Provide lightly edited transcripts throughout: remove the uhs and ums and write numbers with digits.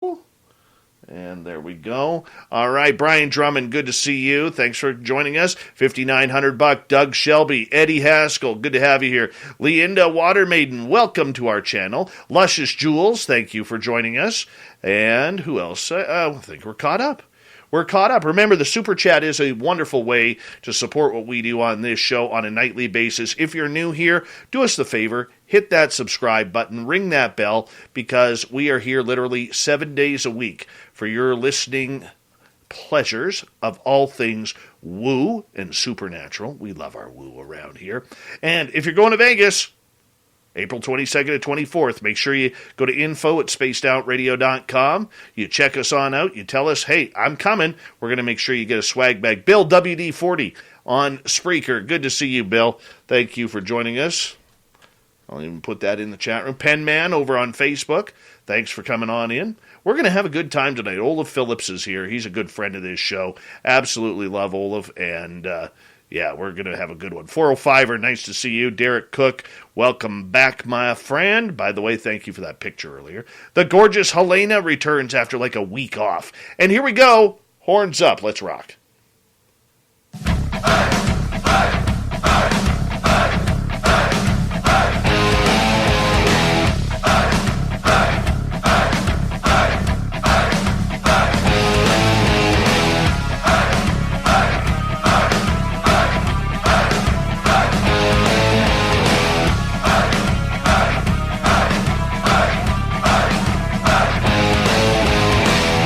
And there we go. All right, Brian Drummond, good to see you. Thanks for joining us. $5,900. Doug Shelby, Eddie Haskell, good to have you here. Leanda Watermaiden, welcome to our channel. Luscious Jules, thank you for joining us. And who else? I think we're caught up. We're caught up. Remember, the Super Chat is a wonderful way to support what we do on this show on a nightly basis. If you're new here, do us the favor, hit that subscribe button, ring that bell, because we are here literally 7 days a week for your listening pleasures of all things woo and supernatural. We love our woo around here. And if you're going to Vegas, April 22nd and 24th. Make sure you go to info@spacedoutradio.com. You check us on out. You tell us, hey, I'm coming. We're going to make sure you get a swag bag. Bill WD40 on Spreaker. Good to see you, Bill. Thank you for joining us. I'll even put that in the chat room. Penman over on Facebook. Thanks for coming on in. We're going to have a good time tonight. Olav Phillips is here. He's a good friend of this show. Absolutely love Olav. And, yeah, we're going to have a good one. 405er, nice to see you. Derek Cook, welcome back, my friend. By the way, thank you for that picture earlier. The gorgeous Helena returns after like a week off. And here we go. Horns up. Let's rock.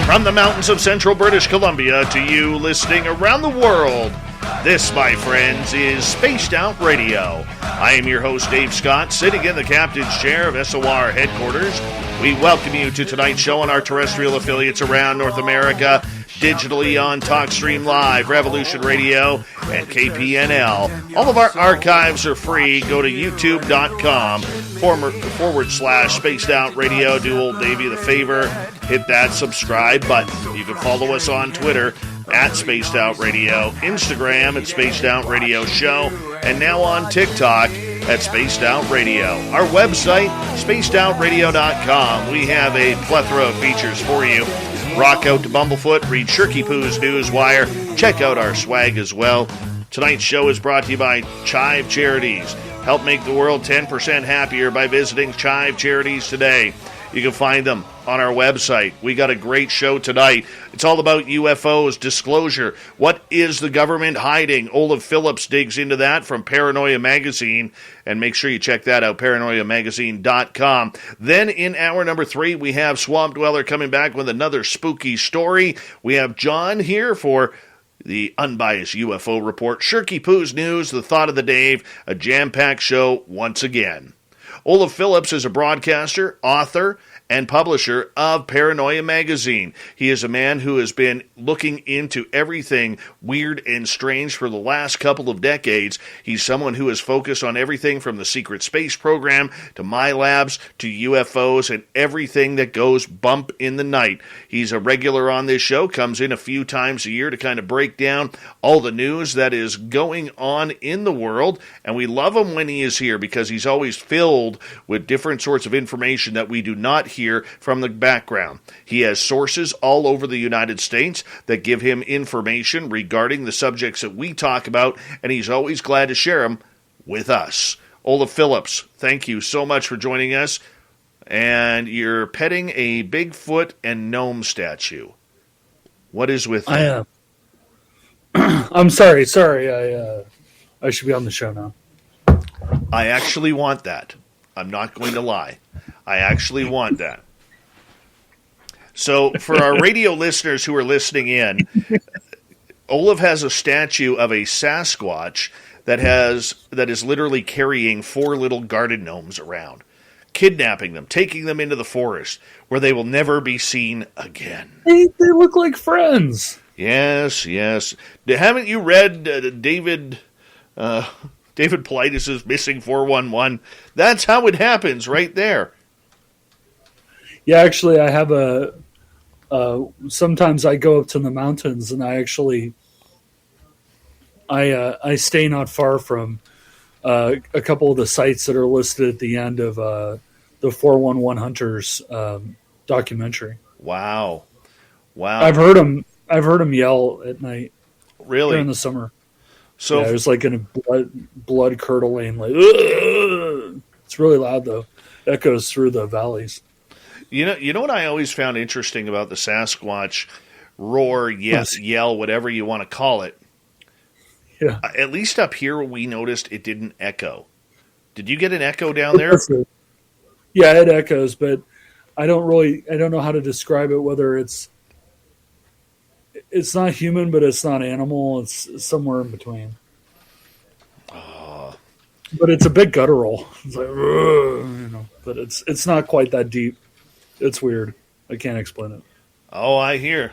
From the mountains of central British Columbia to you listening around the world, this, my friends, is Spaced Out Radio. I am your host, Dave Scott, sitting in the captain's chair of SOR headquarters. We welcome you to tonight's show on our terrestrial affiliates around North America, digitally on TalkStream Live, Revolution Radio, and KPNL. All of our archives are free. Go to youtube.com/Spaced Out Radio. Do old Davey the favor. Hit that subscribe button. You can follow us on Twitter at Spaced Out Radio, Instagram at Spaced Out Radio Show, and now on TikTok at Spaced Out Radio. Our website, spacedoutradio.com. We have a plethora of features for you. Rock out to Bumblefoot, read Shirky Poo's Newswire, check out our swag as well. Tonight's show is brought to you by Chive Charities. Help make the world 10% happier by visiting Chive Charities today. You can find them on our website. We got a great show tonight. It's all about UFOs, disclosure. What is the government hiding? Olav Phillips digs into that from Paranoia Magazine. And make sure you check that out, paranoiamagazine.com. Then in hour number 3, we have Swamp Dweller coming back with another spooky story. We have John here for the unbiased UFO report. Shirky Poo's News, the thought of the Dave, a jam-packed show once again. Olav Phillips is a broadcaster, author, and publisher of Paranoia Magazine. He is a man who has been looking into everything weird and strange for the last couple of decades. He's someone who is focused on everything from the secret space program to my labs to UFOs and everything that goes bump in the night. He's a regular on this show, comes in a few times a year to kind of break down all the news that is going on in the world, and we love him when he is here because he's always filled with different sorts of information that we do not hear from the background. He has sources all over the United States that give him information regarding the subjects that we talk about, and he's always glad to share them with us. Olav Phillips, thank you so much for joining us. And you're petting a Bigfoot and gnome statue. What is with that? I'm sorry. I should be on the show now. I actually want that. I'm not going to lie. I actually want that. So for our radio listeners who are listening in, Olav has a statue of a Sasquatch that is literally carrying 4 little garden gnomes around, kidnapping them, taking them into the forest where they will never be seen again. They look like friends. Yes. Haven't you read David Paulides' Missing 411? That's how it happens right there. Yeah, actually, I have sometimes I go up to the mountains and I stay not far from a couple of the sites that are listed at the end of the 411 Hunters documentary. Wow. I've heard him yell at night Really? during the summer. So yeah, it was like in a blood curdling, like, ugh! It's really loud though. Echoes through the valleys. you know what I always found interesting about the Sasquatch roar, yell, whatever you want to call it. Yeah. At least up here, we noticed it didn't echo. Did you get an echo down there? Yeah, it echoes, but I don't know how to describe it. Whether it's not human, but it's not animal. It's somewhere in between. But it's a big guttural. It's like, but it's not quite that deep. It's weird. I can't explain it. Oh, I hear.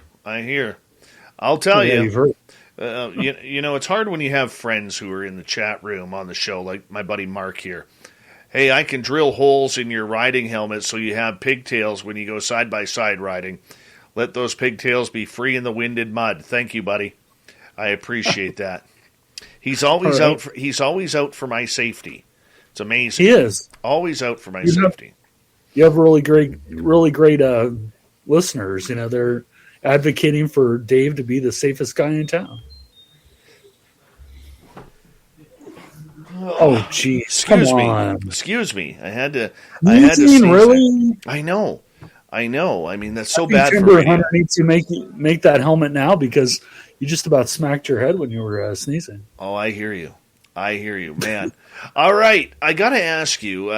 I'll tell you. You've heard. It's hard when you have friends who are in the chat room on the show, like my buddy Mark here. Hey, I can drill holes in your riding helmet so you have pigtails when you go side-by-side riding. Let those pigtails be free in the wind and mud. Thank you, buddy. I appreciate that. He's always out for my safety. It's amazing. He is always out for my safety. You have really great listeners. They're advocating for Dave to be the safest guy in town. Oh, geez. Excuse me. I had to. Really? I know. I mean, that's so bad for radio. Hunter needs to make that helmet now because you just about smacked your head when you were sneezing. Oh, I hear you, man. All right, I got to ask you,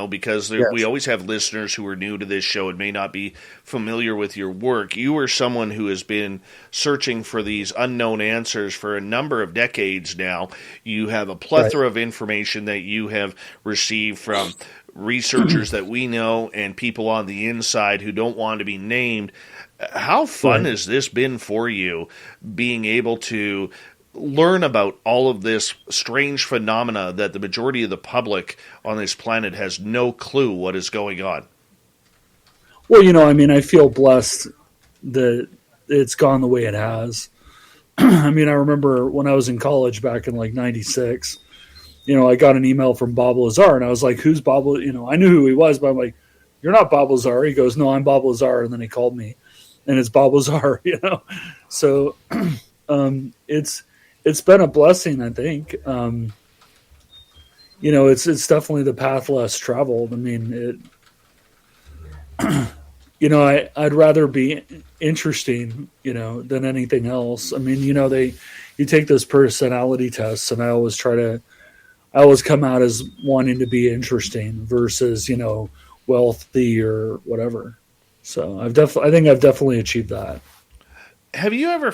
because we always have listeners who are new to this show and may not be familiar with your work. You are someone who has been searching for these unknown answers for a number of decades now. You have a plethora of information that you have received from researchers that we know and people on the inside who don't want to be named. How fun has this been for you, being able to learn about all of this strange phenomena that the majority of the public on this planet has no clue what is going on? Well, I feel blessed that it's gone the way it has. I remember when I was in college back in like 96, I got an email from Bob Lazar and I was like, who's Bob? I knew who he was, but I'm like, you're not Bob Lazar. He goes, no, I'm Bob Lazar. And then he called me and it's Bob Lazar, So it's been a blessing, I think. It's definitely the path less traveled. I'd rather be interesting, than anything else. You take those personality tests and I always come out as wanting to be interesting versus, wealthy or whatever. So I think I've definitely achieved that. Have you ever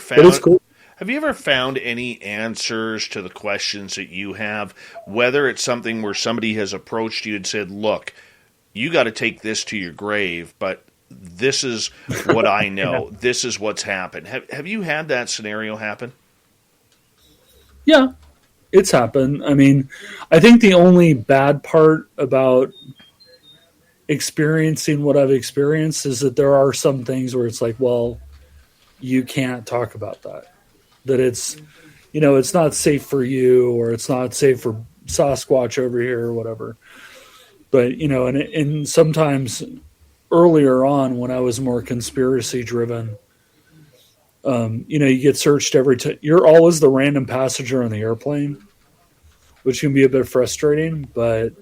found any answers to the questions that you have, whether it's something where somebody has approached you and said, look, you got to take this to your grave, but this is what I know. Yeah. This is what's happened. Have you had that scenario happen? Yeah, it's happened. I think the only bad part about experiencing what I've experienced is that there are some things where it's like, well, you can't talk about that. That it's, it's not safe for you or it's not safe for Sasquatch over here or whatever. But, and sometimes earlier on when I was more conspiracy driven, you get searched every time. You're always the random passenger on the airplane, which can be a bit frustrating, but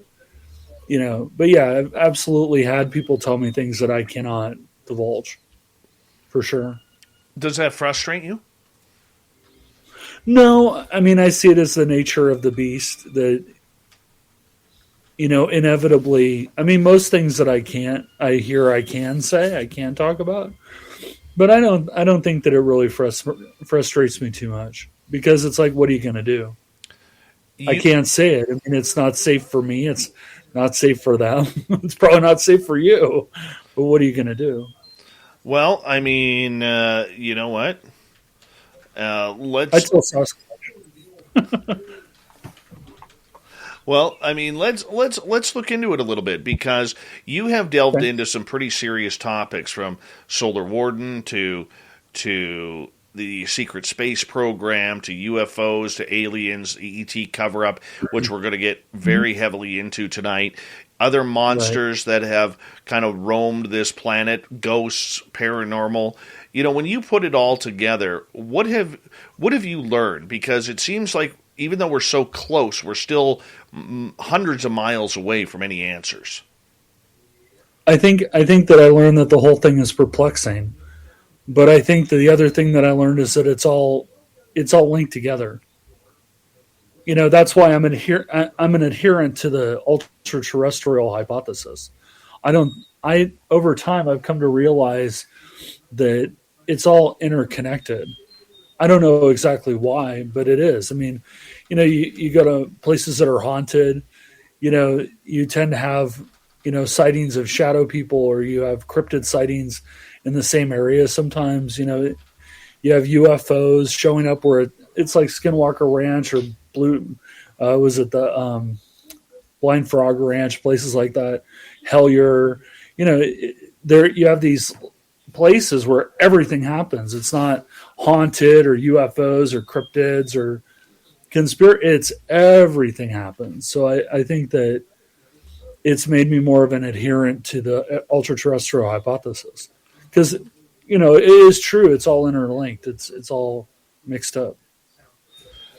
yeah, I've absolutely had people tell me things that I cannot divulge for sure. Does that frustrate you? No, I see it as the nature of the beast that, inevitably, most things that I can say, I can talk about, but I don't think that it really frustrates me too much because it's like, what are you going to do? I can't say it. It's not safe for me. It's not safe for them. It's probably not safe for you, but what are you going to do? Well, you know what? I tell Sasquatch. Well, let's look into it a little bit because you have delved into some pretty serious topics, from Solar Warden to the secret space program to UFOs to aliens, ET cover-up, which we're going to get very heavily into tonight. other monsters that have kind of roamed this planet, ghosts, paranormal. When you put it all together, what have you learned? Because it seems like even though we're so close, we're still hundreds of miles away from any answers. I think that I learned that the whole thing is perplexing, but I think that the other thing that I learned is that it's all linked together. That's why I'm an adherent to the ultra-terrestrial hypothesis. Over time, I've come to realize that it's all interconnected. I don't know exactly why, but it is. I mean, you go to places that are haunted, you tend to have, sightings of shadow people, or you have cryptid sightings in the same area. Sometimes, you have UFOs showing up where it's like Skinwalker Ranch or was it the Blind Frog Ranch, places like that, Hellier. There you have these places where everything happens. It's not haunted or UFOs or cryptids or it's everything happens. So I think that it's made me more of an adherent to the ultra-terrestrial hypothesis, because it is true. It's all interlinked. It's all mixed up.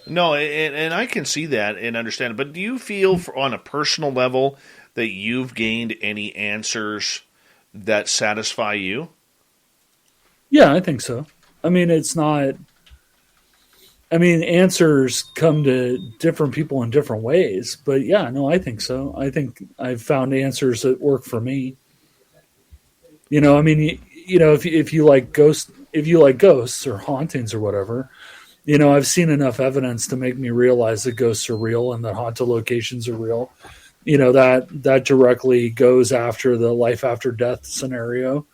No, and I can see that and understand it. But do you feel, on a personal level, that you've gained any answers that satisfy you? Yeah, I think so. I mean, answers come to different people in different ways. But yeah, no, I think so. I think I've found answers that work for me. If you like ghosts or hauntings or whatever, I've seen enough evidence to make me realize that ghosts are real and that haunted locations are real. That directly goes after the life after death scenario.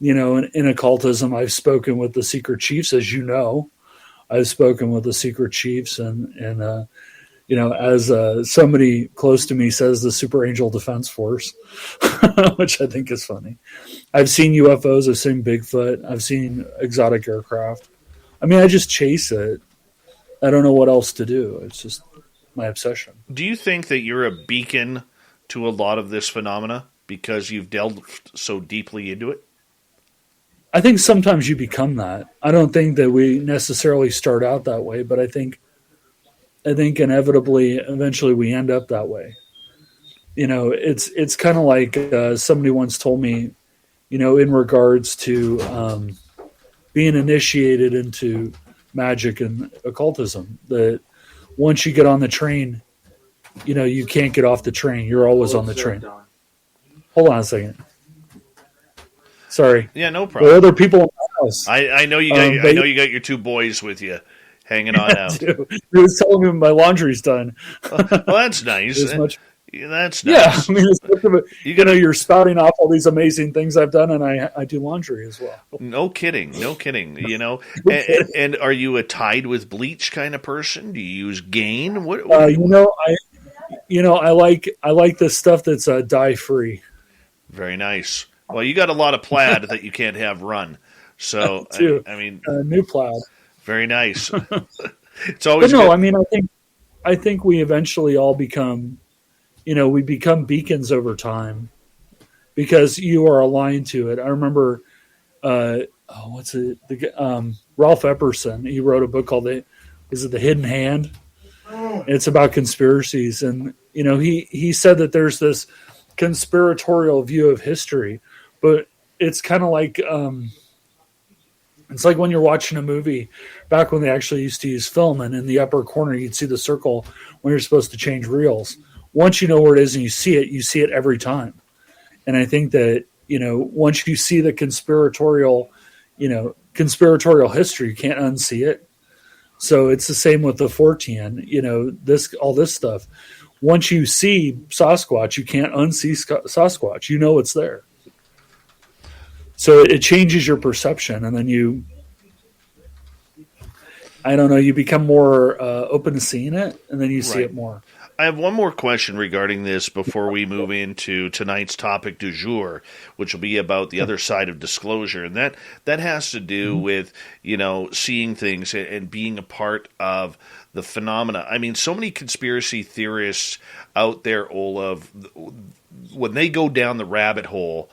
In occultism, I've spoken with the secret chiefs, as you know. I've spoken with the secret chiefs, and as somebody close to me says, the Super Angel Defense Force, which I think is funny. I've seen UFOs, I've seen Bigfoot, I've seen exotic aircraft. I mean, I just chase it. I don't know what else to do. It's just my obsession. Do you think that you're a beacon to a lot of this phenomena because you've delved so deeply into it? I think sometimes you become that. I don't think that we necessarily start out that way, but I think inevitably, eventually, we end up that way. It's kind of like somebody once told me, in regards to being initiated into magic and occultism, that once you get on the train, you can't get off the train. You're always on the train. Hold on a second. Sorry. Yeah, no problem. There are other people in the house. I know you got. I know you got your two boys with you, hanging on out. He was telling me my laundry's done. Well, that's nice. That's nice. Yeah, I mean, you're spouting off all these amazing things I've done, and I do laundry as well. No kidding. And are you a Tide with bleach kind of person? Do you use Gain? What I like the stuff that's dye free. Very nice. Well, you got a lot of plaid that you can't have run. So I mean, new plaid. Very nice. It's always. But no, good. I mean, I think we eventually all become, we become beacons over time because you are aligned to it. I remember, Ralph Epperson. He wrote a book called The Hidden Hand? It's about conspiracies, and he said that there's this conspiratorial view of history, but it's kind of like it's like when you're watching a movie back when they actually used to use film, and in the upper corner you'd see the circle when you're supposed to change reels. Once you know where it is and you see it every time. And I think that once you see the conspiratorial history, you can't unsee it. So it's the same with the Fortean, all this stuff. Once you see Sasquatch, you can't unsee Sasquatch. You know it's there. So it changes your perception, and then you become more open to seeing it, and then you see it more. I have one more question regarding this before we move into tonight's topic du jour, which will be about the other side of disclosure, and that has to do with seeing things and being a part of the phenomena. I mean, so many conspiracy theorists out there, Olav, when they go down the rabbit hole,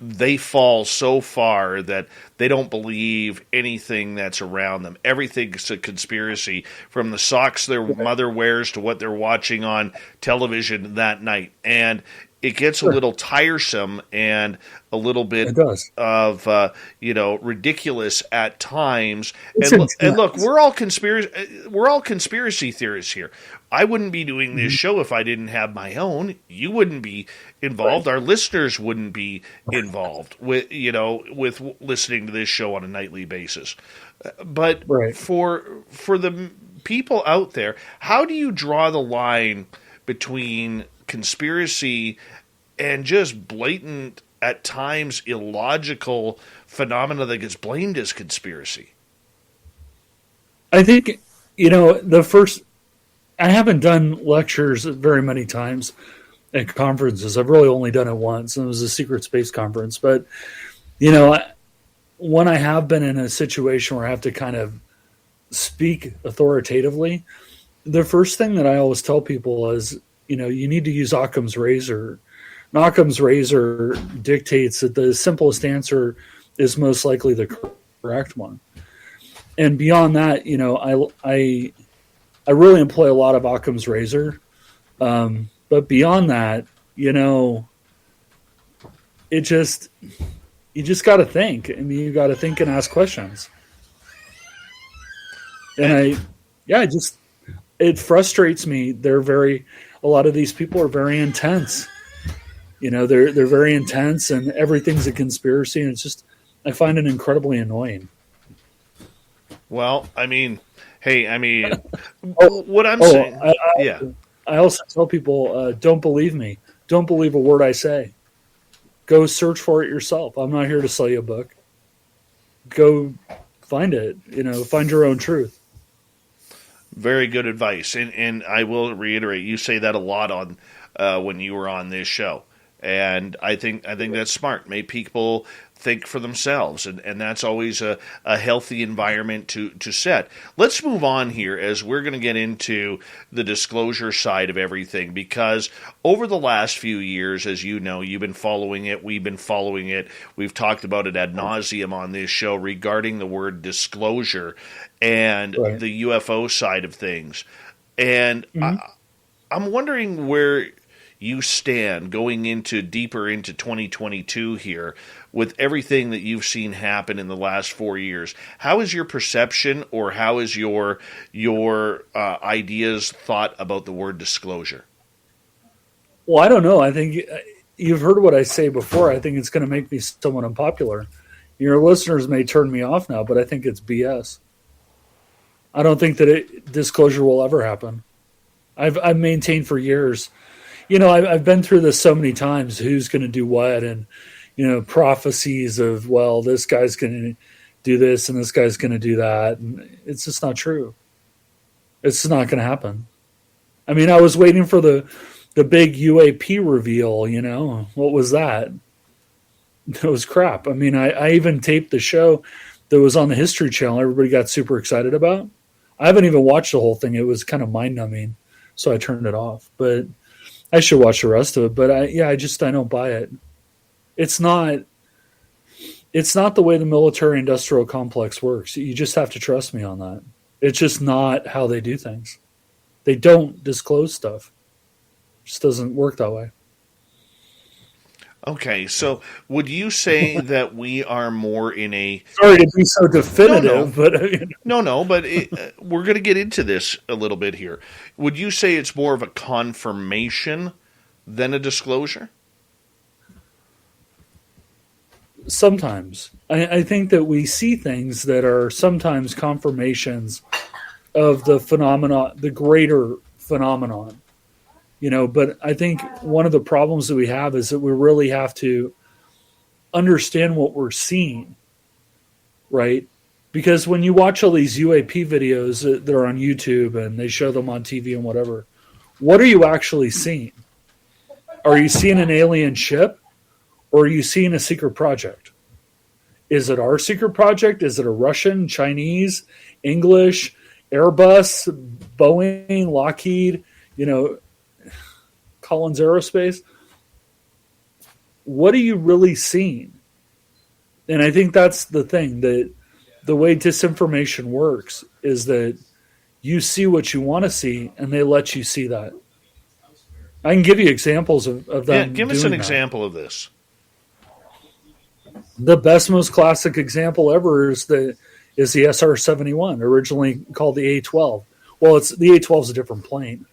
they fall so far that they don't believe anything that's around them. Everything's a conspiracy, from the socks their mother wears to what they're watching on television that night. And it gets a little tiresome and a little bit of ridiculous at times. And look, we're all conspiracy theorists here. I wouldn't be doing this show if I didn't have my own. You wouldn't be involved. Right. Our listeners wouldn't be involved with listening to this show on a nightly basis. But for the people out there, how do you draw the line between conspiracy and just blatant, at times illogical phenomena that gets blamed as conspiracy? I think, I haven't done lectures very many times at conferences. I've really only done it once, and it was a secret space conference. But, when I have been in a situation where I have to kind of speak authoritatively, the first thing that I always tell people is, you need to use Occam's razor. And Occam's razor dictates that the simplest answer is most likely the correct one. And beyond that, I really employ a lot of Occam's razor. But beyond that, you just got to think. I mean, you got to think and ask questions. And it frustrates me. A lot of these people are very intense. They're very intense, and everything's a conspiracy. And I find it incredibly annoying. Well, what I'm saying, I also tell people, don't believe me. Don't believe a word I say. Go search for it yourself. I'm not here to sell you a book. Go find it. Find your own truth. Very good advice, and I will reiterate. You say that a lot on when you were on this show, and I think that's smart. Make people think for themselves, and that's always a healthy environment to set. Let's move on here, as we're going to get into the disclosure side of everything, because over the last few years, as you know, you've been following it, we've been following it, we've talked about it ad nauseum on this show regarding the word disclosure and the UFO side of things. And I'm wondering where you stand going deeper into 2022 here, with everything that you've seen happen in the last 4 years. How is your perception, or how is your ideas thought about the word disclosure? Well, I don't know. I think you've heard what I say before. I think it's going to make me somewhat unpopular. Your listeners may turn me off now, but I think it's BS. I don't think that disclosure will ever happen. I've maintained for years. I've been through this so many times. Who's going to do what, and prophecies of, well, this guy's going to do this and this guy's going to do that, and it's just not true. It's not going to happen. I mean, I was waiting for the big UAP reveal. What was that? It was crap. I mean, I even taped the show that was on the History Channel. Everybody got super excited about. I haven't even watched the whole thing. It was kind of mind numbing, so I turned it off. But I should watch the rest of it. But I don't buy it. It's not the way the military industrial complex works. You just have to trust me on that. It's just not how they do things. They don't disclose stuff. It just doesn't work that way. Okay, so would you say that we are more in a... Sorry to be so definitive, but... No, but we're going to get into this a little bit here. Would you say it's more of a confirmation than a disclosure? Sometimes. I think that we see things that are sometimes confirmations of the phenomena, the greater phenomenon. But I think one of the problems that we have is that we really have to understand what we're seeing, right? Because when you watch all these UAP videos that are on YouTube and they show them on TV and whatever, what are you actually seeing? Are you seeing an alien ship, or are you seeing a secret project? Is it our secret project? Is it a Russian, Chinese, English, Airbus, Boeing, Lockheed, Collins Aerospace? What are you really seeing? And I think that's the thing, that the way disinformation works is that you see what you want to see, and they let you see that. I can give you examples of them. Yeah, give us an that. example of this. The best, most classic example ever is the SR-71, originally called the A-12. Well, the A-12 is a different plane,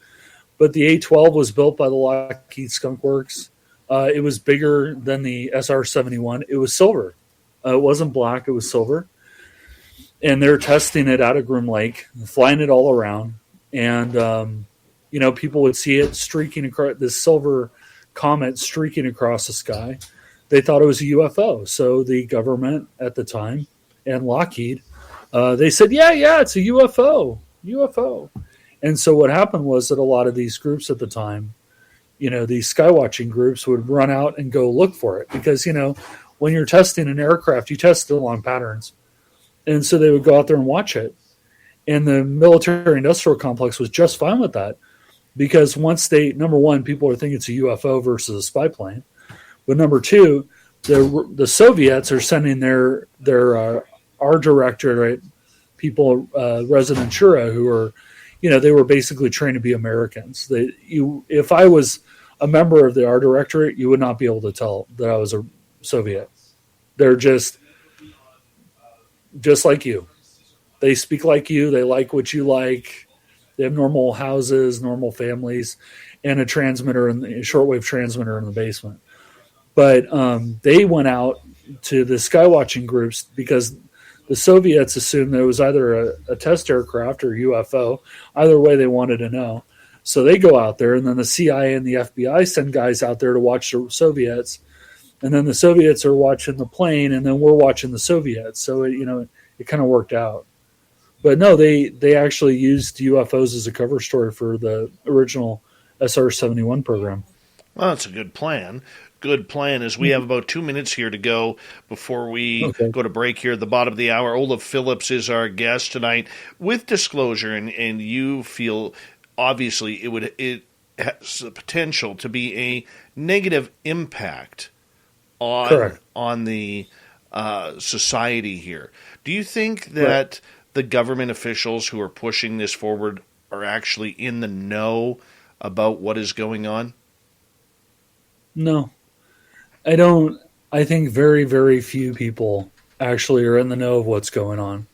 but the A-12 was built by the Lockheed Skunk Works. It was bigger than the SR-71. It was silver. It wasn't black. It was silver. And they're testing it out of Groom Lake, flying it all around. And, people would see it streaking across, this silver comet streaking across the sky. They thought it was a UFO. So the government at the time and Lockheed, they said, yeah, it's a UFO. And so what happened was that a lot of these groups at the time, these skywatching groups would run out and go look for it. Because, when you're testing an aircraft, you test it along patterns. And so they would go out there and watch it. And the military-industrial complex was just fine with that. Because once number one, people are thinking it's a UFO versus a spy plane. But number two, the Soviets are sending their art directorate people, Residentura, who are, they were basically trained to be Americans. If I was a member of the art directorate, you would not be able to tell that I was a Soviet. They're just like you. They speak like you. They like what you like. They have normal houses, normal families, and a shortwave transmitter in the basement. But they went out to the skywatching groups because the Soviets assumed that it was either a test aircraft or UFO. Either way, they wanted to know. So they go out there, and then the CIA and the FBI send guys out there to watch the Soviets. And then the Soviets are watching the plane, and then we're watching the Soviets. So, it kind of worked out. But no, they actually used UFOs as a cover story for the original SR-71 program. Well, that's a good plan. Good plan. As we have about 2 minutes here to go before we go to break here at the bottom of the hour. Olav Phillips is our guest tonight. With disclosure, and you feel obviously it has the potential to be a negative impact on the society here. Do you think that the government officials who are pushing this forward are actually in the know about what is going on? No, I don't. I think very, very few people actually are in the know of what's going on.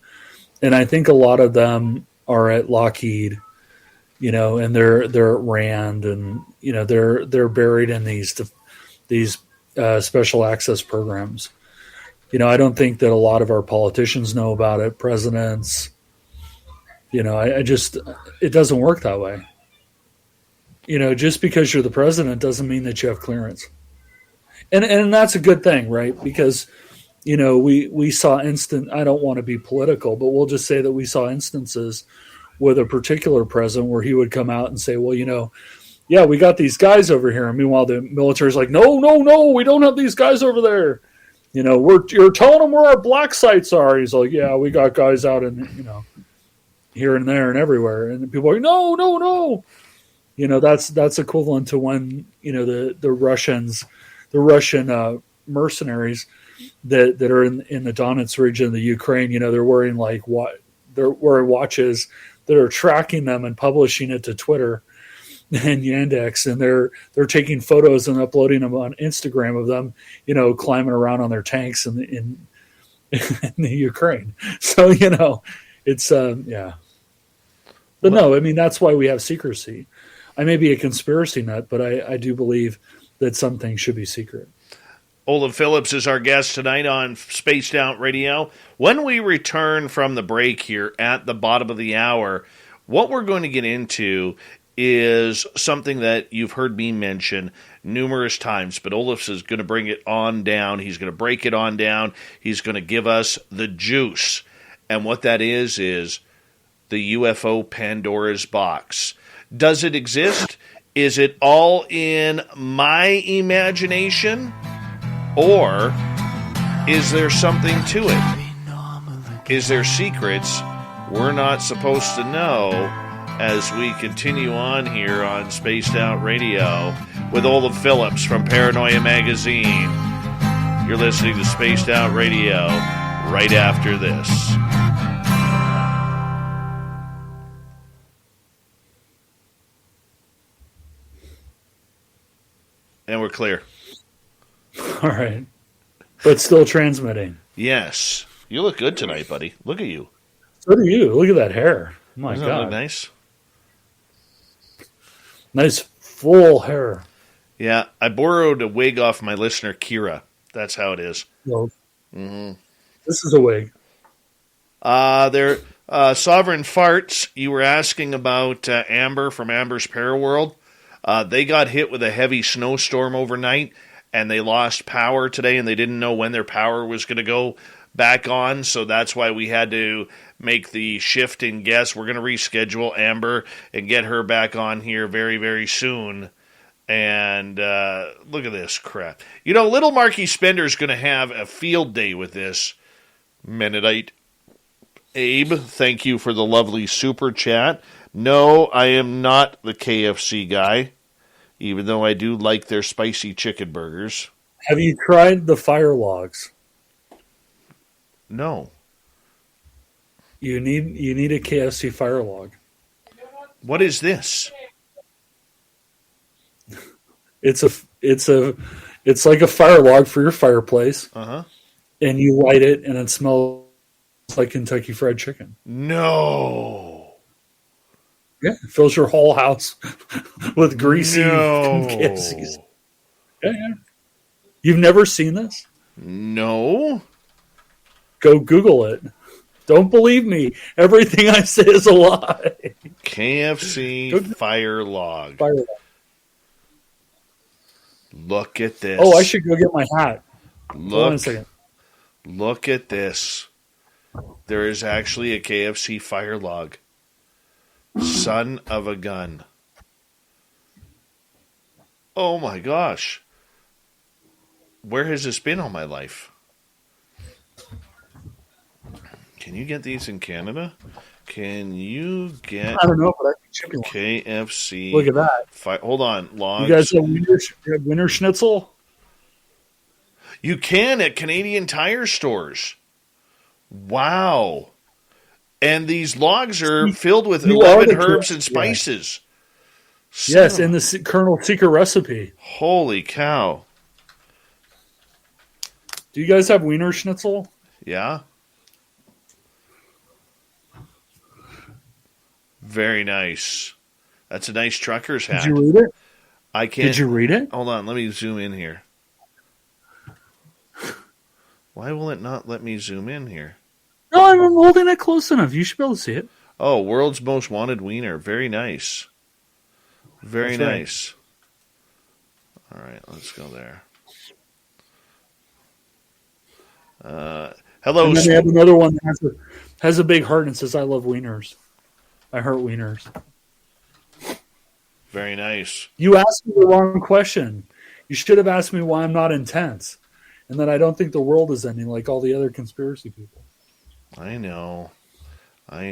And I think a lot of them are at Lockheed, and they're at RAND, and, they're buried in these special access programs. I don't think that a lot of our politicians know about it, presidents. It doesn't work that way. Just because you're the president doesn't mean that you have clearance. And that's a good thing, right? Because, we saw I don't want to be political, but we'll just say that we saw instances with a particular president where he would come out and say, well, yeah, we got these guys over here. And meanwhile, the military's like, no, we don't have these guys over there. You're telling them where our black sites are. He's like, yeah, we got guys out in, here and there and everywhere. And people are like, no. That's equivalent to when, the Russian mercenaries that are in the Donetsk region of the Ukraine, they're wearing they're wearing watches that are tracking them and publishing it to Twitter and Yandex, and they're taking photos and uploading them on Instagram of them, climbing around on their tanks in the Ukraine. So, it's But no, that's why we have secrecy. I may be a conspiracy nut, but I do believe that some things should be secret. Olav Phillips is our guest tonight on Spaced Out Radio. When we return from the break here at the bottom of the hour, what we're going to get into is something that you've heard me mention numerous times, but Olav is going to bring it on down. He's going to break it on down. He's going to give us the juice. And what that is the UFO Pandora's box. Does it exist? Is it all in my imagination, or is there something to it? Is there secrets we're not supposed to know as we continue on here on Spaced Out Radio with Olav Phillips from Paranoia Magazine? You're listening to Spaced Out Radio right after this. And we're clear. All right. But still transmitting. Yes. You look good tonight, buddy. Look at you. So do you. Look at that hair. Oh my Doesn't God. that look nice? Nice full hair. Yeah, I borrowed a wig off my listener, Kira. That's how it is. Well, This is a wig. Sovereign Farts, you were asking about Amber from Amber's Paraworld. They got hit with a heavy snowstorm overnight, and they lost power today, and they didn't know when their power was going to go back on, so that's why we had to make the shift in guests. We're going to reschedule Amber and get her back on here very, very soon. And look at this crap. You know, little Marky Spender's going to have a field day with this. Mennonite Abe, thank you for the lovely super chat. No, I am not the KFC guy, even though I do like their spicy chicken burgers. Have you tried the fire logs? No. You need a KFC fire log. What is this? It's like a fire log for your fireplace. Uh-huh. And you light it, and it smells like Kentucky Fried Chicken. No. Yeah, it fills your whole house with greasy KFCs. Yeah. You've never seen this? No. Go Google it. Don't believe me. Everything I say is a lie. KFC fire log. Fire log. Look at this. Oh, I should go get my hat. Hold on a second. Look at this. There is actually a KFC fire log. Son of a gun. Oh my gosh. Where has this been all my life? Can you get these in Canada? Can you get I don't know, but I can ship you one. KFC? Look at that. Hold on. Logs. You guys have Wiener Schnitzel? You can at Canadian Tire stores. Wow. And these logs are filled with 11 herbs and spices. Yeah. Yes, in the Colonel Secret recipe. Holy cow. Do you guys have Wiener Schnitzel? Yeah. Very nice. That's a nice trucker's hat. Did you read it? I can't. Did you read it? Hold on. Let me zoom in here. Why will it not let me zoom in here? No, I'm holding it close enough. You should be able to see it. Oh, world's most wanted wiener. Very nice. Very That's nice. Right. All right, let's go there. Hello. And then they have another one that has a big heart and says, "I love wieners. I heart wieners." Very nice. You asked me the wrong question. You should have asked me why I'm not intense, and that I don't think the world is ending like all the other conspiracy people. I know. I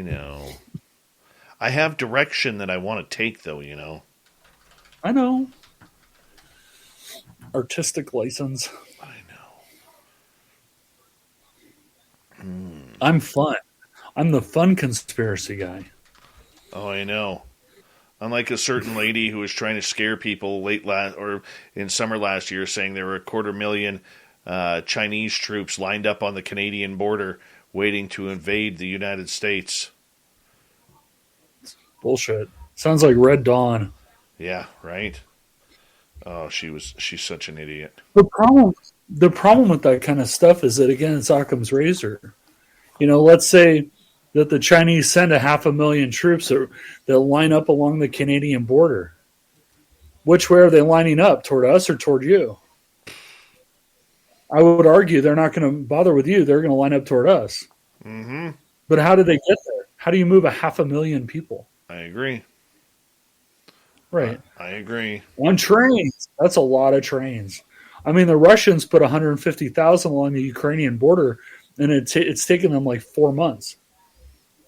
have direction that I want to take, though, you know. I know. Artistic license. I know. I'm fun. I'm the fun conspiracy guy. Oh, I know. Unlike a certain lady who was trying to scare people in summer last year, saying there were 250,000 Chinese troops lined up on the Canadian border waiting to invade the United States. Bullshit. Sounds like Red Dawn. Yeah, right? Oh, she's such an idiot. The problem with that kind of stuff is that, again, it's Occam's razor. You know, let's say that the Chinese send 500,000 troops that line up along the Canadian border. Which way are they lining up? Toward us or toward you? I would argue they're not going to bother with you. They're going to line up toward us. Mm-hmm. But how did they get there? How do you move 500,000 people? I agree. Right. I agree. On trains. That's a lot of trains. I mean, the Russians put 150,000 along the Ukrainian border, and it's taken them like 4 months.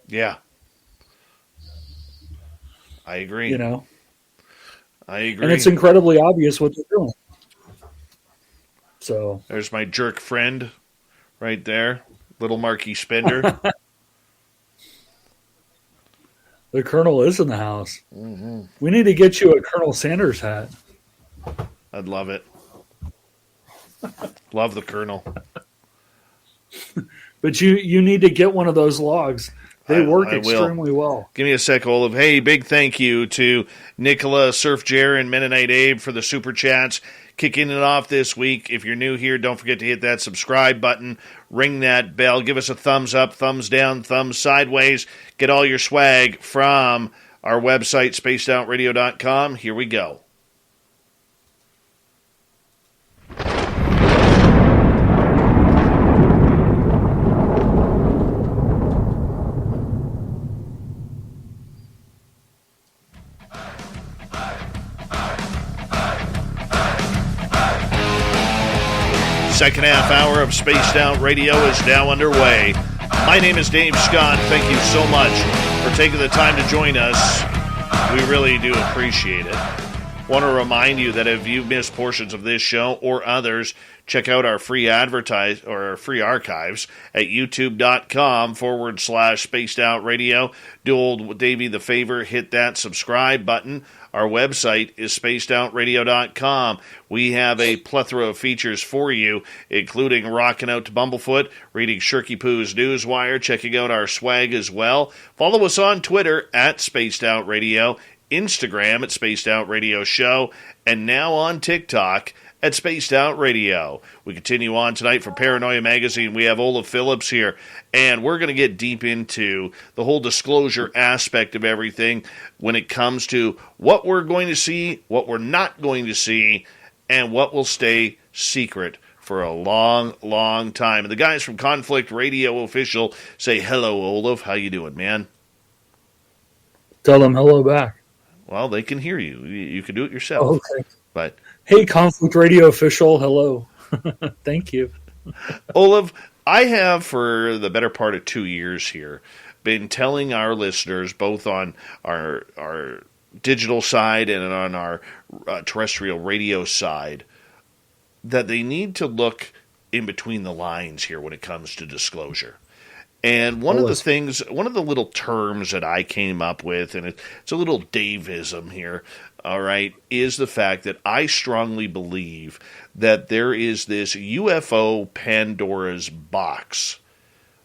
Yeah. I agree. You know? I agree. And it's incredibly obvious what they're doing. So there's my jerk friend right there, little Marky Spender. The Colonel is in the house. Mm-hmm. We need to get you a Colonel Sanders hat. I'd love it. Love the Colonel. But you need to get one of those logs. They work extremely well. Give me a sec, Olav. Hey, big thank you to Nicola, Surf Jer, and Mennonite Abe for the super chats. Kicking it off this week. If you're new here, don't forget to hit that subscribe button. Ring that bell. Give us a thumbs up, thumbs down, thumbs sideways. Get all your swag from our website, spacedoutradio.com. Here we go. Second half hour of Spaced Out Radio is now underway. My name is Dave Scott. Thank you so much for taking the time to join us. We really do appreciate it. Want to remind you that if you've missed portions of this show or others, check out our free archives at youtube.com/Spaced Out Radio. Do old Davey the favor, hit that subscribe button. Our website is spacedoutradio.com. We have a plethora of features for you, including rocking out to Bumblefoot, reading Shirky Poo's Newswire, checking out our swag as well. Follow us on Twitter at Spaced Out Radio, Instagram at Spaced Out Radio Show, and now on TikTok at Spaced Out Radio. We continue on tonight for Paranoia Magazine. We have Olav Phillips here, and we're going to get deep into the whole disclosure aspect of everything when it comes to what we're going to see, what we're not going to see, and what will stay secret for a long, long time. And the guys from Conflict Radio Official say, hello, Olav. How you doing, man? Tell them hello back. Well, they can hear you. You can do it yourself. Oh, okay. But hey, Conflict Radio Official, hello. Thank you. Olav, I have for the better part of 2 years here been telling our listeners, both on our digital side and on our terrestrial radio side, that they need to look in between the lines here when it comes to disclosure. And one of the little terms that I came up with, and it's a little Davism here, all right, is the fact that I strongly believe that there is this UFO Pandora's box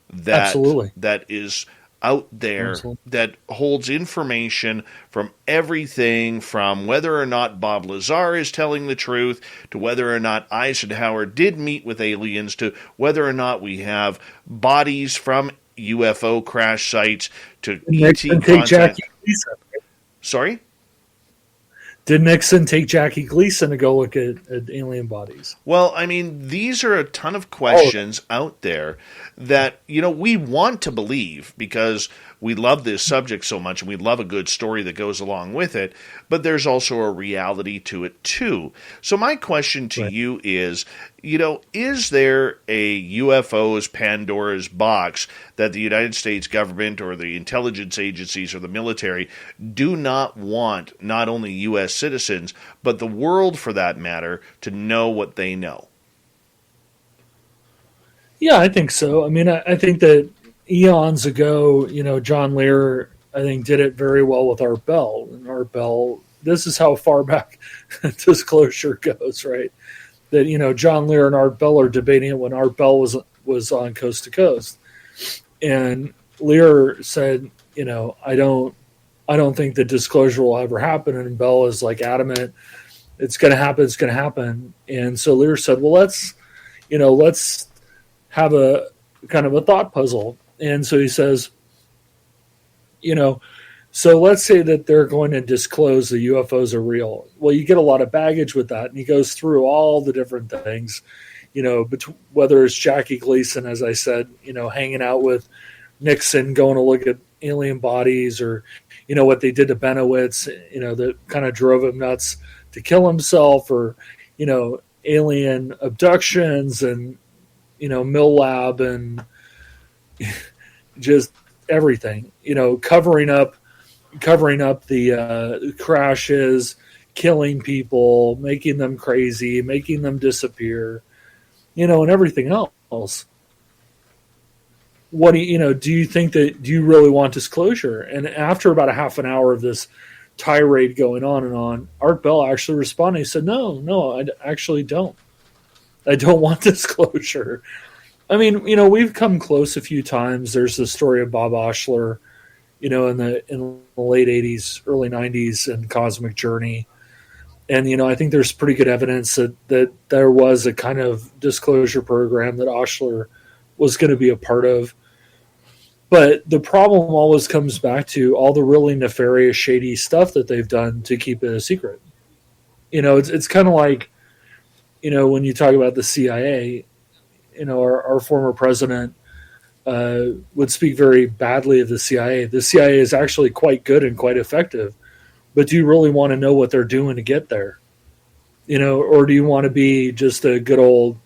that is out there that holds information from everything from whether or not Bob Lazar is telling the truth to whether or not Eisenhower did meet with aliens to whether or not we have bodies from UFO crash sites to ET content. Sorry? Did Nixon take Jackie Gleason to go look at alien bodies? Well, I mean, these are a ton of questions out there that, we want to believe because we love this subject so much and we love a good story that goes along with it, but there's also a reality to it too. So my question to you is, is there a UFO's Pandora's box that the United States government or the intelligence agencies or the military do not want not only U.S. citizens, but the world for that matter, to know what they know? Yeah, I think so. I mean, I think that eons ago, John Lear, I think, did it very well with Art Bell. And Art Bell, this is how far back disclosure goes, right? That, John Lear and Art Bell are debating it when Art Bell was on Coast to Coast. And Lear said, I don't think the disclosure will ever happen. And Bell is like adamant, it's going to happen. And so Lear said, well, let's have a kind of a thought puzzle. And so he says, so let's say that they're going to disclose the UFOs are real. Well, you get a lot of baggage with that. And he goes through all the different things, whether it's Jackie Gleason, as I said, hanging out with Nixon, going to look at alien bodies, or, what they did to Benowitz, that kind of drove him nuts to kill himself, or, alien abductions and, Mill Lab and just everything, covering up the crashes, killing people, making them crazy, making them disappear, and everything else. What do you think do you really want disclosure? And after about a half an hour of this tirade going on and on, Art Bell actually responded. He said, no, I actually don't. I don't want disclosure. I mean, we've come close a few times. There's the story of Bob Oshler, in the late 80s, early 90s, and Cosmic Journey. And, I think there's pretty good evidence that there was a kind of disclosure program that Oshler was going to be a part of. But the problem always comes back to all the really nefarious, shady stuff that they've done to keep it a secret. It's kind of like, when you talk about the CIA, our former president would speak very badly of the CIA. The CIA is actually quite good and quite effective. But do you really want to know what they're doing to get there? Or do you want to be just a good old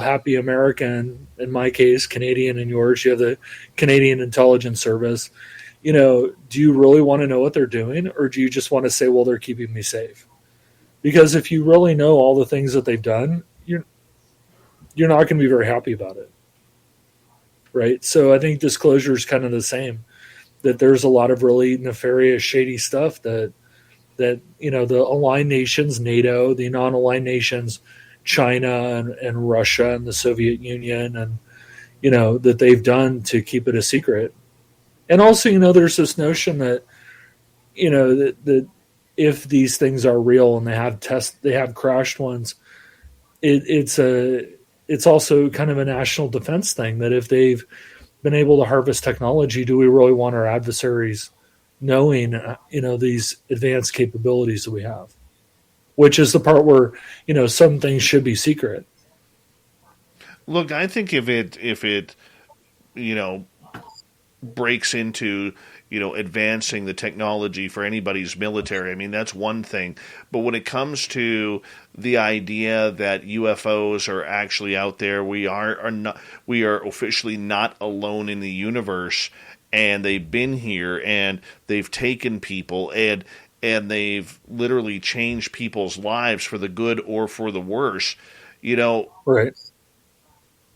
happy American, in my case, Canadian, and yours, you have the Canadian Intelligence Service. Do you really want to know what they're doing, or do you just want to say, well, they're keeping me safe? Because if you really know all the things that they've done, you're not going to be very happy about it. Right? So I think disclosure is kind of the same, that there's a lot of really nefarious, shady stuff that the aligned nations, NATO, the non-aligned nations, China and Russia and the Soviet Union, and that they've done to keep it a secret. And also, there's this notion that that if these things are real and they have crashed ones, it's also kind of a national defense thing, that if they've been able to harvest technology, do we really want our adversaries knowing these advanced capabilities that we have? Which is the part where, some things should be secret. Look, I think if it breaks into, advancing the technology for anybody's military, I mean, that's one thing. But when it comes to the idea that UFOs are actually out there, we are officially not alone in the universe, and they've been here and they've taken people and they've literally changed people's lives for the good or for the worse. Right.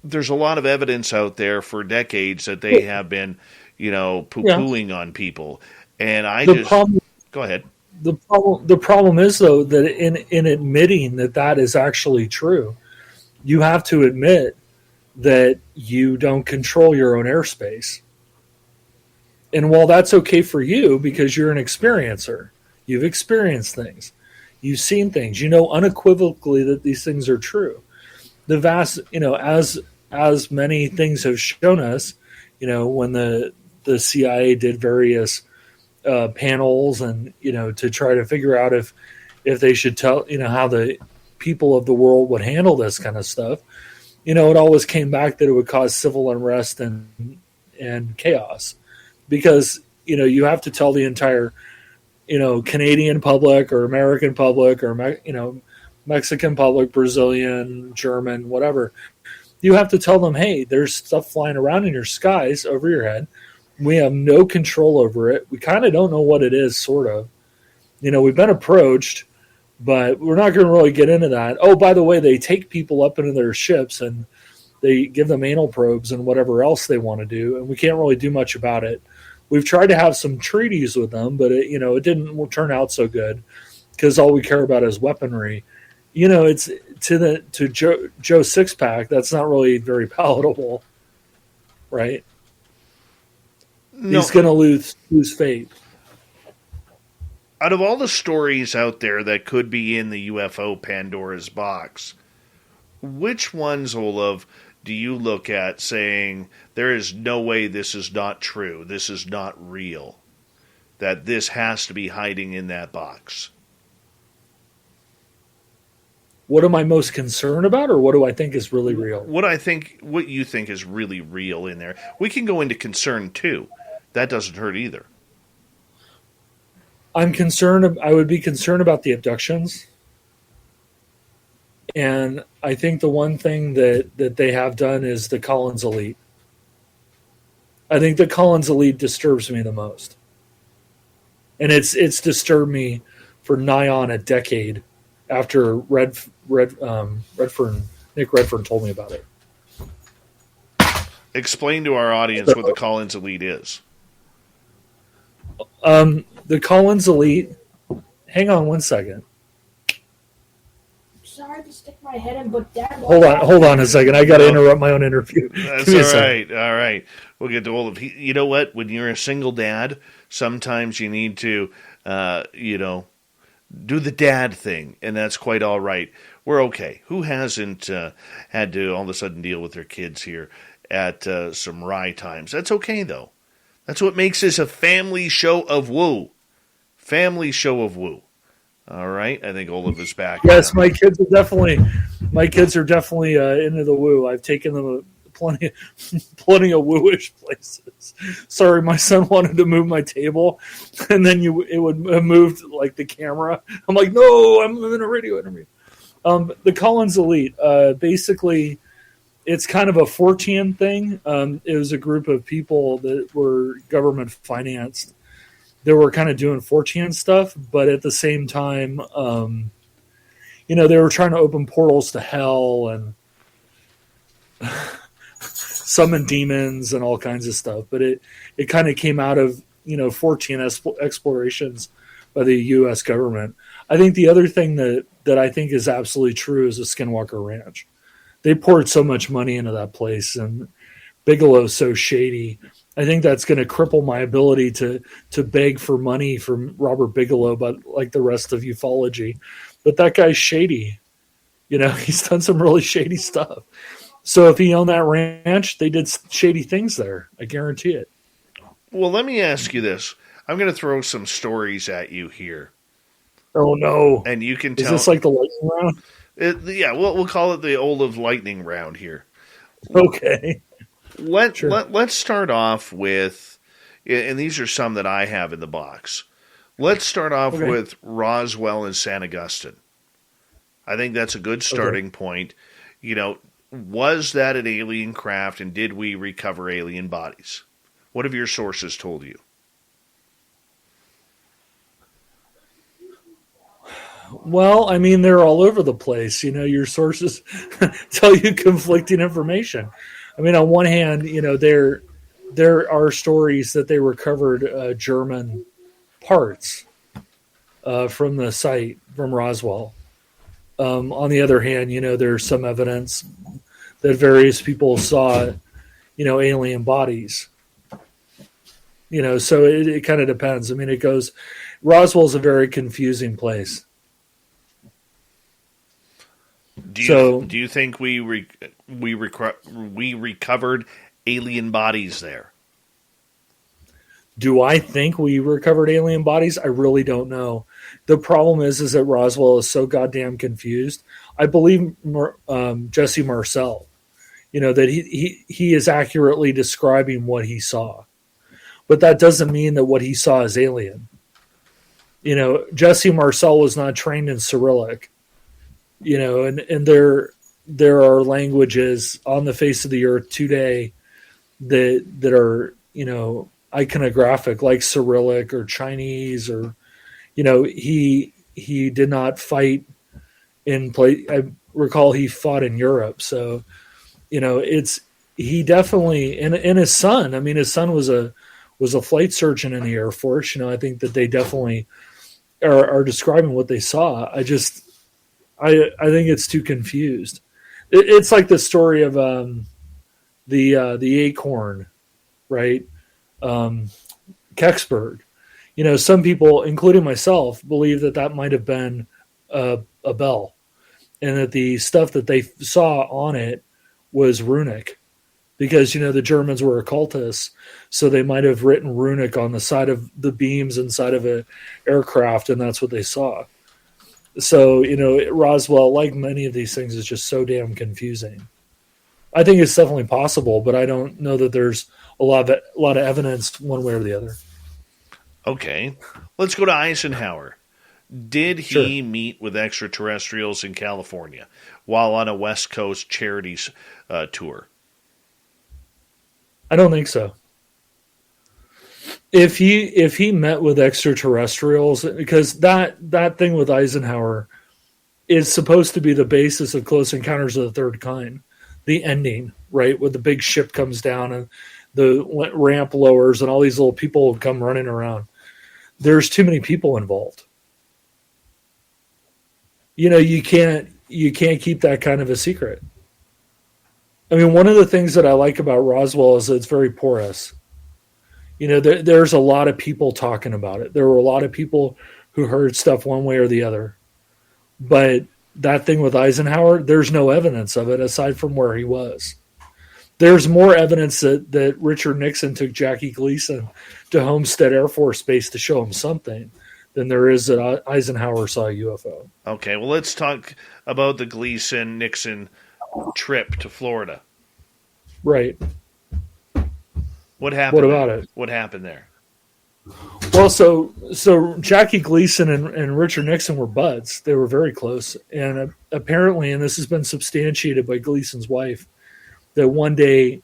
There's a lot of evidence out there for decades that they have been, poo-pooing on people. And go ahead. The problem is, though, that in admitting that is actually true, you have to admit that you don't control your own airspace. And while that's okay for you because you're an experiencer, you've experienced things, you've seen things, unequivocally that these things are true. The vast, as many things have shown us, when the CIA did various panels and, to try to figure out if they should tell, how the people of the world would handle this kind of stuff, it always came back that it would cause civil unrest and chaos, because, you have to tell the entire, Canadian public or American public or, Mexican public, Brazilian, German, whatever. You have to tell them, hey, there's stuff flying around in your skies over your head. We have no control over it. We kind of don't know what it is, sort of. We've been approached, but we're not going to really get into that. Oh, by the way, they take people up into their ships and they give them anal probes and whatever else they want to do, and we can't really do much about it. We've tried to have some treaties with them, but it didn't turn out so good because all we care about is weaponry. It's to Joe Sixpack, that's not really very palatable, right? No. He's going to lose faith. Out of all the stories out there that could be in the UFO Pandora's box, which ones, Olav, do you look at saying there is no way this is not true, this is not real, that this has to be hiding in that box? What am I most concerned about, or what do I think is really real? What you think is really real in there. We can go into concern too. That doesn't hurt either. I'm concerned. I would be concerned about the abductions. And I think the one thing that they have done is the Collins Elite. I think the Collins Elite disturbs me the most. And it's disturbed me for nigh on a decade after Nick Redfern told me about it. Explain to our audience what the Collins Elite is. The Collins Elite. Hang on one second. Sorry to stick my head in, but Dad. Hold on a second. I got to interrupt my own interview. That's all right. All right. We'll get to Olav. You know what? When you're a single dad, sometimes you need to, do the dad thing, and that's quite all right. We're okay. Who hasn't had to all of a sudden deal with their kids here at some wry times? That's okay, though. That's what makes this a family show of woo. Family show of woo. All right. I think Olav is back. Yes, my kids are definitely into the woo. I've taken them plenty of woo-ish places. Sorry, my son wanted to move my table, and then it would have moved like the camera. I'm like, no, I'm in a radio interview. The Collins Elite, basically, it's kind of a 4chan thing. It was a group of people that were government financed. They were kind of doing 4chan stuff, but at the same time, they were trying to open portals to hell and summon demons and all kinds of stuff. But it kind of came out of 4chan explorations by the U.S. government. I think the other thing that I think is absolutely true is the Skinwalker Ranch. They poured so much money into that place, and Bigelow's so shady. I think that's going to cripple my ability to beg for money from Robert Bigelow, but like the rest of ufology. But that guy's shady. He's done some really shady stuff. So if he owned that ranch, they did shady things there. I guarantee it. Well, let me ask you this. I'm going to throw some stories at you here. Oh, no. And you can tell. Is this like the lightning round? Yeah, we'll call it the Olav lightning round here. Okay. Let's start off with, and these are some that I have in the box. Let's start off with Roswell and San Augustine. I think that's a good starting point. Was that an alien craft, and did we recover alien bodies? What have your sources told you? Well, I mean, they're all over the place. Your sources tell you conflicting information. I mean, on one hand, there are stories that they recovered German parts from the site from Roswell. On the other hand, there's some evidence that various people saw, alien bodies. So it kind of depends. I mean, it goes. Roswell's a very confusing place. Do you think we recovered alien bodies there? Do I think we recovered alien bodies? I really don't know. The problem is that Roswell is so goddamn confused. I believe Jesse Marcel, that he is accurately describing what he saw, but that doesn't mean that what he saw is alien. Jesse Marcel was not trained in Cyrillic. And there are languages on the face of the earth today that are, iconographic, like Cyrillic or Chinese, or, he did not fight in place. I recall he fought in Europe. So, he definitely, and his son, his son was a flight surgeon in the Air Force. I think that they definitely are describing what they saw. I think it's too confused. It's like the story of the acorn, right? Kecksburg. Some people, including myself, believe that might have been a bell, and that the stuff that they saw on it was runic, because the Germans were occultists, so they might have written runic on the side of the beams inside of an aircraft, and that's what they saw. So, Roswell, like many of these things, is just so damn confusing. I think it's definitely possible, but I don't know that there's a lot of evidence one way or the other. Okay. Let's go to Eisenhower. Did he meet with extraterrestrials in California while on a West Coast charities tour? I don't think so. If he met with extraterrestrials, because that thing with Eisenhower is supposed to be the basis of Close Encounters of the Third Kind, the ending, right, where the big ship comes down and the ramp lowers and all these little people come running around. There's too many people involved. You can't keep that kind of a secret. I mean, one of the things that I like about Roswell is that it's very porous. There's a lot of people talking about it. There were a lot of people who heard stuff one way or the other. But that thing with Eisenhower, there's no evidence of it aside from where he was. There's more evidence that Richard Nixon took Jackie Gleason to Homestead Air Force Base to show him something than there is that Eisenhower saw a UFO. Okay, well, let's talk about the Gleason-Nixon trip to Florida. Right. What happened? What about it? What happened there? Well, so Jackie Gleason and Richard Nixon were buds. They were very close. And apparently, and this has been substantiated by Gleason's wife, that one day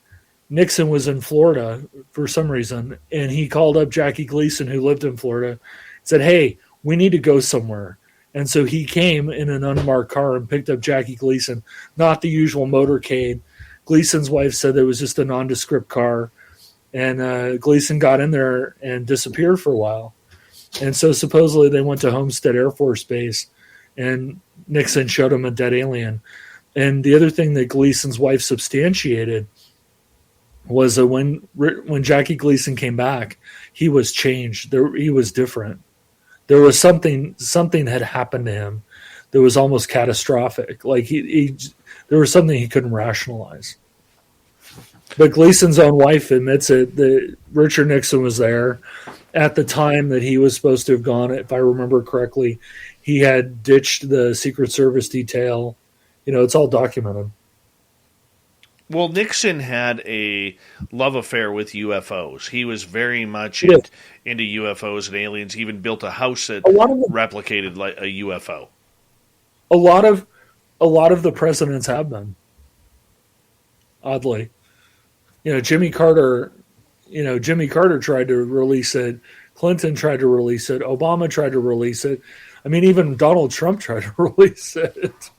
Nixon was in Florida for some reason, and he called up Jackie Gleason, who lived in Florida, said, "Hey, we need to go somewhere." And so he came in an unmarked car and picked up Jackie Gleason, not the usual motorcade. Gleason's wife said it was just a nondescript car. And Gleason got in there and disappeared for a while. And so supposedly they went to Homestead Air Force Base, and Nixon showed him a dead alien. And the other thing that Gleason's wife substantiated was that when Jackie Gleason came back, he was changed. He was different. There was something had happened to him that was almost catastrophic. Like there was something he couldn't rationalize. But Gleason's own wife admits it, that Richard Nixon was there at the time that he was supposed to have gone. If I remember correctly, he had ditched the Secret Service detail. It's all documented. Well, Nixon had a love affair with UFOs. He was very much into UFOs and aliens. He even built a house that replicated like a UFO. A lot of the presidents have been. Oddly. Jimmy Carter tried to release it. Clinton tried to release it. Obama tried to release it. I mean, even Donald Trump tried to release it.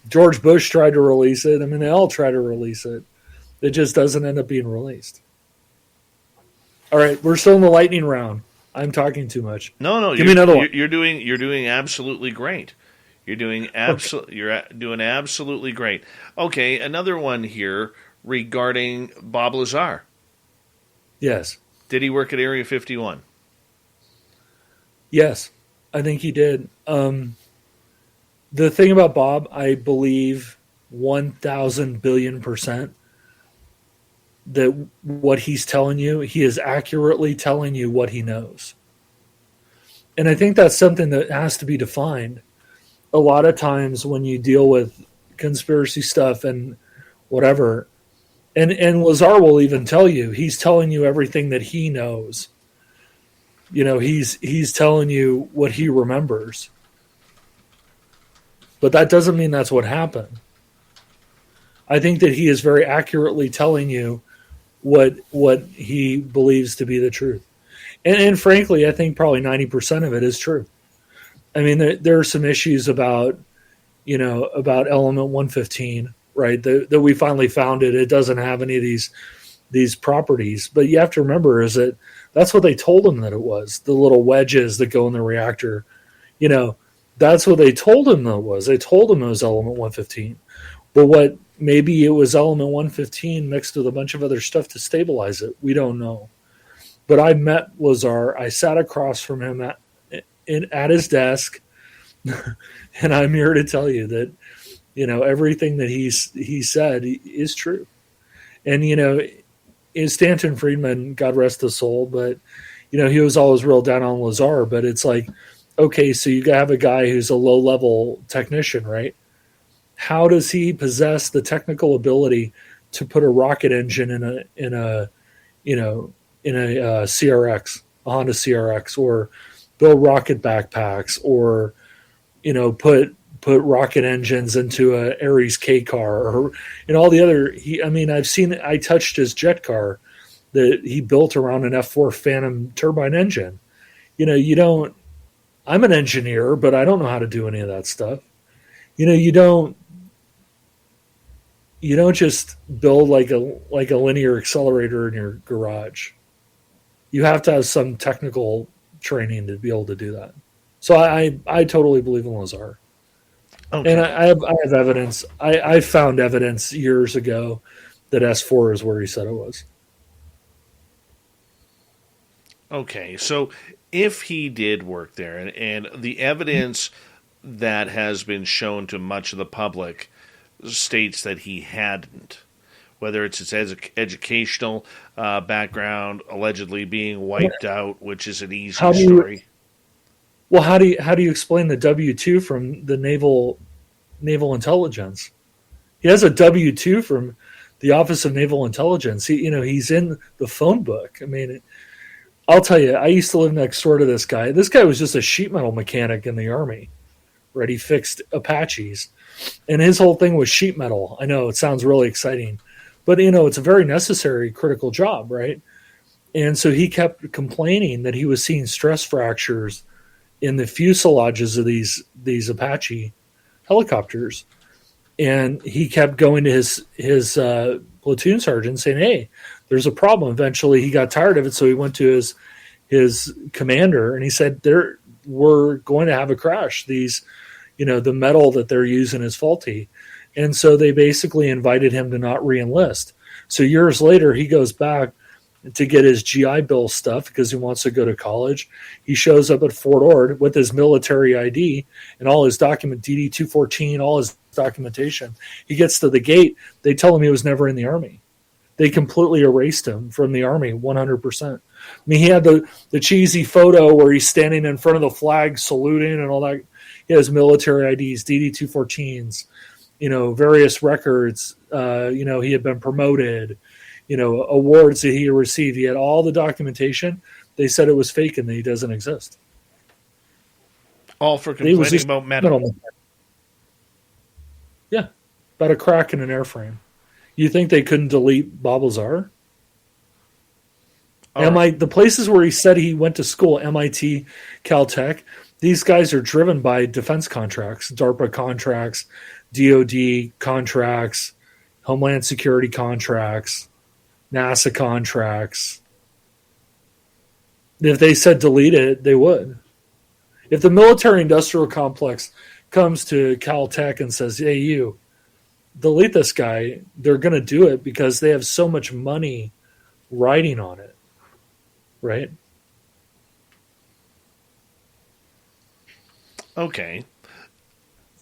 George Bush tried to release it. I mean, they all try to release it. It just doesn't end up being released. All right, we're still in the lightning round. I'm talking too much. No, give me another one. You're doing absolutely great. You're doing absolutely great. Okay, another one here regarding Bob Lazar. Yes. Did he work at Area 51? Yes, I think he did. The thing about Bob, I believe 1,000 billion% that what he's telling you, he is accurately telling you what he knows. And I think that's something that has to be defined. A lot of times when you deal with conspiracy stuff and whatever, and Lazar will even tell you, he's telling you everything that he knows. He's telling you what he remembers. But that doesn't mean that's what happened. I think that he is very accurately telling you what he believes to be the truth. And frankly, I think probably 90% of it is true. I mean, there are some issues about element 115, right? That we finally found it. It doesn't have any of these properties. But you have to remember is that that's what they told him that it was. The little wedges that go in the reactor. That's what they told him that it was. They told him it was element 115. But maybe it was element 115 mixed with a bunch of other stuff to stabilize it. We don't know. But I met Lazar. I sat across from him at his desk, and I'm here to tell you that, everything that he said is true. And, is Stanton Friedman, God rest his soul, but, he was always real down on Lazar. But it's like, okay, so you have a guy who's a low-level technician, right? How does he possess the technical ability to put a rocket engine in a CRX? Honda CRX, or build rocket backpacks, or put rocket engines into a Ares K car, or all the other. I touched his jet car that he built around an F4 Phantom turbine engine. You don't. I'm an engineer, but I don't know how to do any of that stuff. You don't just build like a linear accelerator in your garage. You have to have some technical training to be able to do that. So I totally believe in Lazar. Okay. And I have evidence. I found evidence years ago that S4 is where he said it was. Okay, so if he did work there, and the evidence that has been shown to much of the public states that he hadn't, whether it's his educational background allegedly being wiped out, which is an easy story. How do you explain the W-2 from the Naval Intelligence? He has a W-2 from the Office of Naval Intelligence. He's in the phone book. I'll tell you, I used to live next door to this guy. This guy was just a sheet metal mechanic in the Army, right? He fixed Apaches, and his whole thing was sheet metal. I know it sounds really exciting, but it's a very necessary, critical job, right? And so he kept complaining that he was seeing stress fractures in the fuselages of these Apache helicopters, and he kept going to his platoon sergeant saying, "Hey, there's a problem." Eventually, he got tired of it, so he went to his commander and he said, "We're going to have a crash. These, the metal that they're using is faulty." And so they basically invited him to not re-enlist. So years later, he goes back to get his GI Bill stuff because he wants to go to college. He shows up at Fort Ord with his military ID and all his document, DD-214, all his documentation. He gets to the gate. They tell him he was never in the Army. They completely erased him from the Army, 100%. He had the cheesy photo where he's standing in front of the flag saluting and all that. He has military IDs, DD-214s, various records. He had been promoted, awards that he received. He had all the documentation. They said it was fake and that he doesn't exist. All for complaining about metal. Yeah, about a crack in an airframe. You think they couldn't delete Bob Lazar? The places where he said he went to school, MIT, Caltech, these guys are driven by defense contracts, DARPA contracts, DOD contracts, Homeland Security contracts, NASA contracts. If they said delete it, they would. If the military-industrial complex comes to Caltech and says, "Hey, you, delete this guy," they're going to do it because they have so much money riding on it, right? Okay.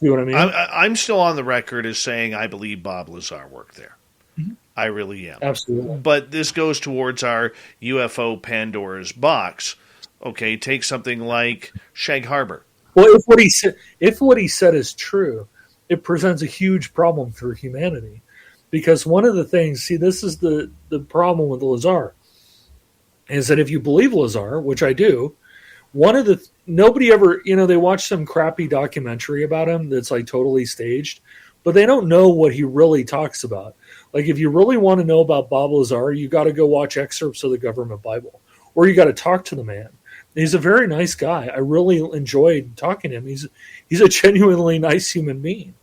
You know what I mean? I'm still on the record as saying I believe Bob Lazar worked there. Mm-hmm. I really am. Absolutely. But this goes towards our UFO Pandora's box. Okay, take something like Shag Harbor. Well, if what he said is true, it presents a huge problem for humanity. Because one of the things, this is the problem with Lazar, is that if you believe Lazar, which I do, nobody ever, they watch some crappy documentary about him that's like totally staged, but they don't know what he really talks about. Like if you really want to know about Bob Lazar, you got to go watch excerpts of the government Bible, or you got to talk to the man. He's a very nice guy. I really enjoyed talking to him. He's a genuinely nice human being.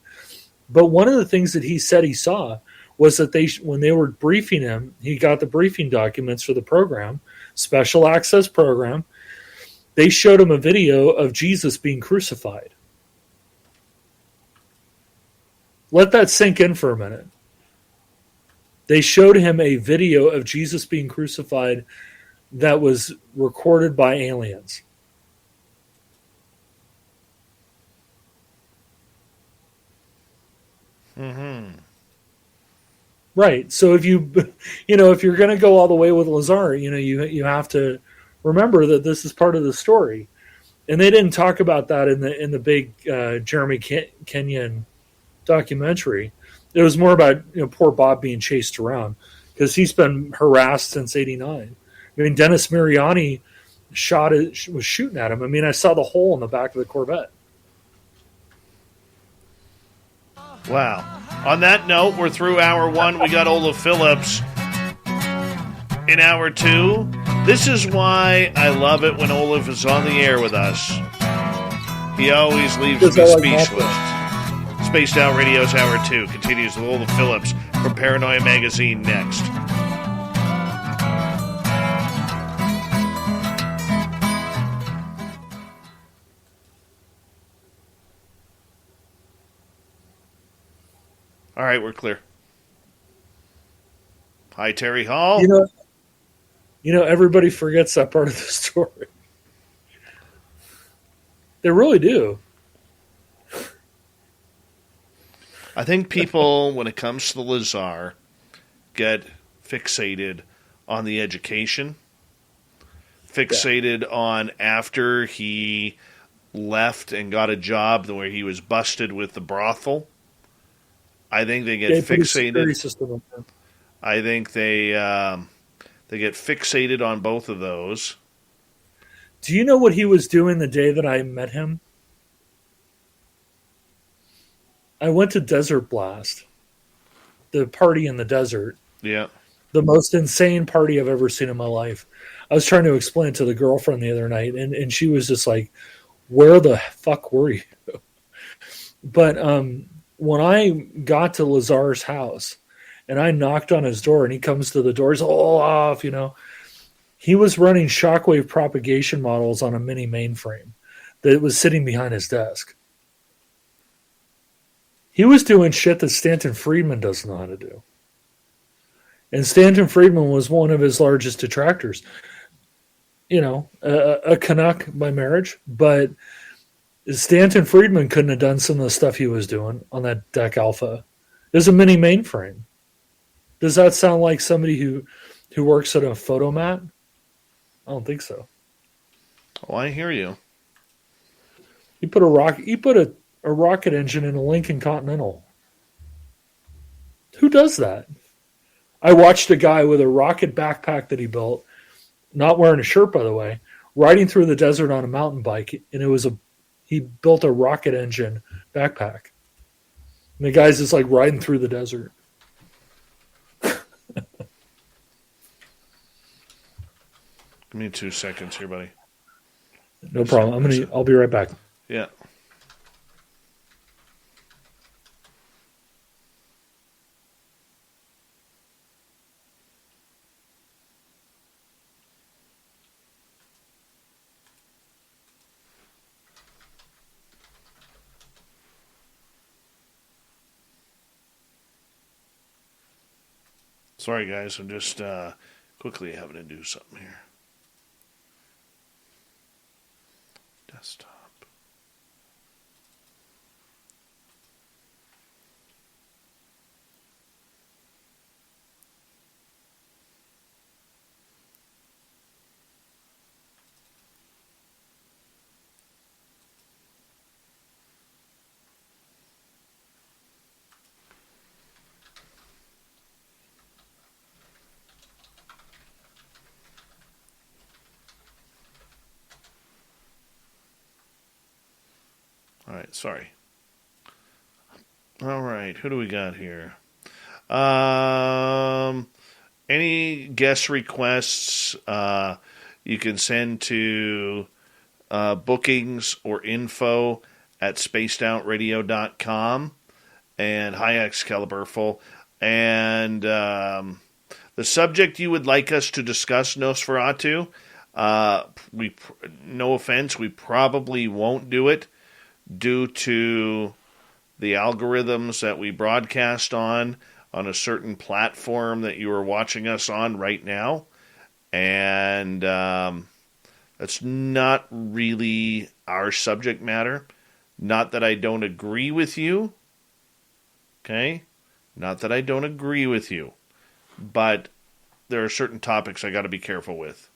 But one of the things that he said he saw was that when they were briefing him, he got the briefing documents for the program, special access program. They showed him a video of Jesus being crucified. Let that sink in for a minute. They showed him a video of Jesus being crucified that was recorded by aliens. Mm-hmm. Right. So if you're going to go all the way with Lazar, you have to remember that this is part of the story. And they didn't talk about that in the big Jeremy Kenyon documentary. It was more about poor Bob being chased around because he's been harassed since '89. Dennis Mariani was shooting at him. I mean, I saw the hole in the back of the Corvette. Wow. On that note, we're through hour one. We got Olav Phillips in hour two. This is why I love it when Olav is on the air with us. He always leaves me speechless. Spaced Out Radio's hour two continues with Olav Phillips from Paranoia Magazine next. All right, we're clear. Hi, Terry Hall. You know, everybody forgets that part of the story. They really do. I think people, when it comes to the Lazar, get fixated on the education, fixated on after he left and got a job where he was busted with the brothel. I think they get fixated. I think they get fixated on both of those. Do you know what he was doing the day that I met him? I went to Desert Blast, the party in the desert. Yeah. The most insane party I've ever seen in my life. I was trying to explain it to the girlfriend the other night, and she was just like, where the fuck were you? But when I got to Lazar's house and I knocked on his door and he comes to the door, he's all off, you know. He was running shockwave propagation models on a mini mainframe that was sitting behind his desk. He was doing shit that Stanton Friedman doesn't know how to do. And Stanton Friedman was one of his largest detractors. You know, a Canuck by marriage, but Stanton Friedman couldn't have done some of the stuff he was doing on that Deck Alpha. There's a mini mainframe. Does that sound like somebody who works at a photomat? I don't think so. Oh, I hear you. You put a rocket engine in a Lincoln Continental. Who does that? I watched a guy with a rocket backpack that he built, not wearing a shirt, by the way, riding through the desert on a mountain bike, and he built a rocket engine backpack. And the guy's just like riding through the desert. Give me 2 seconds here, buddy. No problem. I'll be right back. Yeah. Sorry, guys. I'm just quickly having to do something here. Desktop. All right, sorry. All right, who do we got here? Any guest requests you can send to bookings or info at spacedoutradio.com. And hi, Excaliburful. And the subject you would like us to discuss, Nosferatu, no offense, we probably won't do it due to the algorithms that we broadcast on a certain platform that you are watching us on right now. And that's not really our subject matter. Not that I don't agree with you. Okay? Not that I don't agree with you. But there are certain topics I got to be careful with.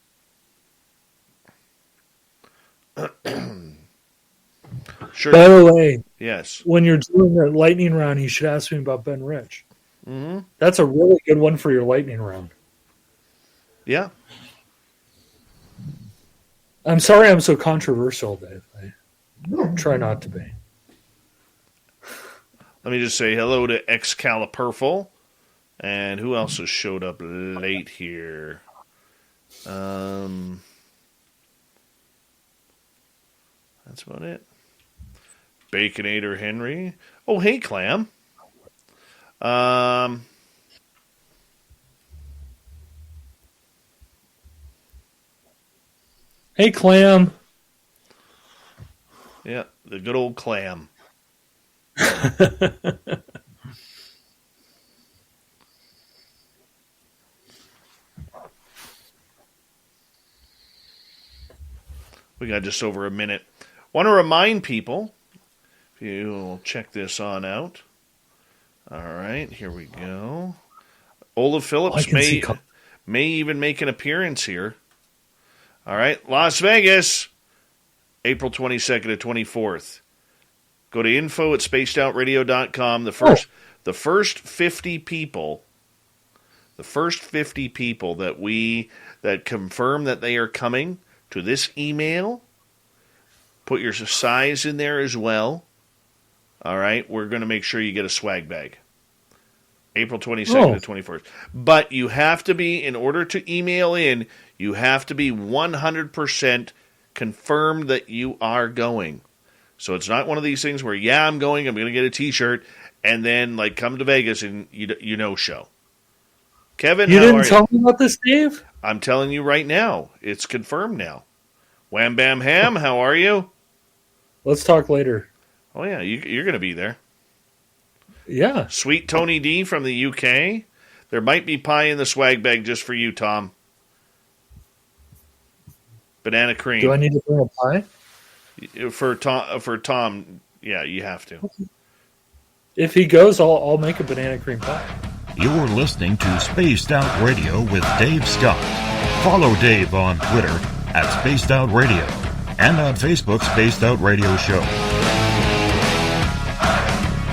Sure. By the way, yes. When you're doing the lightning round, you should ask me about Ben Rich. Mm-hmm. That's a really good one for your lightning round. Yeah. I'm sorry I'm so controversial, Dave. I try not to be. Let me just say hello to Excalipurful. And who else has showed up late here? That's about it. Baconator Henry. Oh, hey, Clam. Hey, Clam. Yeah, the good old Clam. We got just over a minute. Want to remind people, if you'll check this on out. All right, here we go. Olav Phillips may even make an appearance here. All right, Las Vegas, April 22nd to 24th. Go to info@spacedoutradio.com. The first 50 people that confirm that they are coming to this email, put your size in there as well. All right, we're going to make sure you get a swag bag. April 22nd to 21st. But you have to be, in order to email in, you have to be 100% confirmed that you are going. So it's not one of these things where, yeah, I'm going to get a t-shirt, and then like come to Vegas and you no show. Kevin, you didn't tell me about this, Dave? I'm telling you right now. It's confirmed now. Wham Bam Ham, how are you? Let's talk later. Oh, yeah, you're going to be there. Yeah. Sweet Tony D from the UK. There might be pie in the swag bag just for you, Tom. Banana cream. Do I need to bring a pie? For Tom, yeah, you have to. If he goes, I'll make a banana cream pie. You're listening to Spaced Out Radio with Dave Scott. Follow Dave on Twitter @Spaced Out Radio and on Facebook, Spaced Out Radio Show.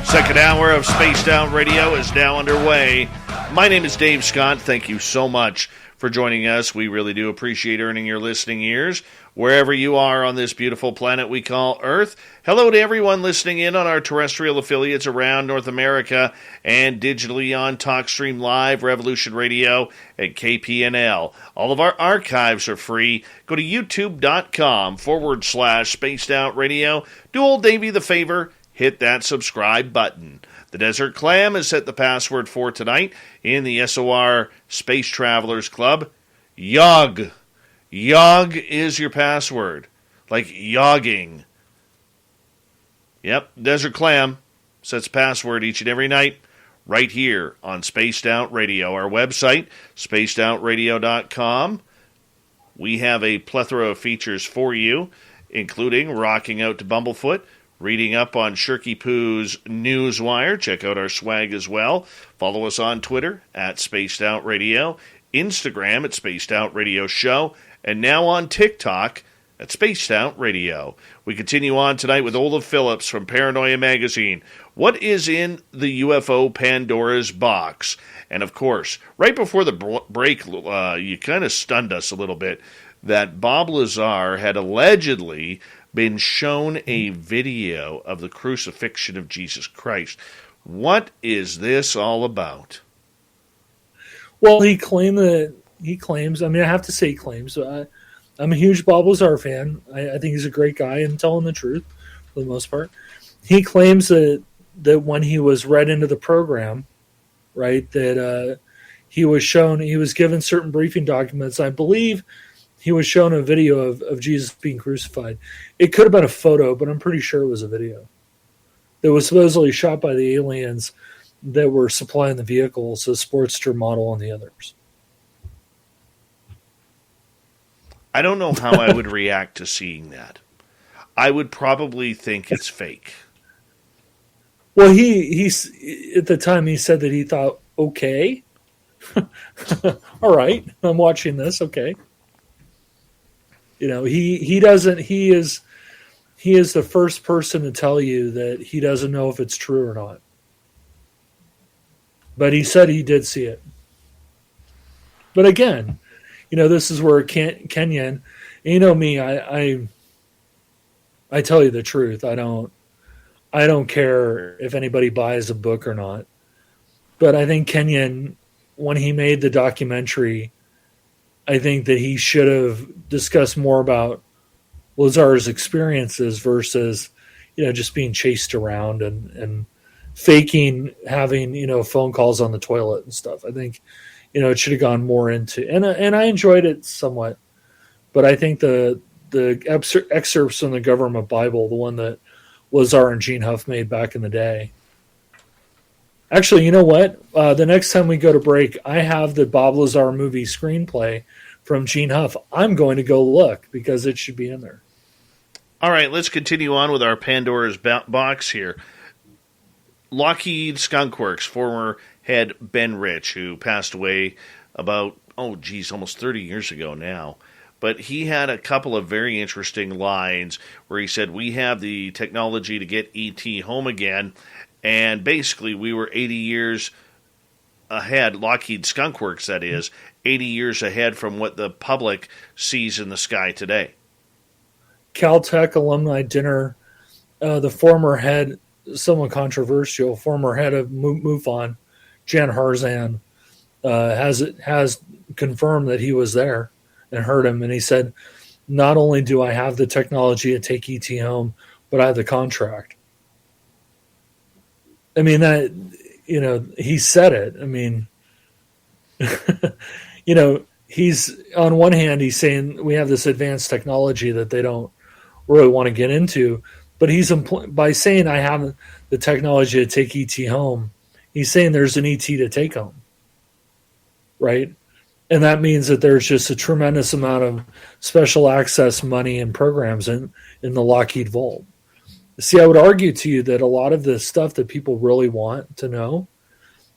Second hour of Spaced Out Radio is now underway. My name is Dave Scott. Thank you so much for joining us. We really do appreciate earning your listening ears wherever you are on this beautiful planet we call Earth. Hello to everyone listening in on our terrestrial affiliates around North America and digitally on TalkStream Live, Revolution Radio, and KPNL. All of our archives are free. Go to youtube.com/Spaced Out Radio. Do old Davey the favor. Hit that subscribe button. The Desert Clam has set the password for tonight in the SOR Space Travelers Club. YOG. YOG is your password. Like yogging. Yep, Desert Clam sets password each and every night right here on Spaced Out Radio. Our website, spacedoutradio.com. We have a plethora of features for you, including rocking out to Bumblefoot, reading up on Shirky Poo's Newswire. Check out our swag as well. Follow us on Twitter @SpacedOutRadio, Instagram @SpacedOutRadioShow, and now on TikTok @SpacedOutRadio. We continue on tonight with Olav Phillips from Paranoia Magazine. What is in the UFO Pandora's box? And of course, right before the break, you kind of stunned us a little bit that Bob Lazar had allegedly been shown a video of the crucifixion of Jesus Christ. What is this all about? Well, he claims, I mean, I have to say he claims. I'm a huge Bob Lazar fan. I think he's a great guy and telling the truth for the most part. He claims that when he was read into the program, right, that he was given certain briefing documents. I believe he was shown a video of Jesus being crucified. It could have been a photo, but I'm pretty sure it was a video that was supposedly shot by the aliens that were supplying the vehicles, the Sportster model and the others. I don't know how I would react to seeing that. I would probably think it's fake. Well, he's at the time he said that he thought, okay, all right, I'm watching this, okay. You know, he doesn't. He is the first person to tell you that he doesn't know if it's true or not. But he said he did see it. But again, you know, this is where Kenyan, You know me, I tell you the truth. I don't care if anybody buys a book or not. But I think Kenyon, when he made the documentary, I think that he should have discussed more about Lazar's experiences versus, just being chased around and faking having, phone calls on the toilet and stuff. I think, it should have gone more into, and I enjoyed it somewhat, but I think the excerpts from the Government Bible, the one that Lazar and Gene Huff made back in the day. Actually, you know what? The next time we go to break, I have the Bob Lazar movie screenplay from Gene Huff. I'm going to go look because it should be in there. All right, let's continue on with our Pandora's box here. Lockheed Skunk Works former head Ben Rich, who passed away about, almost 30 years ago now. But he had a couple of very interesting lines where he said, we have the technology to get ET home again, and basically we were 80 years ahead, Lockheed Skunk Works that is, 80 years ahead from what the public sees in the sky today. Caltech alumni dinner, the former head, somewhat controversial, former head of MUFON, Jan Harzan, has confirmed that he was there and heard him, and he said, not only do I have the technology to take ET home, but I have the contract. I mean, that, he said it. I mean, he's, on one hand, he's saying we have this advanced technology that they don't really want to get into, but he's by saying I have the technology to take ET home, he's saying there's an ET to take home, right? And that means that there's just a tremendous amount of special access money and programs in the Lockheed vault. See, I would argue to you that a lot of the stuff that people really want to know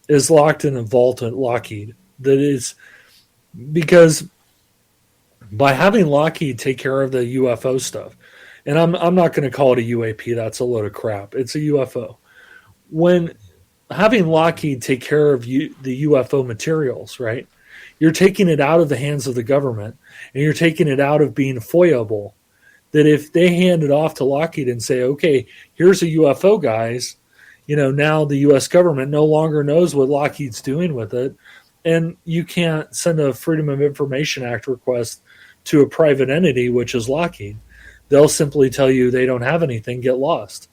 is locked in a vault at Lockheed. That is because by having Lockheed take care of the UFO stuff, and I'm not going to call it a UAP, that's a load of crap. It's a UFO. When having Lockheed take care of the UFO materials, right? You're taking it out of the hands of the government, and you're taking it out of being FOIA-able. That if they hand it off to Lockheed and say, okay, here's a UFO, guys, now the U.S. government no longer knows what Lockheed's doing with it, and you can't send a Freedom of Information Act request to a private entity, which is Lockheed. They'll simply tell you they don't have anything, get lost.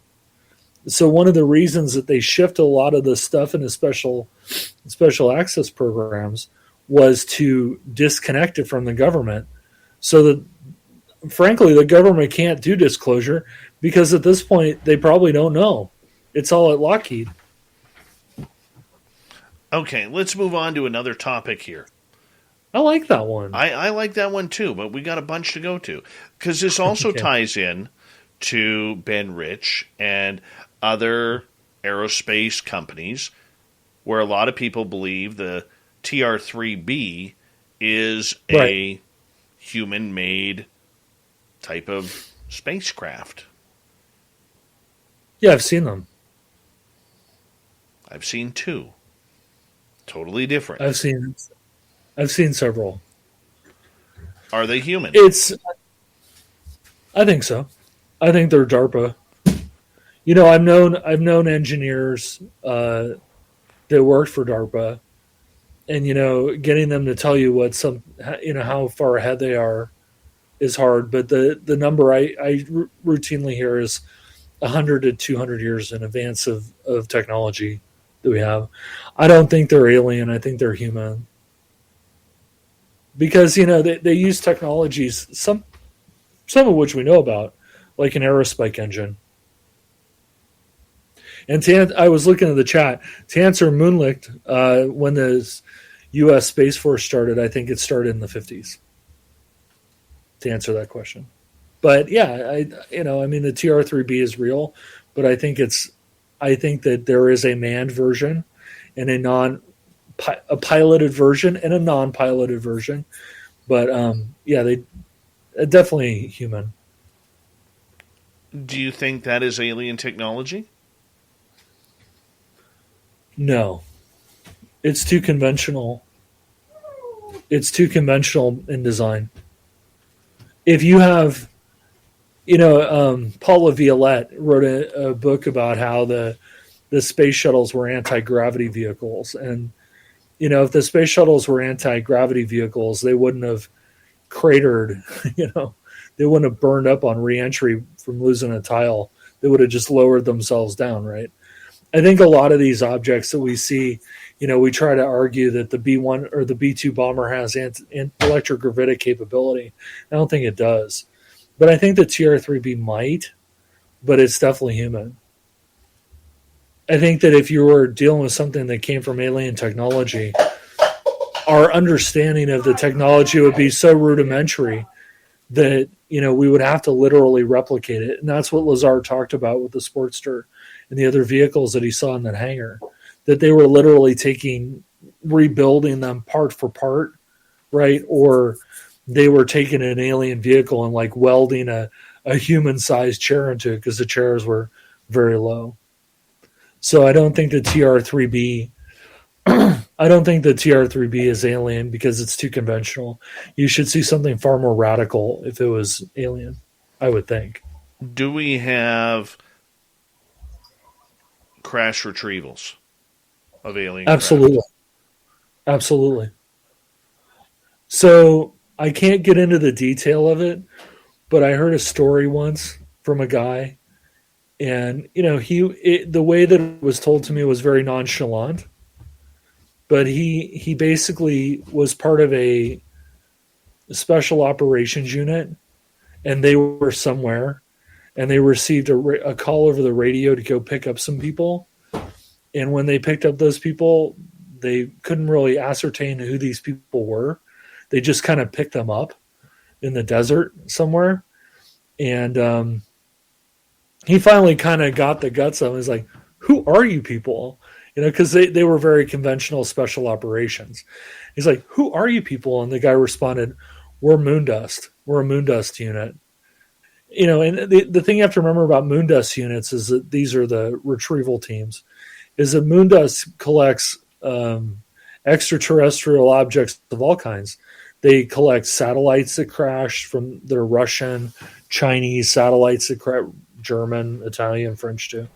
So one of the reasons that they shift a lot of the stuff into special access programs was to disconnect it from the government so that, frankly, the government can't do disclosure because at this point they probably don't know. It's all at Lockheed. Okay, let's move on to another topic here. I like that one. I like that one too, but we got a bunch to go to because this also ties in to Ben Rich and other aerospace companies where a lot of people believe the TR-3B is a human-made type of spacecraft. Yeah, I've seen them. I've seen two. Totally different. I've seen several. Are they human? I think so. I think they're DARPA. I've known engineers that worked for DARPA, and getting them to tell you how far ahead they are is hard. But the number I routinely hear is 100 to 200 years in advance of technology that we have. I don't think they're alien. I think they're human. Because, they use technologies, some of which we know about, like an aerospike engine. And I was looking at the chat. To answer Moonlicht, when the U.S. Space Force started, I think it started in the 50s. To answer that question. But yeah, the TR-3B is real, but I think that there is a manned version and a piloted version and a non-piloted version. But they definitely human. Do you think that is alien technology? No. It's too conventional. It's too conventional in design. if you have, Paula Violette wrote a book about how the space shuttles were anti-gravity vehicles. And, if the space shuttles were anti-gravity vehicles, they wouldn't have cratered, they wouldn't have burned up on reentry from losing a tile. They would have just lowered themselves down, right? I think a lot of these objects that we see, we try to argue that the B-1 or the B-2 bomber has electrogravitic capability. I don't think it does. But I think the TR-3B might, but it's definitely human. I think that if you were dealing with something that came from alien technology, our understanding of the technology would be so rudimentary that, we would have to literally replicate it. And that's what Lazar talked about with the Sportster and the other vehicles that he saw in that hangar, that they were literally rebuilding them part for part, right? Or they were taking an alien vehicle and like welding a human-sized chair into it because the chairs were very low. So I don't think the TR-3B is alien because it's too conventional. You should see something far more radical if it was alien, I would think. Do we have crash retrievals of alien Absolutely. craft? Absolutely. So I can't get into the detail of it, but I heard a story once from a guy, and the way that it was told to me was very nonchalant. But he basically was part of a special operations unit, and they were somewhere, and they received a call over the radio to go pick up some people. And when they picked up those people, they couldn't really ascertain who these people were. They just kind of picked them up in the desert somewhere. And he finally kind of got the guts of it. He's like, who are you people? Because they were very conventional special operations. He's like, who are you people? And the guy responded, we're Moondust. We're a Moondust unit. And the thing you have to remember about Moondust units is that these are the retrieval teams, is that Moondust collects extraterrestrial objects of all kinds. They collect satellites that crash from their Russian, Chinese satellites that crash, German, Italian, French too.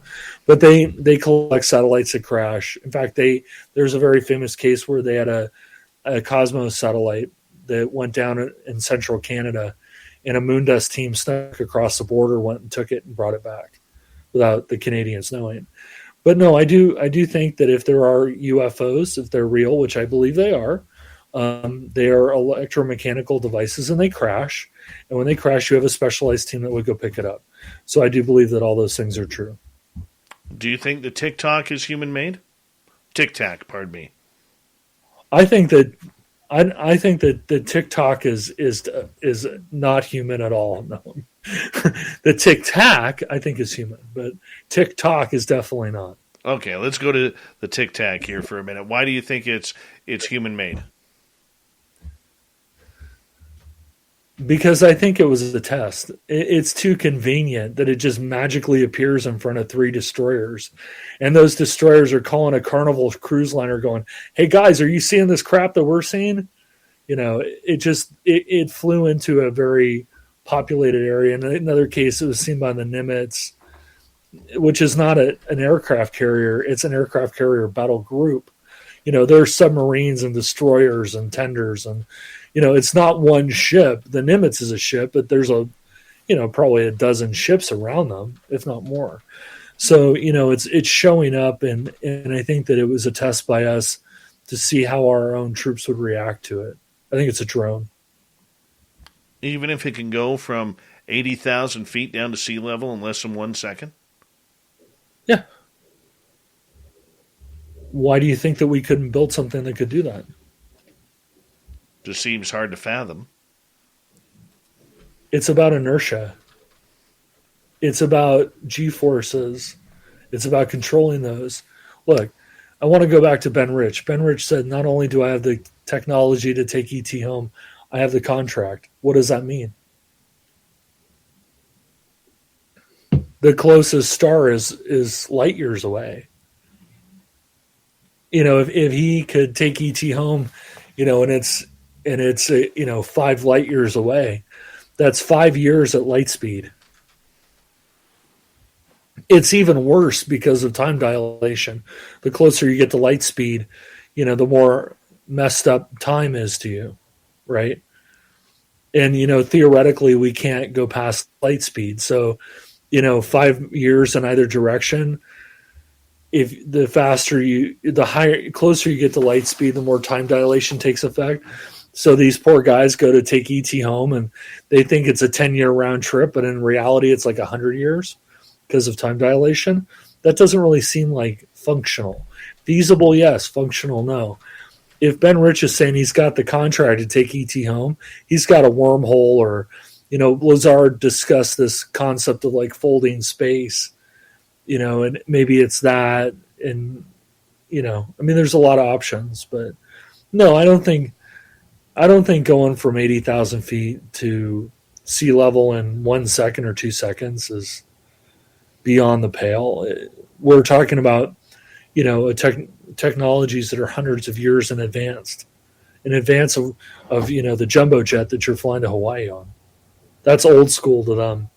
But they collect satellites that crash. In fact, there's a very famous case where they had a Cosmos satellite that went down in central Canada, and a Moondust team snuck across the border, went and took it and brought it back without the Canadians knowing. But no, I do think that if there are UFOs, if they're real, which I believe they are electromechanical devices and they crash. And when they crash, you have a specialized team that would go pick it up. So I do believe that all those things are true. Do you think the Tic-Tac is human-made? Tic-Tac, pardon me. I think that the Tic-Tac is not human at all. No. The Tic-Tac, I think, is human, but Tic-Tac is definitely not. Okay, let's go to the Tic-Tac here for a minute. Why do you think it's human-made? Because I think it was a test. It's too convenient that it just magically appears in front of 3 destroyers. And those destroyers are calling a Carnival cruise liner going, hey guys, are you seeing this crap that we're seeing? It flew into a very populated area. In another case, it was seen by the Nimitz, which is not an aircraft carrier. It's an aircraft carrier battle group. There are submarines and destroyers and tenders, and it's not one ship. The Nimitz is a ship, but there's probably a dozen ships around them, if not more. So it's showing up, and I think that it was a test by us to see how our own troops would react to it. I think it's a drone. Even if it can go from 80,000 feet down to sea level in less than 1 second? Yeah. Why do you think that we couldn't build something that could do that? Just seems hard to fathom. It's about inertia. It's about G-forces. It's about controlling those. Look, I want to go back to Ben Rich. Ben Rich said, not only do I have the technology to take ET home, I have the contract. What does that mean? The closest star is light years away. If he could take ET home, and it's 5 light years away, That's 5 years at light speed. It's even worse because of time dilation. The closer you get to light speed, the more messed up time is to you, right? And, theoretically, we can't go past light speed. So, 5 years in either direction, if the closer you get to light speed, the more time dilation takes effect. So these poor guys go to take ET home and they think it's a 10-year round trip, but in reality, it's like 100 years because of time dilation. That doesn't really seem like functional. Feasible, yes. Functional, no. If Ben Rich is saying he's got the contract to take ET home, he's got a wormhole, or, Lazard discussed this concept of like folding space, and maybe it's that. And, there's a lot of options, but no, I don't think going from 80,000 feet to sea level in 1 second or 2 seconds is beyond the pale. We're talking about, technologies that are hundreds of years in advance of the jumbo jet that you're flying to Hawaii on. That's old school to them.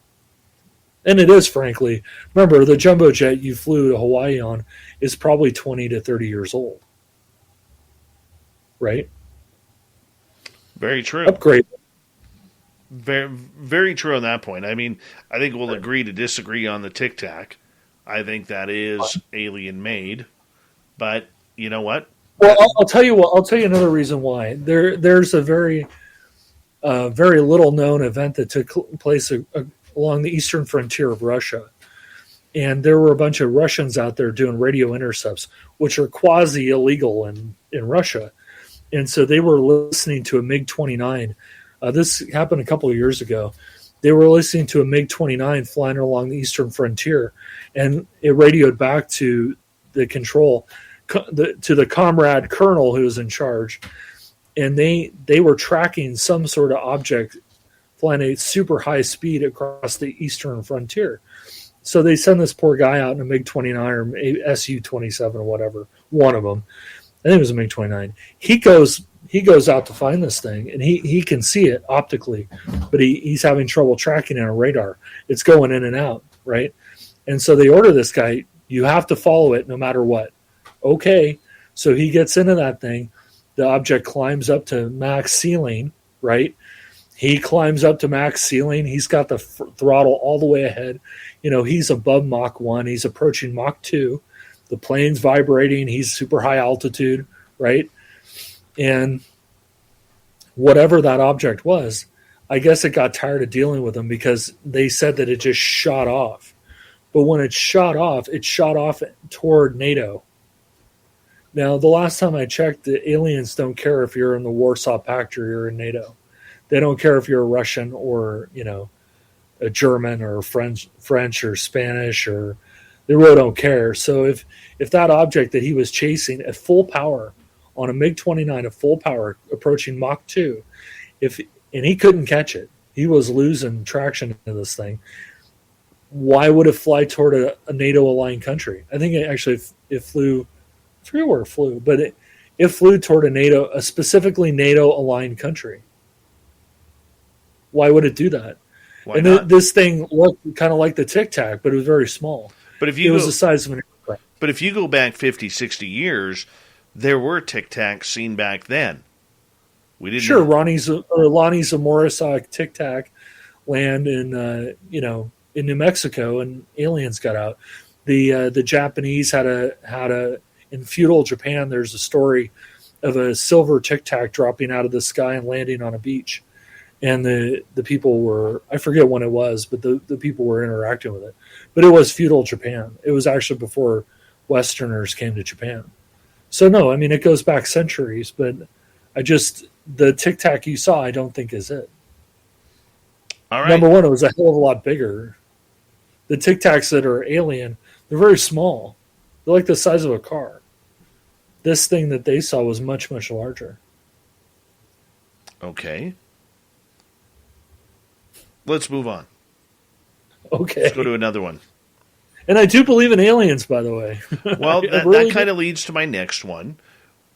And it is, frankly. Remember, the jumbo jet you flew to Hawaii on is probably 20 to 30 years old. Right? Very true. Upgrade. Very, very true on that point. I mean, I think we'll agree to disagree on the Tic Tac. I think that is alien made, but you know what? Well, I'll tell you what. I'll tell you another reason why. There's a very little known event that took place along the eastern frontier of Russia, and there were a bunch of Russians out there doing radio intercepts, which are quasi illegal in Russia, and so they were listening to a MiG-29. This happened a couple of years ago. They were listening to a MiG-29 flying along the eastern frontier, and it radioed back to the control, to the comrade colonel who was in charge, and they were tracking some sort of object flying at super high speed across the eastern frontier. So they send this poor guy out in a MiG-29 or Su-27 or whatever, one of them. I think it was a MiG-29. He goes out to find this thing, and he can see it optically, but he's having trouble tracking it on radar. It's going in and out, right? And so they order this guy, you have to follow it no matter what. Okay. So he gets into that thing. The object climbs up to max ceiling, right? He climbs up to max ceiling. He's got the throttle all the way ahead. He's above Mach 1. He's approaching Mach 2. The plane's vibrating. He's super high altitude, right? And whatever that object was, I guess it got tired of dealing with him because they said that it just shot off. But when it shot off toward NATO. Now, the last time I checked, the aliens don't care if you're in the Warsaw Pact or you're in NATO. They don't care if you're a Russian or, a German or French or Spanish, or they really don't care. So if that object that he was chasing at full power on a MiG-29 at full power approaching Mach 2, and he couldn't catch it, he was losing traction into this thing, why would it fly toward a NATO-aligned country? I think it flew, I forget where it flew, but it flew toward a specifically NATO-aligned country. Why would it do that? Why not? This thing looked kind of like the Tic Tac, but it was very small. But it was the size of an aircraft. But if you go back 50, 60 years, there were Tic Tacs seen back then. We didn't. Sure, Lonnie Zamora's Tic Tac land in New Mexico, and aliens got out. The Japanese had a in feudal Japan. There's a story of a silver Tic Tac dropping out of the sky and landing on a beach. And the people were, I forget when it was, but the people were interacting with it. But it was feudal Japan. It was actually before Westerners came to Japan. So no, I mean, it goes back centuries, but the Tic Tac you saw, I don't think is it. All right. Number one, it was a hell of a lot bigger. The Tic Tacs that are alien, they're very small. They're like the size of a car. This thing that they saw was much, much larger. Okay. Let's move on. Okay. Let's go to another one. And I do believe in aliens, by the way. Well, that kind of leads to my next one.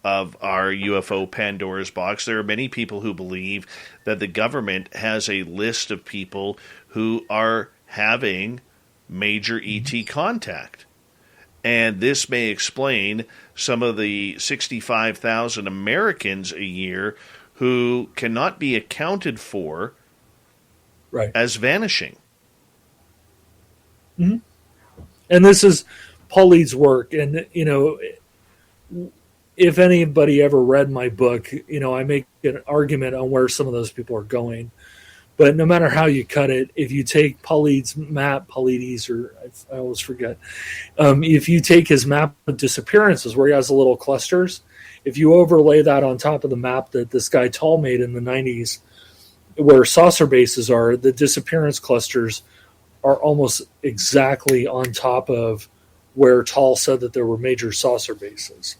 of our UFO Pandora's box. There are many people who believe that the government has a list of people who are having major ET contact. And this may explain some of the 65,000 Americans a year who cannot be accounted for as vanishing. Mm-hmm. And this is Pauline's work. And, you know, if anybody ever read my book, you know, I make an argument on where some of those people are going. But no matter how you cut it, if you take Paulides map, Paulides, or I always forget, if you take his map of disappearances where he has the little clusters, if you overlay that on top of the map that this guy Tall made in the 90s, where saucer bases are, the disappearance clusters are almost exactly on top of where Tall said that there were major saucer bases.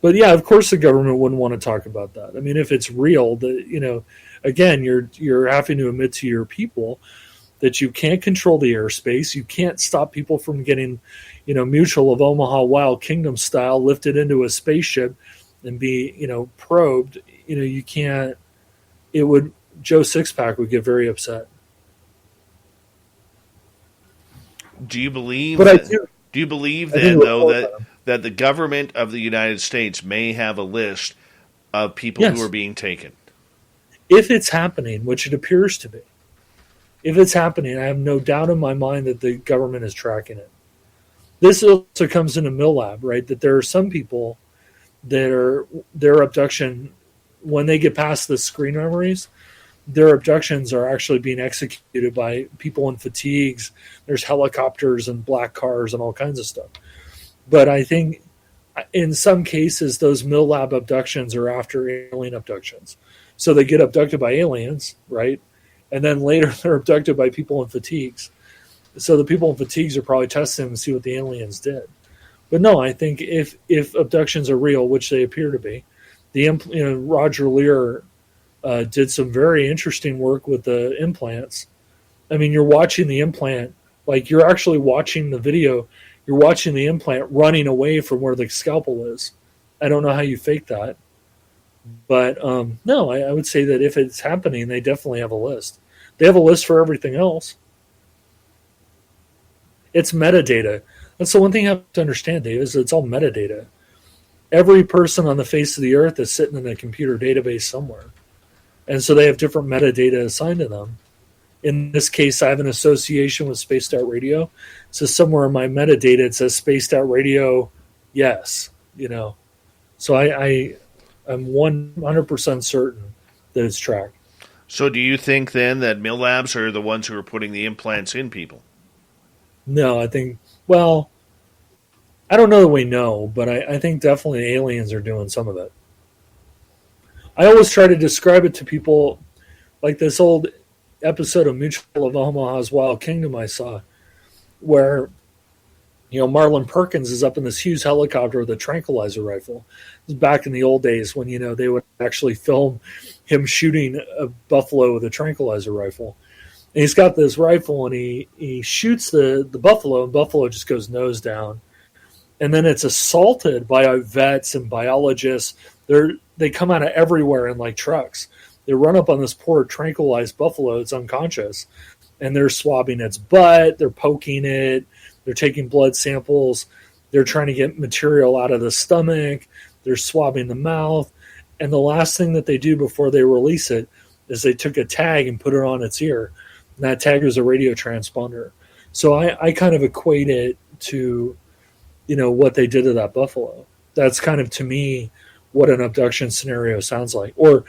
But yeah, of course the government wouldn't want to talk about that. I mean, if it's real, you know, again, you're having to admit to your people that you can't control the airspace. You can't stop people from getting, you know, Mutual of Omaha Wild Kingdom style lifted into a spaceship and be, you know, probed. You know, you can't. It would. Joe Sixpack would get very upset. Do you believe? But I do. Do you believe then, though, that the government of the United States may have a list of people who are being taken? If it's happening, which it appears to be, if it's happening, I have no doubt in my mind that the government is tracking it. This also comes into MILLAB, right? That there are some people that are their abduction, when they get past the screen memories, their abductions are actually being executed by people in fatigues. There's helicopters and black cars and all kinds of stuff. But I think in some cases, those MILLAB abductions are after alien abductions. So they get abducted by aliens, right? And then later they're abducted by people in fatigues. So the people in fatigues are probably testing them to see what the aliens did. But no, I think if abductions are real, which they appear to be, Roger Lear did some very interesting work with the implants. I mean, you're watching the implant, like you're actually watching the video. You're watching the implant running away from where the scalpel is. I don't know how you fake that. But no, I would say that if it's happening, they definitely have a list. They have a list for everything else. It's metadata. That's the one thing you have to understand, Dave, is it's all metadata. Every person on the face of the earth is sitting in a computer database somewhere. And so they have different metadata assigned to them. In this case, I have an association with Spaced Out Radio. So somewhere in my metadata, it says Spaced Out Radio, yes, you know. So I'm 100% certain that it's tracked. So do you think then that MILLABs are the ones who are putting the implants in people? No, I think, well, I don't know that we know, but I think definitely aliens are doing some of it. I always try to describe it to people like this old episode of Mutual of Omaha's Wild Kingdom I saw, where, you know, Marlon Perkins is up in this huge helicopter with a tranquilizer rifle. This is back in the old days when, you know, they would actually film him shooting a buffalo with a tranquilizer rifle. And he's got this rifle and he shoots the buffalo, and buffalo just goes nose down. And then it's assaulted by vets and biologists. They come out of everywhere in like trucks. They run up on this poor tranquilized buffalo. It's unconscious. And they're swabbing its butt. They're poking it. They're taking blood samples. They're trying to get material out of the stomach. They're swabbing the mouth. And the last thing that they do before they release it is they took a tag and put it on its ear. And that tag was a radio transponder. So I kind of equate it to, you know, what they did to that buffalo. That's kind of, to me, what an abduction scenario sounds like. Or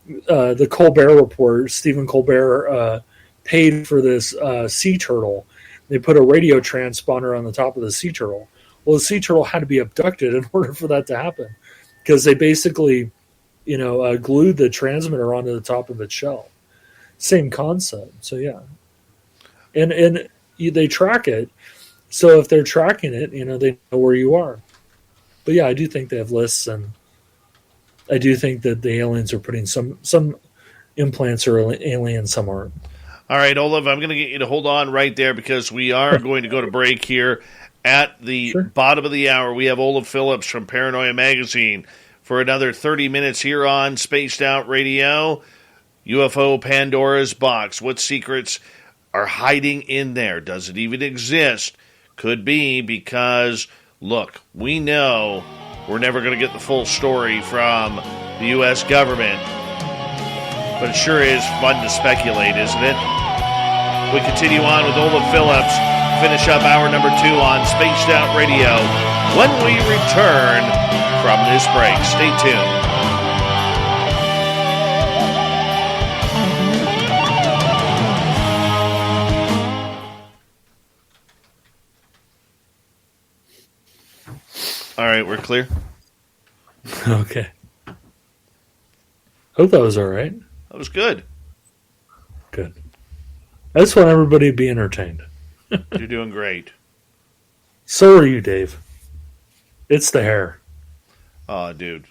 the Colbert Report, Stephen Colbert paid for this sea turtle. They put a radio transponder on the top of the sea turtle. Well, the sea turtle had to be abducted in order for that to happen, because they basically, you know, glued the transmitter onto the top of its shell. Same concept. So yeah, and they track it. So if they're tracking it, you know, they know where you are. But yeah, I do think they have lists, and I do think that the aliens are putting some implants are alien, some aren't. All right, Olav, I'm going to get you to hold on right there because we are going to go to break here. At the bottom of the hour, we have Olav Phillips from Paranoia Magazine for another 30 minutes here on Spaced Out Radio. UFO Pandora's Box. What secrets are hiding in there? Does it even exist? Could be, because, look, we know we're never going to get the full story from the U.S. government, but it sure is fun to speculate, isn't it? We continue on with Olav Phillips, finish up hour number 2 on Spaced Out Radio when we return from this break. Stay tuned. All right, we're clear. Okay. Hope that was all right. That was good. Good. I just want everybody to be entertained. You're doing great. So are you, Dave. It's the hair. Oh, dude.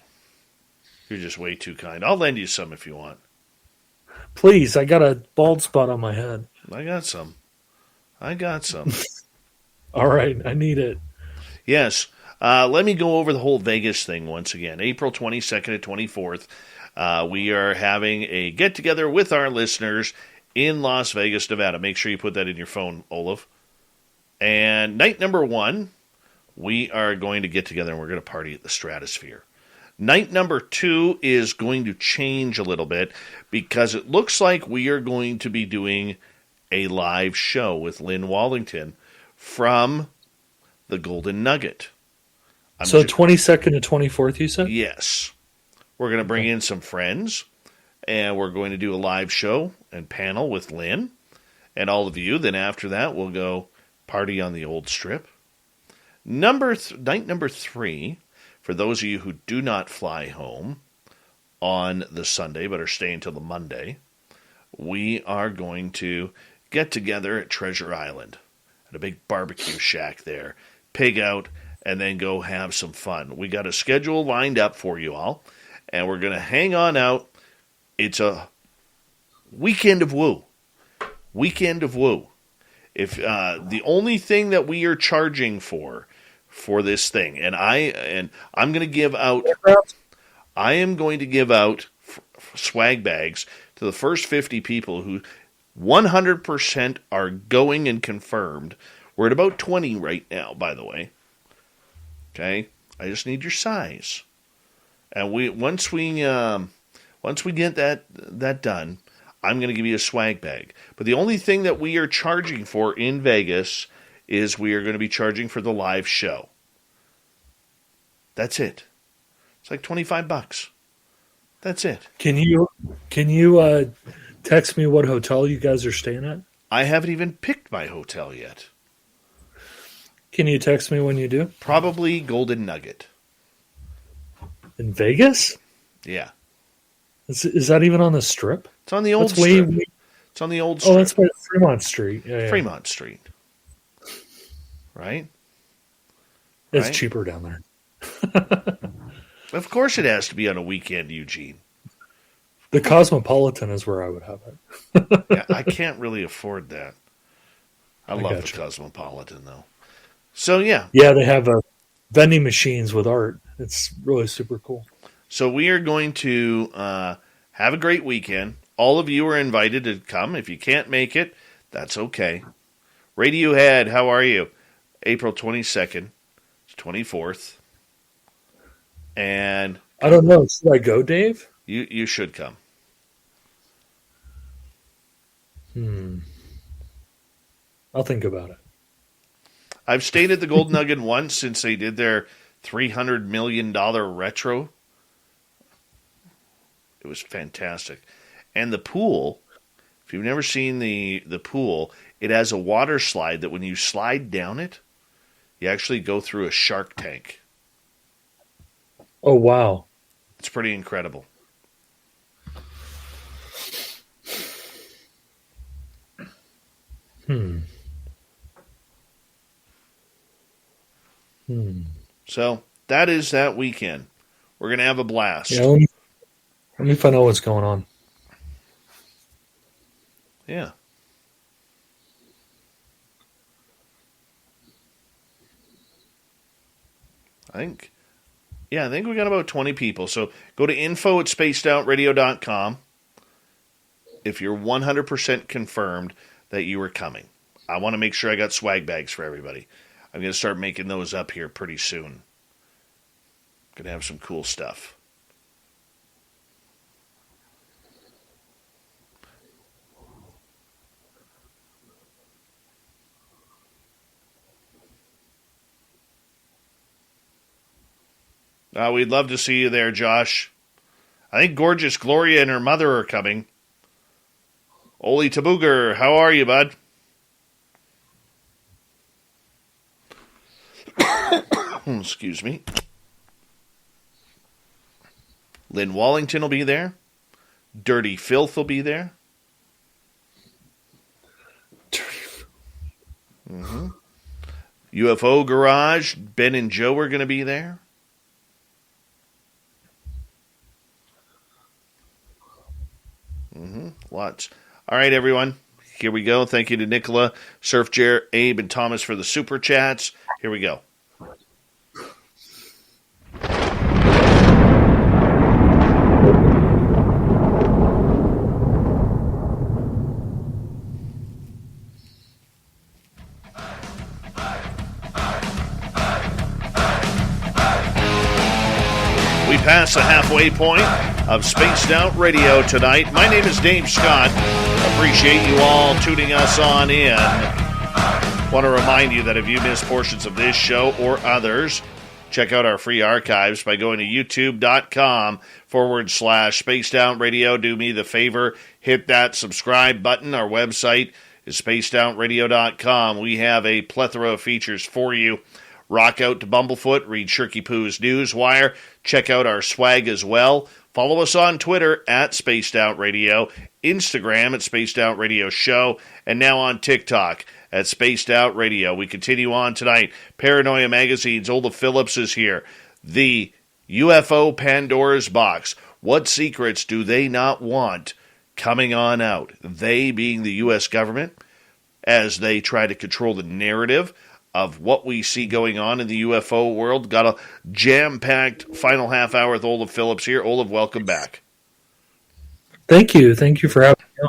You're just way too kind. I'll lend you some if you want. Please, I got a bald spot on my head. I got some. All right, I need it. Yes. Let me go over the whole Vegas thing once again. April 22nd and 24th, we are having a get-together with our listeners in Las Vegas, Nevada. Make sure you put that in your phone, Olav. And night number 1, we are going to get together and we're going to party at the Stratosphere. Night number 2 is going to change a little bit because it looks like we are going to be doing a live show with Lynn Wallington from the Golden Nugget. 22nd to 24th, you said? Yes. We're going to bring in some friends, and we're going to do a live show and panel with Lynn and all of you. Then after that, we'll go party on the old strip. Night number 3, for those of you who do not fly home on the Sunday but are staying till the Monday, we are going to get together at Treasure Island at a big barbecue shack there, pig out, and then go have some fun. We got a schedule lined up for you all, and we're going to hang on out. It's a weekend of woo. If the only thing that we are charging for this thing, and I'm going to give out, I am going to give out swag bags to the first 50 people who 100% are going and confirmed. We're at about 20 right now, by the way. Okay, I just need your size, and once we get that done, I'm going to give you a swag bag. But the only thing that we are charging for in Vegas is we are going to be charging for the live show. That's it. It's like $25. That's it. Can you text me what hotel you guys are staying at? I haven't even picked my hotel yet. Can you text me when you do? Probably Golden Nugget. In Vegas? Yeah. Is that even on the Strip? It's on the old Strip. It's on the old Strip. Oh, that's by Fremont Street. Yeah. Fremont Street. Right? It's cheaper down there. Of course it has to be on a weekend, Eugene. The Cosmopolitan is where I would have it. Yeah, I can't really afford that. I love the Cosmopolitan, though. So, yeah. Yeah, they have vending machines with art. It's really super cool. So we are going to have a great weekend. All of you are invited to come. If you can't make it, that's okay. Radiohead, how are you? April 22nd to 24th. And I don't know. Should I go, Dave? You should come. I'll think about it. I've stayed at the Golden Nugget once since they did their $300 million retro. It was fantastic. And the pool, if you've never seen the pool, it has a water slide that when you slide down it, you actually go through a shark tank. Oh, wow. It's pretty incredible. So that is that weekend. We're going to have a blast. Yeah, let me find out what's going on. Yeah. I think we got about 20 people. So go to info@spacedoutradio.com if you're 100% confirmed that you are coming. I want to make sure I got swag bags for everybody. I'm going to start making those up here pretty soon. Going to have some cool stuff. We'd love to see you there, Josh. I think gorgeous Gloria and her mother are coming. Oli Tabuger, how are you, bud? Excuse me. Lynn Wallington will be there. Dirty Filth will be there. Mm-hmm. UFO Garage, Ben and Joe are going to be there. Lots. All right, everyone. Here we go. Thank you to Nicola, Surf Jer, Abe, and Thomas for the super chats. Here we go. We pass the halfway point of Spaced Out Radio tonight. My name is Dave Scott. Appreciate you all tuning us on in. Want to remind you that if you missed portions of this show or others, check out our free archives by going to youtube.com/Spaced Out Radio. Do me the favor, hit that subscribe button. Our website is spacedoutradio.com. We have a plethora of features for you. Rock out to Bumblefoot, read Shirky Poo's Newswire, check out our swag as well. Follow us on Twitter at Spaced Out Radio, Instagram at Spaced Out Radio Show, and now on TikTok at Spaced Out Radio. We continue on tonight. Paranoia Magazine's Olav Phillips is here. The UFO Pandora's Box. What secrets do they not want coming on out? They being the U.S. government, as they try to control the narrative of what we see going on in the UFO world. Got a jam-packed final half hour with Olav Phillips here. Olav, welcome back. Thank you. Thank you for having me on.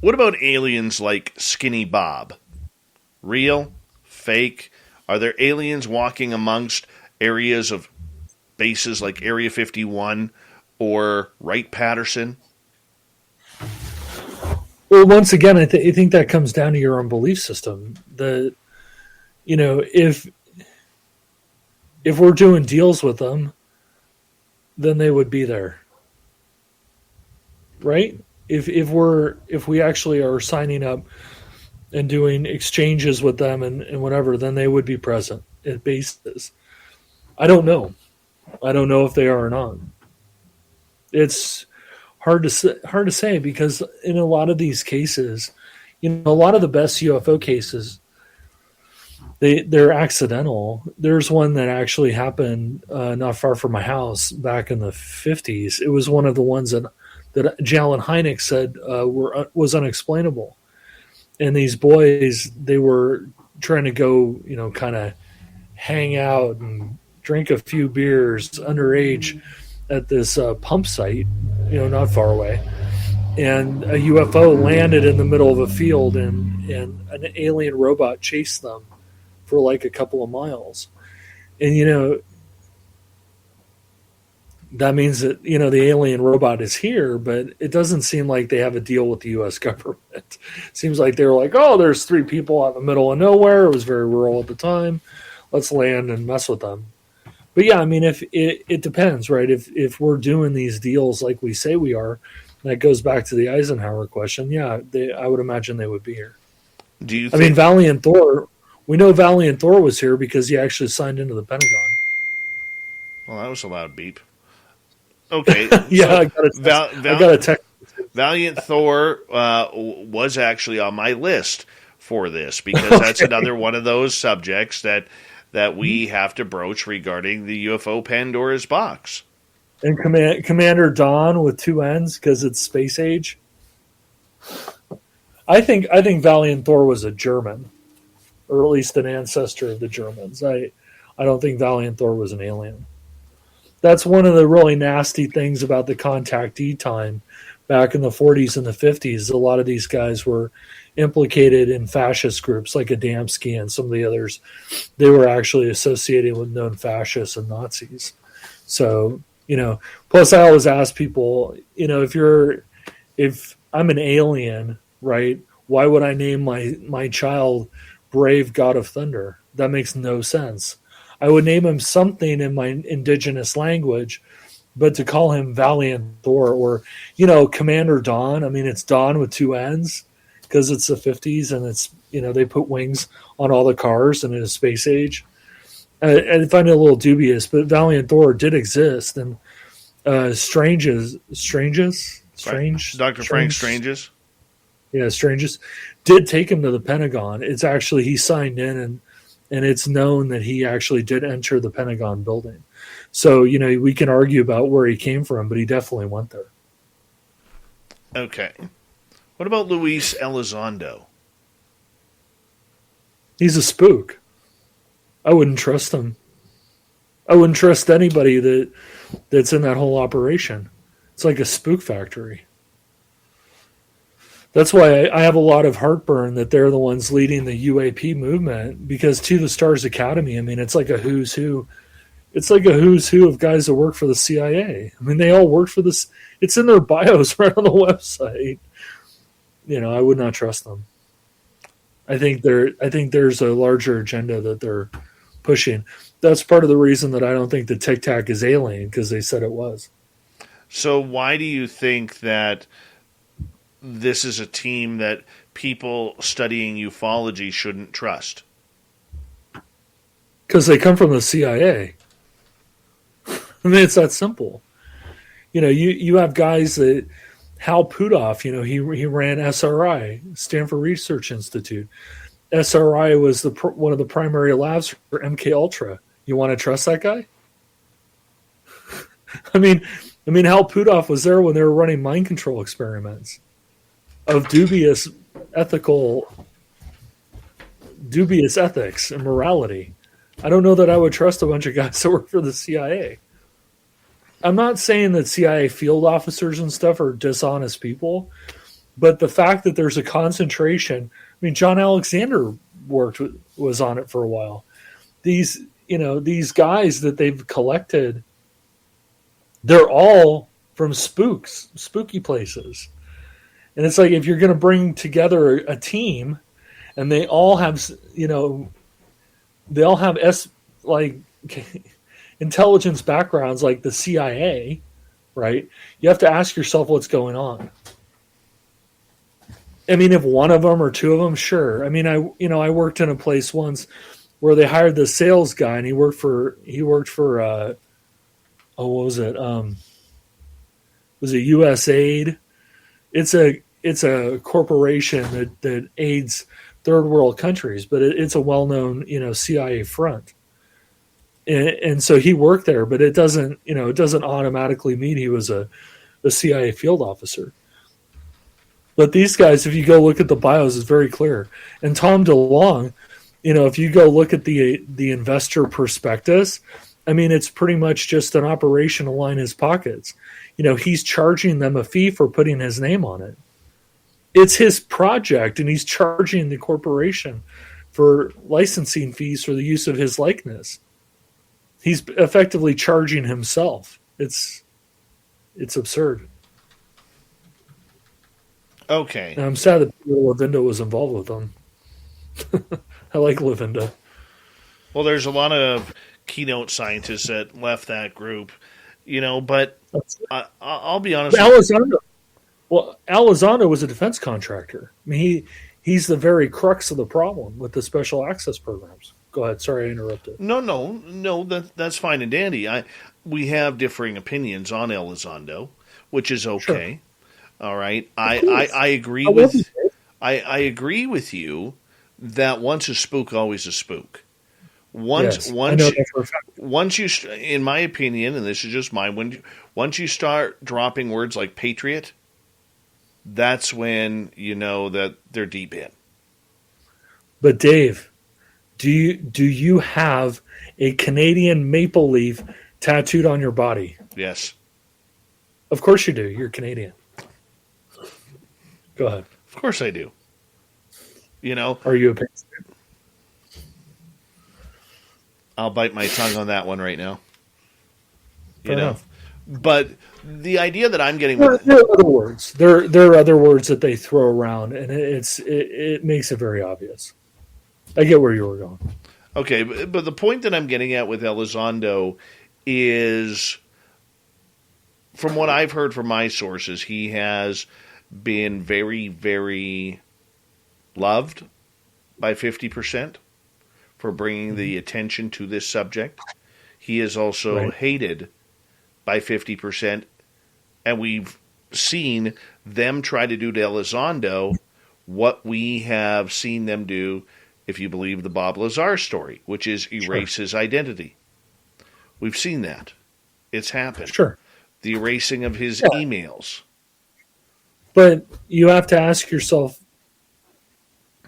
What about aliens like Skinny Bob? Real? Fake? Are there aliens walking amongst areas of bases like Area 51 or Wright-Patterson? Well, once again, I think that comes down to your own belief system. If we're doing deals with them, then they would be there, right? If we actually are signing up and doing exchanges with them and whatever, then they would be present at bases. I don't know if they are or not. It's hard to say because in a lot of these cases, a lot of the best UFO cases, they're accidental. There's one that actually happened not far from my house back in the 50s. It was one of the ones that Jalen Hynek said was unexplainable. And these boys, they were trying to go, kind of hang out and drink a few beers underage at this pump site, not far away. And a UFO landed in the middle of a field and an alien robot chased them for like a couple of miles. And, that means that, the alien robot is here, but it doesn't seem like they have a deal with the U.S. government. It seems like they're like, oh, there's 3 people out in the middle of nowhere. It was very rural at the time. Let's land and mess with them. But yeah, if it depends, right? If we're doing these deals like we say we are, that goes back to the Eisenhower question. Yeah, I would imagine they would be here. Do you think... Valiant Thor... We know Valiant Thor was here because he actually signed into the Pentagon. Well, that was a loud beep. Okay. Yeah, so I got a text. Valiant Thor was actually on my list for this because that's another one of those subjects that we have to broach regarding the UFO Pandora's Box. And Commander Dawn with 2 N's because it's space age. I think Valiant Thor was a German, or at least an ancestor of the Germans. I I don't think Valiant Thor was an alien. That's one of the really nasty things about the contactee time back in the 40s and the 50s. A lot of these guys were implicated in fascist groups like Adamski and some of the others. They were actually associated with known fascists and Nazis. So, plus I always ask people, if I'm an alien, right, why would I name my child Brave God of Thunder? That makes no sense. I would name him something in my indigenous language, but to call him Valiant Thor or, Commander Dawn, I mean, it's Dawn with two N's because it's the 50s and it's, they put wings on all the cars and in a space age. I find it a little dubious, but Valiant Thor did exist. And Strange? Dr. Frank Stranges? Yeah, Stranges did take him to the Pentagon. It's actually, he signed in and it's known that he actually did enter the Pentagon building. So, we can argue about where he came from, but he definitely went there. Okay. What about Luis Elizondo? He's a spook. I wouldn't trust him. I wouldn't trust anybody that's in that whole operation. It's like a spook factory. That's why I have a lot of heartburn that they're the ones leading the UAP movement, because To the Stars Academy, I mean, it's like a who's who. It's like a who's who of guys that work for the CIA. I mean, they all work for this. It's in their bios right on the website. I would not trust them. I think there's a larger agenda that they're pushing. That's part of the reason that I don't think the Tic Tac is alien, because they said it was. So why do you think that this is a team that people studying ufology shouldn't trust? Because they come from the CIA. I mean, it's that simple. You have guys that Hal Puthoff, he ran SRI, Stanford Research Institute. SRI was one of the primary labs for MK Ultra. You want to trust that guy? I mean, Hal Puthoff was there when they were running mind control experiments of dubious ethics and morality. I don't know that I would trust a bunch of guys that work for the CIA. I'm not saying that CIA field officers and stuff are dishonest people, but the fact that there's a concentration. I mean, John Alexander was on it for a while. These guys that they've collected, they're all from spooky places. And it's like, if you're going to bring together a team and they all have, intelligence backgrounds like the CIA, right? You have to ask yourself what's going on. I mean, if one of them or two of them, sure. I mean, I worked in a place once where they hired the sales guy, and he worked for what was it? Was it USAID? It's a corporation that aids third world countries, but it's a well-known, CIA front. And so he worked there, but it doesn't automatically mean he was a CIA field officer. But these guys, if you go look at the bios, it's very clear. And Tom DeLonge, if you go look at the investor prospectus, I mean, it's pretty much just an operation to line his pockets. He's charging them a fee for putting his name on it. It's his project, and he's charging the corporation for licensing fees for the use of his likeness. He's effectively charging himself. It's absurd. Okay. And I'm sad that Lavinda was involved with them. I like Lavinda. Well, there's a lot of keynote scientists that left that group, but I'll be honest. Elizondo was a defense contractor. I mean, he's the very crux of the problem with the special access programs. Go ahead. Sorry, I interrupted. No. That's fine and dandy. We have differing opinions on Elizondo, which is okay. Sure. All right. I agree with you that once a spook, always a spook. Once you, in my opinion, and this is just mine, once you start dropping words like patriot, that's when you know that they're deep in. But Dave, Do you have a Canadian maple leaf tattooed on your body? Yes. Of course you do. You're Canadian. Go ahead. Of course I do. You know, Are you a patriot? I'll bite my tongue on that one right now. You Fair know, enough. but the idea that I'm getting There with are other words. There are other words that they throw around, and it makes it very obvious. I get where you were going. okay, but the point that I'm getting at with Elizondo is, from what I've heard from my sources, he has been very, very loved by 50% for bringing the attention to this subject. He is also hated by 50%, and we've seen them try to do to Elizondo what we have seen them do, if you believe the Bob Lazar story, which is erase his identity. We've seen that. It's happened. Sure. The erasing of his emails. But you have to ask yourself,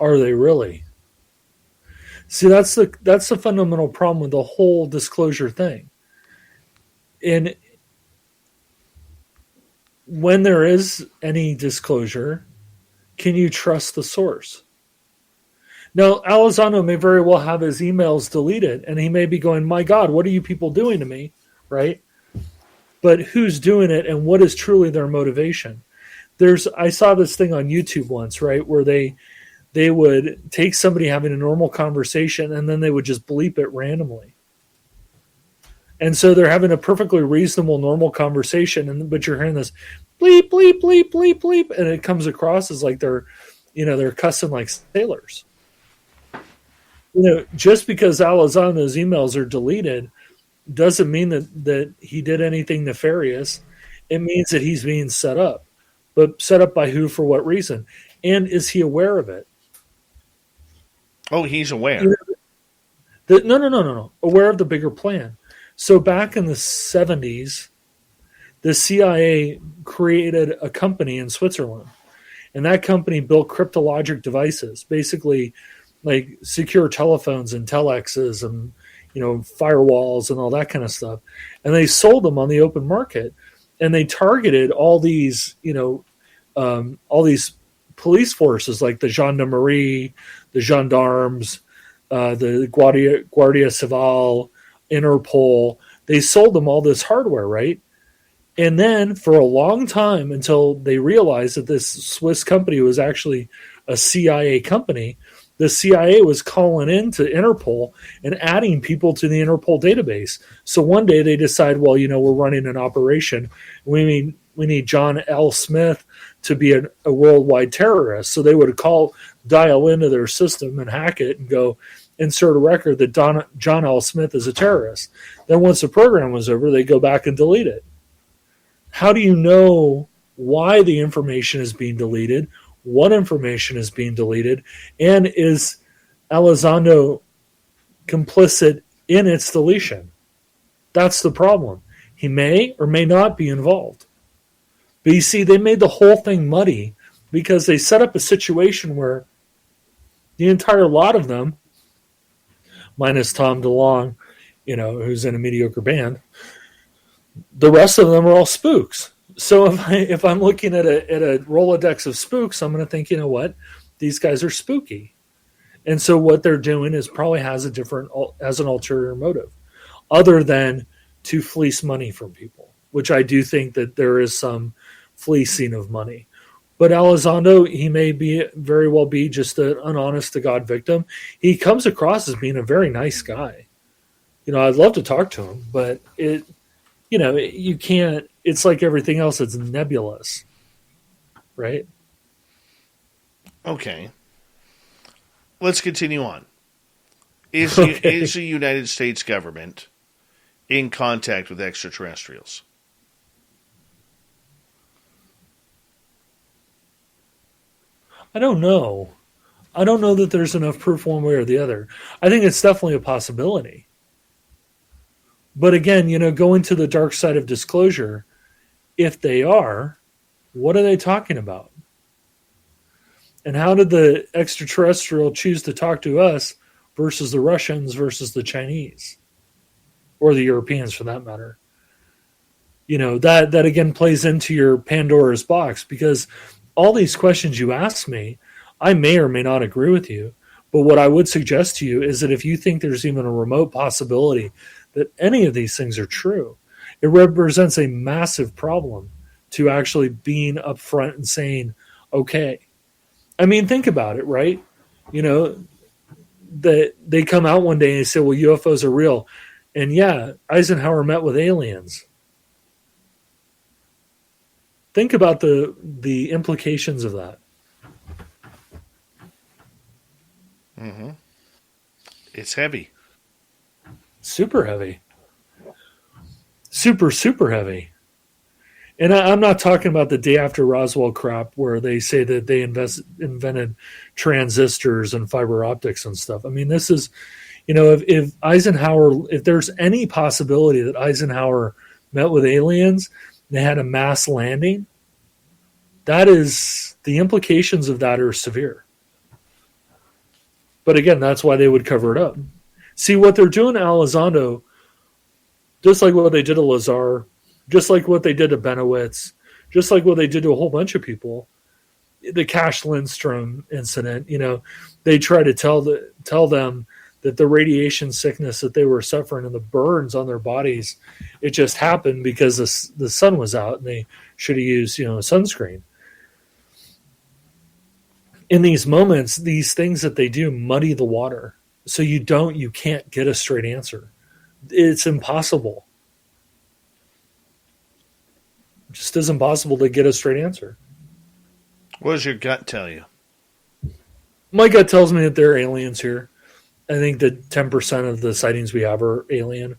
are they really? See, that's the fundamental problem with the whole disclosure thing. And when there is any disclosure, can you trust the source? Now, Elizondo may very well have his emails deleted, and he may be going, my God, what are you people doing to me? Right? But who's doing it, and what is truly their motivation? I saw this thing on YouTube once, right, where they would take somebody having a normal conversation, and then they would just bleep it randomly. And so they're having a perfectly reasonable, normal conversation, but you're hearing this bleep, bleep, bleep, bleep, bleep, and it comes across as like they're cussing like sailors. Just because Elizondo's emails are deleted doesn't mean that he did anything nefarious. It means that he's being set up. But set up by who, for what reason? And is he aware of it? Oh, he's aware. No. Aware of the bigger plan. So back in the 70s, the CIA created a company in Switzerland. And that company built cryptologic devices, basically like secure telephones and telexes and firewalls and all that kind of stuff. And they sold them on the open market. And they targeted all these police forces like the gendarmerie, the gendarmes, the Guardia Civil, Interpol. They sold them all this hardware, right? And then for a long time, until they realized that this Swiss company was actually a CIA company, the CIA was calling into Interpol and adding people to the Interpol database. So one day they decide, well, we're running an operation. We need John L. Smith to be a worldwide terrorist. So they would dial into their system and hack it and go insert a record that John L. Smith is a terrorist. Then once the program was over, they go back and delete it. How do you know why the information is being deleted? What information is being deleted? And is Elizondo complicit in its deletion? That's the problem. He may or may not be involved. But you see, they made the whole thing muddy because they set up a situation where the entire lot of them, minus Tom DeLonge, who's in a mediocre band, the rest of them are all spooks. So if I'm looking at a Rolodex of spooks, I'm going to think, what? These guys are spooky. And so what they're doing is probably has an ulterior motive other than to fleece money from people, which I do think that there is some fleecing of money. But Elizondo, he may very well be just an honest to God victim. He comes across as being a very nice guy. I'd love to talk to him, but you can't. It's like everything else. It's nebulous, right? Okay. Let's continue on. Is the United States government in contact with extraterrestrials? I don't know. I don't know that there's enough proof one way or the other. I think it's definitely a possibility. But again, going to the dark side of disclosure, if they are, what are they talking about? And how did the extraterrestrial choose to talk to us versus the Russians versus the Chinese, or the Europeans for that matter. That again plays into your Pandora's box, because all these questions you ask me, I may or may not agree with you. But what I would suggest to you is that if you think there's even a remote possibility that any of these things are true, it represents a massive problem to actually being upfront and saying, okay. I mean, think about it, right? That they come out one day and they say, well, UFOs are real. And yeah, Eisenhower met with aliens. Think about the implications of that. Mm-hmm. It's heavy. Super heavy. Super, super heavy. And I'm not talking about the day after Roswell crap where they say that they invented transistors and fiber optics and stuff. I mean, this is, if Eisenhower, if there's any possibility that Eisenhower met with aliens, they had a mass landing, the implications of that are severe. But again, that's why they would cover it up. See, what they're doing to Elizondo, just like what they did to Lazar, just like what they did to Benowitz, just like what they did to a whole bunch of people, the Cash Lindstrom incident, they try to tell them that the radiation sickness that they were suffering and the burns on their bodies, it just happened because the sun was out and they should have used, sunscreen. In these moments, these things that they do muddy the water. So you can't get a straight answer. It's impossible. It just is impossible to get a straight answer. What does your gut tell you? My gut tells me that there are aliens here. I think that 10% of the sightings we have are alien.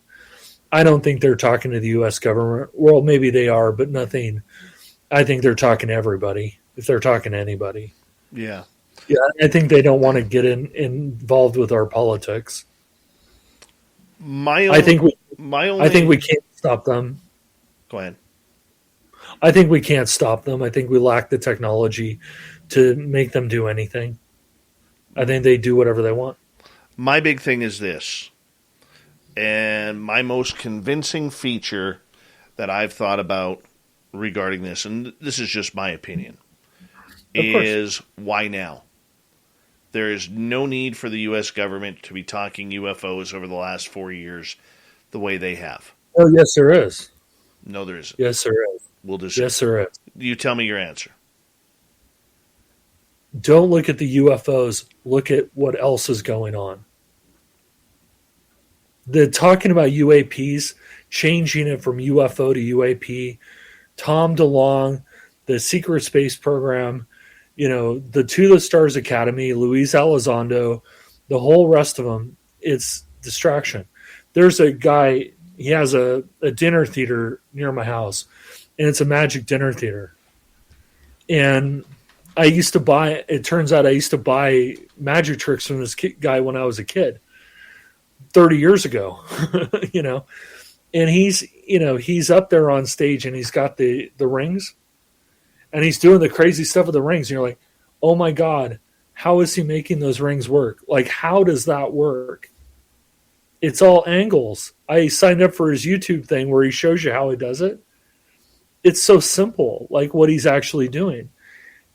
I don't think they're talking to the U.S. government. Well, maybe they are, but nothing. I think they're talking to everybody, if they're talking to anybody. Yeah. Yeah, I think they don't want to get involved with our politics. I think we can't stop them. Go ahead. I think we can't stop them. I think we lack the technology to make them do anything. I think they do whatever they want. My big thing is this, and my most convincing feature that I've thought about regarding this, and this is just my opinion, is why now? There is no need for the U.S. government to be talking UFOs over the last 4 years the way they have. Oh, yes, there is. No, there isn't. Yes, there is. We'll just yes, there is. You tell me your answer. Don't look at the UFOs. Look at what else is going on. The talking about UAPs, changing it from UFO to UAP, Tom DeLonge, the secret space program, the To the Stars Academy, Luis Elizondo, the whole rest of them, it's distraction. There's a guy, he has a dinner theater near my house, and it's a magic dinner theater. And it turns out I used to buy magic tricks from this guy when I was a kid, 30 years ago, and he's up there on stage and he's got the rings. And he's doing the crazy stuff with the rings. And you're like, oh my God, how is he making those rings work? Like, how does that work? It's all angles. I signed up for his YouTube thing where he shows you how he does it. It's so simple, like what he's actually doing.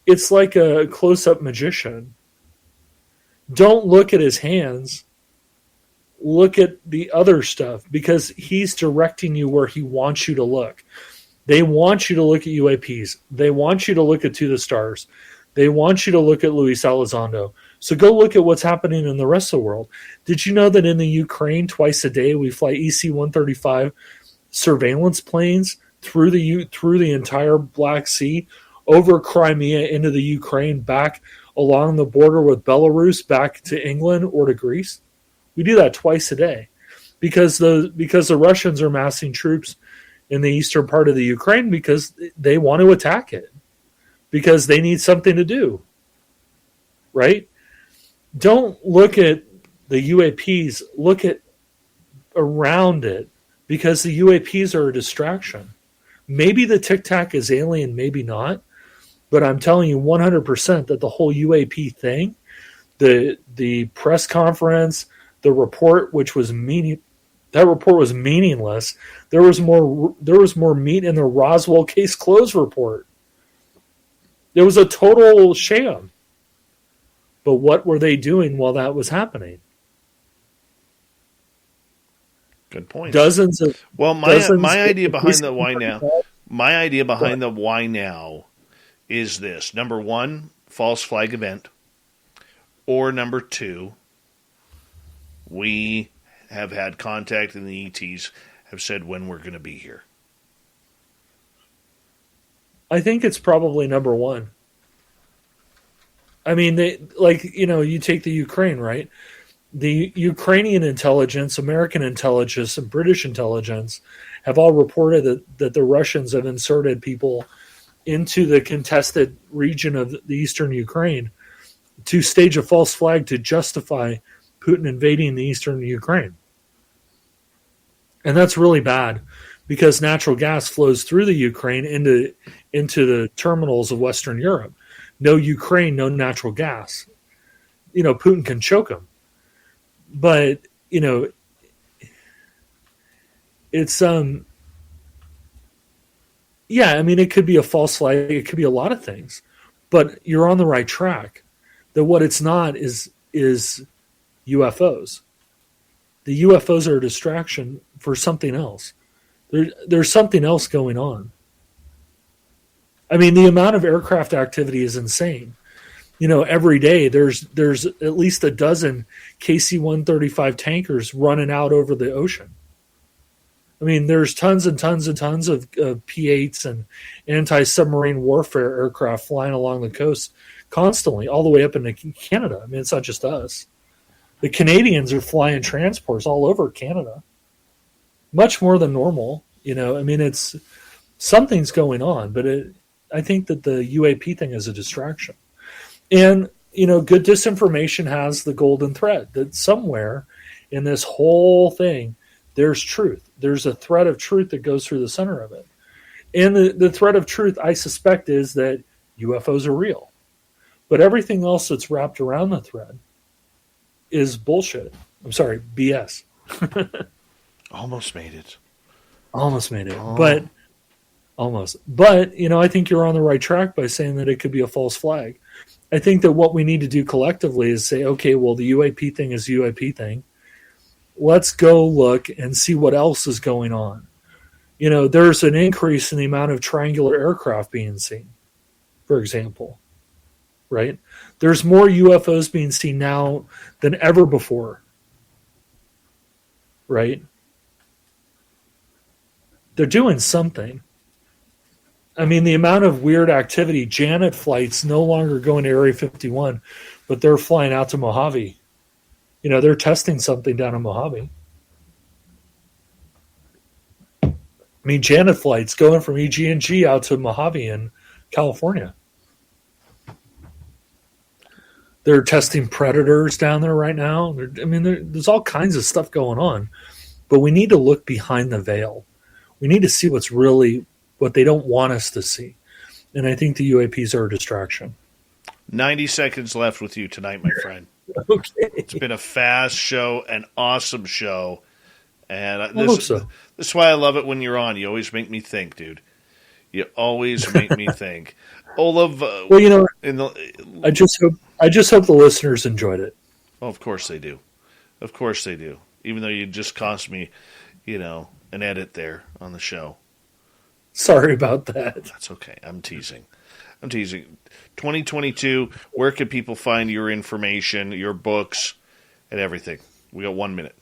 It's like a close-up magician. Don't look at his hands. Look at the other stuff, because he's directing you where he wants you to look. They want you to look at UAPs. They want you to look at To the Stars. They want you to look at Luis Elizondo. So go look at what's happening in the rest of the world. Did you know that in the Ukraine, twice a day, we fly EC-135 surveillance planes through the entire Black Sea, over Crimea into the Ukraine, back along the border with Belarus, back to England or to Greece? We do that twice a day because the Russians are massing troops in the eastern part of the Ukraine because they want to attack it, because they need something to do, right? Don't look at the UAPs, look at around it, because the UAPs are a distraction. Maybe the Tic Tac is alien, maybe not, but I'm telling you 100% that the whole UAP thing, the press conference, the report, which was that report was meaningless. There was more meat in the Roswell case closed report. It was a total sham. But what were they doing while that was happening? Good point. Dozens of my idea behind the why now. My idea behind the why now is this: number one, false flag event, or number two, we have had contact and the ETs have said when we're going to be here. I think it's probably number one. I mean, you take the Ukraine, right? The Ukrainian intelligence, American intelligence, and British intelligence have all reported that the Russians have inserted people into the contested region of the eastern Ukraine to stage a false flag to justify Putin invading the eastern Ukraine. And that's really bad because natural gas flows through the Ukraine into the terminals of Western Europe. No Ukraine, no natural gas. Putin can choke them. But, it's, it could be a false flag. It could be a lot of things. But you're on the right track. That what it's not is UFOs. The UFOs are a distraction for something else. There's something else going on. I mean, the amount of aircraft activity is insane. Every day there's at least a dozen KC-135 tankers running out over the ocean. I mean, there's tons and tons and tons of P-8s and anti-submarine warfare aircraft flying along the coast constantly, all the way up into Canada. I mean, it's not just us. The Canadians are flying transports all over Canada, much more than normal. It's something's going on, but I think that the UAP thing is a distraction. And, good disinformation has the golden thread that somewhere in this whole thing, there's truth. There's a thread of truth that goes through the center of it. And the thread of truth, I suspect, is that UFOs are real. But everything else that's wrapped around the thread is bullshit. I'm sorry, BS. Almost made it. Oh. But almost. But, I think you're on the right track by saying that it could be a false flag. I think that what we need to do collectively is say, okay, well, the UAP thing is the UAP thing. Let's go look and see what else is going on. There's an increase in the amount of triangular aircraft being seen, for example, right? There's more UFOs being seen now than ever before, right? They're doing something. I mean, the amount of weird activity, Janet flights no longer going to Area 51, but they're flying out to Mojave. They're testing something down in Mojave. I mean, Janet flights going from EG&G out to Mojave in California. They're testing predators down there right now. There's all kinds of stuff going on, but we need to look behind the veil. We need to see what's really what they don't want us to see. And I think the UAPs are a distraction. 90 seconds left with you tonight, my friend. Okay. It's been a fast show, an awesome show. And this is why I love it when you're on. You always make me think, dude. You always make me think. Olav, I just hope the listeners enjoyed it. Oh, of course they do. Of course they do. Even though you just cost me, an edit there on the show. Sorry about that. That's okay. I'm teasing. 2022, where can people find your information, your books, and everything? We got 1 minute.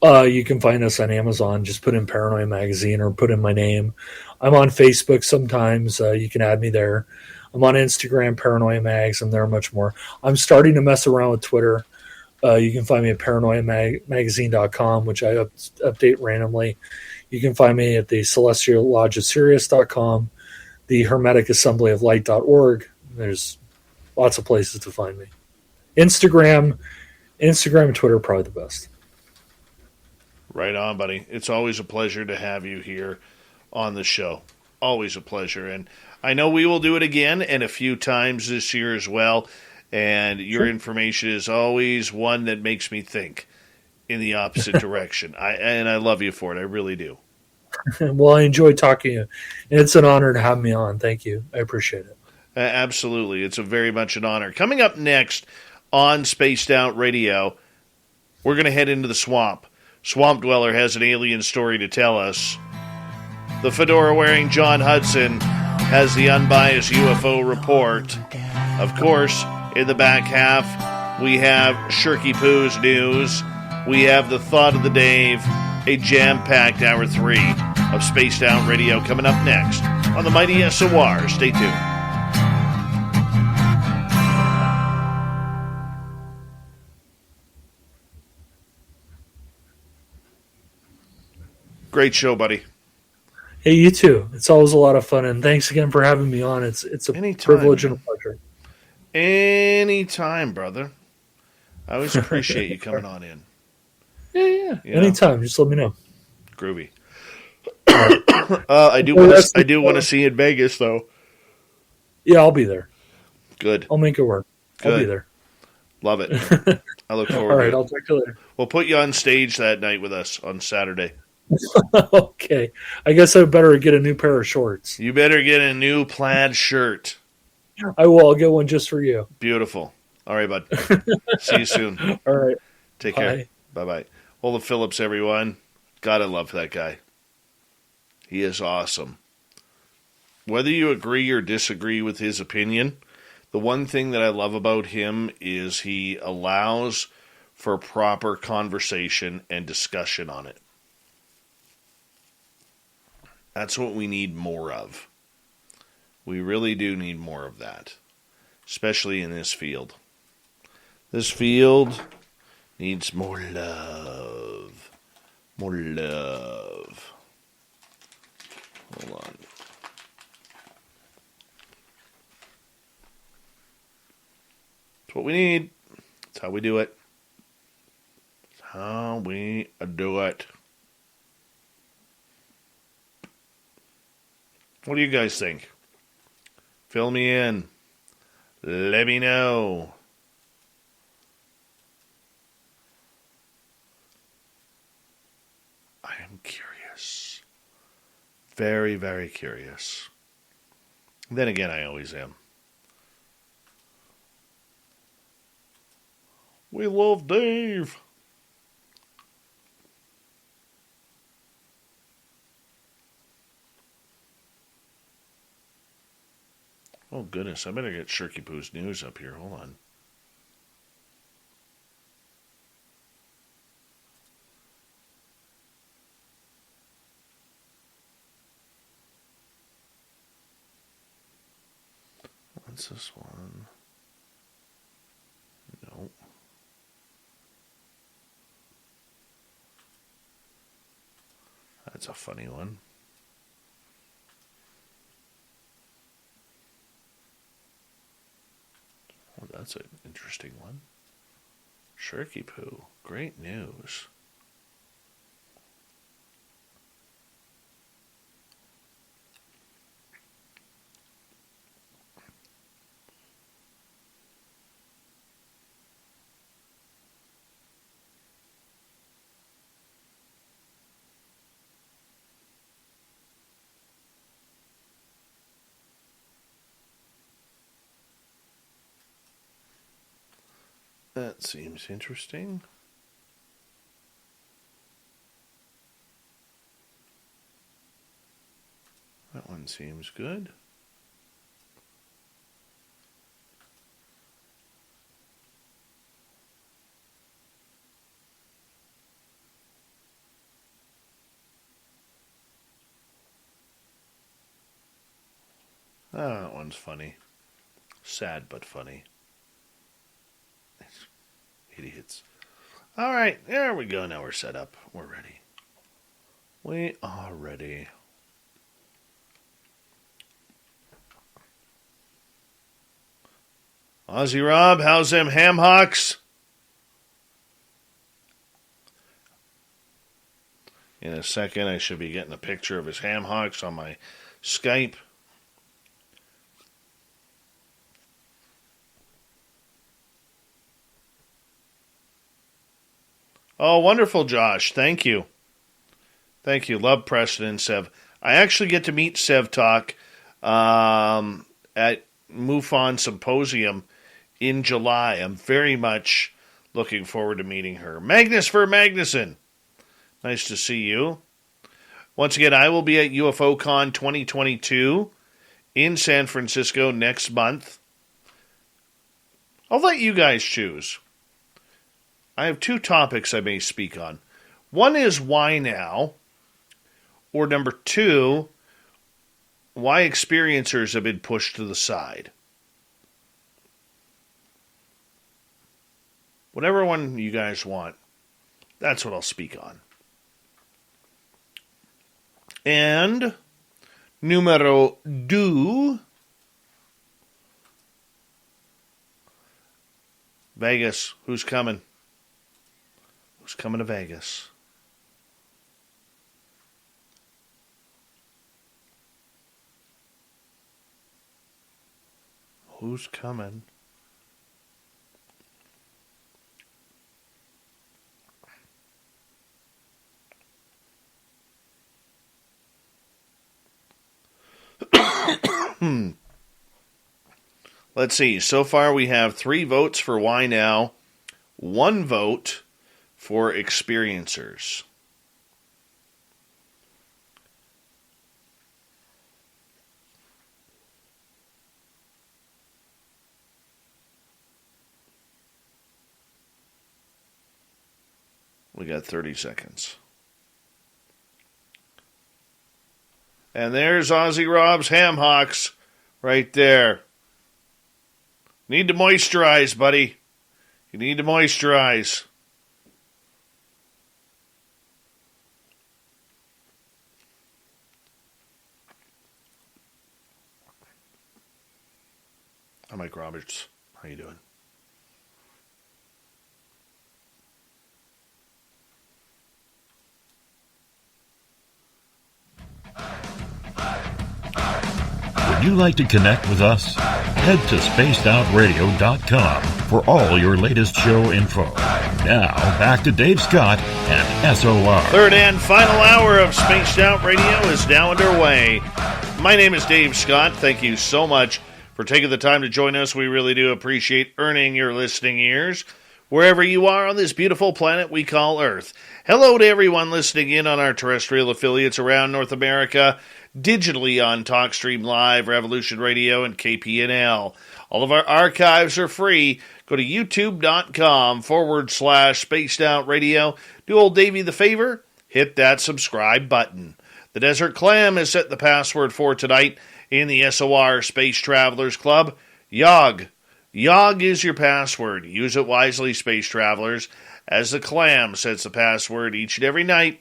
You can find us on Amazon. Just put in Paranoia Magazine or put in my name. I'm on Facebook sometimes. You can add me there. I'm on Instagram, Paranoia Mags. I'm there much more. I'm starting to mess around with Twitter. You can find me at paranoiamagazine.com, which I update randomly. You can find me at the Celestial Lodge of Sirius.com, the Hermetic Assembly of Light.org. There's lots of places to find me. Instagram and Twitter are probably the best. Right on, buddy. It's always a pleasure to have you here on the show. Always a pleasure. And I know we will do it again and a few times this year as well. And your information is always one that makes me think in the opposite direction. I love you for it. I really do. Well, I enjoy talking to you. And it's an honor to have me on. Thank you. I appreciate it. Absolutely. It's very much an honor. Coming up next on Spaced Out Radio, we're going to head into the swamp. Swamp Dweller has an alien story to tell us. The fedora-wearing John Hudson has the unbiased UFO report. Of course, in the back half, we have Shirky Poo's news. We have the thought of the Dave, a jam-packed hour 3 of Spaced Out Radio coming up next on the mighty SOR. Stay tuned. Great show, buddy. Hey, you too. It's always a lot of fun, and thanks again for having me on. It's a privilege and a pleasure. Anytime, brother. I always appreciate you coming on in. Yeah. Anytime. Just let me know. Groovy. I do want to see you in Vegas, though. Yeah, I'll be there. Good. I'll make it work. Good. I'll be there. Love it. I look forward All right, to it. I'll talk to you later. We'll put you on stage that night with us on Saturday. Okay. I guess I better get a new pair of shorts. You better get a new plaid shirt. I will. I'll get one just for you. Beautiful. All right, bud. See you soon. All right. Take care. Bye-bye. Olav Phillips, everyone. Gotta love that guy. He is awesome. Whether you agree or disagree with his opinion, the one thing that I love about him is he allows for proper conversation and discussion on it. That's what we need more of. We really do need more of that, especially in this field. This field needs more love. More love. Hold on. That's what we need. That's how we do it. That's how we do it. What do you guys think? Fill me in. Let me know. I am curious. Very, very curious. Then again, I always am. We love Dave. Oh, goodness. I better get Shirky Poo's news up here. Hold on. What's this one? Nope. That's a funny one. Oh, that's an interesting one. Shirky Poo. Great news. That seems interesting. That one seems good. That one's funny. Sad but funny. Idiots. All right, there we go. Now we're set up. We're ready. We are ready. Aussie Rob, how's them ham hocks? In a second, I should be getting a picture of his ham hocks on my Skype. Oh, wonderful, Josh. Thank you. Thank you. Love Preston and Sev. I actually get to meet Sev Talk at MUFON Symposium in July. I'm very much looking forward to meeting her. Magnus for Magnuson. Nice to see you. Once again, I will be at UFOCon 2022 in San Francisco next month. I'll let you guys choose. I have two topics I may speak on. One is why now? Or number two, why experiencers have been pushed to the side. Whatever one you guys want, that's what I'll speak on. And numero two, Vegas. Who's coming? Who's coming to Vegas? Who's coming? Let's see. So far we have 3 votes for why now, 1 vote for experiencers. We got 30 seconds. And there's Ozzy Rob's Ham Hocks right there. Need to moisturize, buddy. You need to moisturize. Hi, Mike Roberts. How you doing? Would you like to connect with us? Head to spacedoutradio.com for all your latest show info. Now, back to Dave Scott and SOR. Third and final hour of Spaced Out Radio is now underway. My name is Dave Scott. Thank you so much for taking the time to join us. We really do appreciate earning your listening ears wherever you are on this beautiful planet we call Earth. Hello to everyone listening in on our terrestrial affiliates around North America, digitally on TalkStream Live, Revolution Radio, and KPNL. All of our archives are free. Go to youtube.com/Spaced Out Radio. Do old Davey the favor, hit that subscribe button. The Desert Clam has set the password for tonight in the SOR Space Travelers Club. YOG. YOG is your password. Use it wisely, Space Travelers, as the Clam sets the password each and every night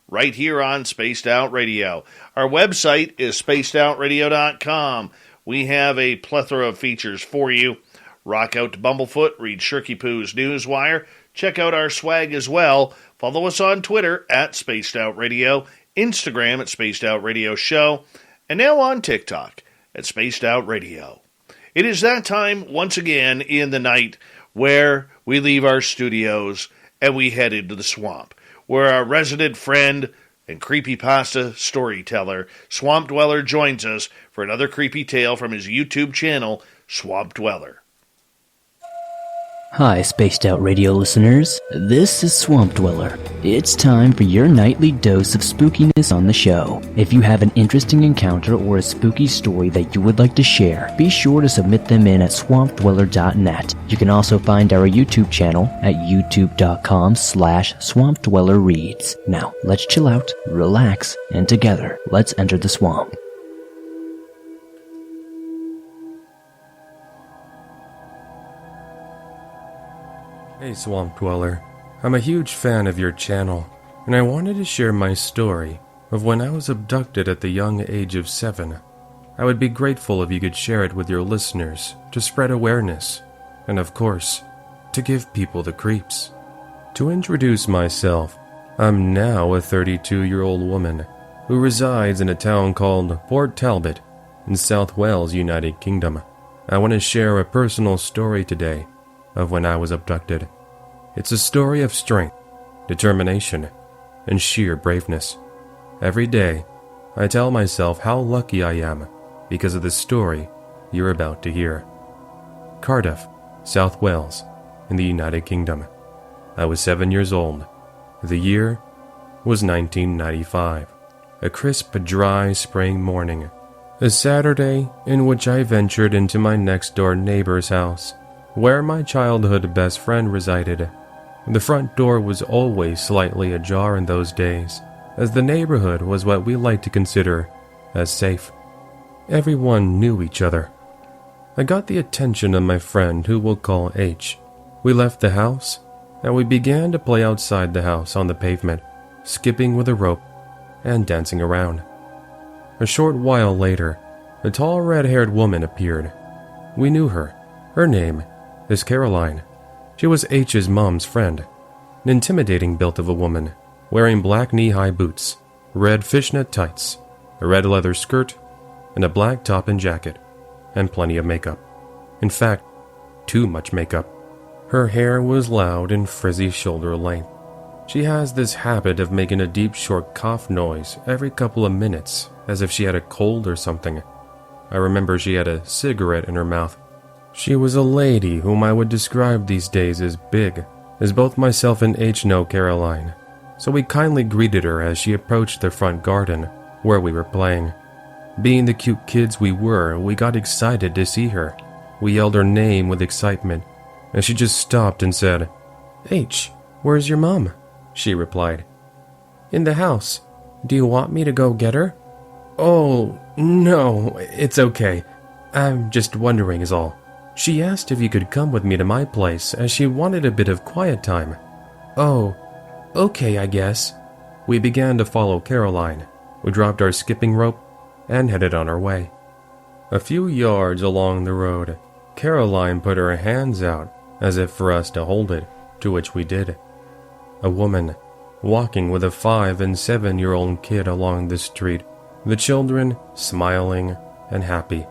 right here on Spaced Out Radio. Our website is spacedoutradio.com. We have a plethora of features for you. Rock out to Bumblefoot, read Shirky Poo's Newswire. Check out our swag as well. Follow us on Twitter at Spaced Out Radio, Instagram at Spaced Out Radio Show, and now on TikTok at Spaced Out Radio. It is that time once again in the night where we leave our studios and we head into the swamp, where our resident friend and creepypasta storyteller, Swamp Dweller, joins us for another creepy tale from his YouTube channel, Swamp Dweller. Hi, Spaced Out Radio listeners. This is Swamp Dweller. It's time for your nightly dose of spookiness on the show. If you have an interesting encounter or a spooky story that you would like to share, be sure to submit them in at swampdweller.net. You can also find our YouTube channel at youtube.com/swampdwellerreads. Now, let's chill out, relax, and together, let's enter the swamp. Hey Swamp Dweller, I'm a huge fan of your channel, and I wanted to share my story of when I was abducted at the young age of 7. I would be grateful if you could share it with your listeners to spread awareness, and of course, to give people the creeps. To introduce myself, I'm now a 32-year-old woman who resides in a town called Port Talbot in South Wales, United Kingdom. I want to share a personal story today of when I was abducted. It's a story of strength, determination, and sheer braveness. Every day, I tell myself how lucky I am because of the story you're about to hear. Cardiff, South Wales, in the United Kingdom. I was 7 years old. The year was 1995. A crisp, dry spring morning. A Saturday in which I ventured into my next-door neighbor's house, where my childhood best friend resided. The front door was always slightly ajar in those days, as the neighborhood was what we like to consider as safe. Everyone knew each other. I got the attention of my friend, who we'll call H. We left the house, and we began to play outside the house on the pavement, skipping with a rope and dancing around. A short while later, a tall red-haired woman appeared. We knew her. Her name is Caroline. She was H's mom's friend, an intimidating build of a woman, wearing black knee-high boots, red fishnet tights, a red leather skirt, and a black top and jacket, and plenty of makeup. In fact, too much makeup. Her hair was loud and frizzy shoulder length. She has this habit of making a deep short cough noise every couple of minutes, as if she had a cold or something. I remember she had a cigarette in her mouth. She was a lady whom I would describe these days as big, as both myself and H know Caroline, so we kindly greeted her as she approached the front garden, where we were playing. Being the cute kids we were, we got excited to see her. We yelled her name with excitement, and she just stopped and said, "H, where's your mom?" She replied, "In the house. Do you want me to go get her?" "Oh, no, it's okay. I'm just wondering is all. She asked if you could come with me to my place as she wanted a bit of quiet time." "Oh, okay, I guess." We began to follow Caroline. We dropped our skipping rope and headed on our way. A few yards along the road, Caroline put her hands out as if for us to hold it, to which we did. A woman walking with a 5- and 7-year-old kid along the street, the children smiling and happy.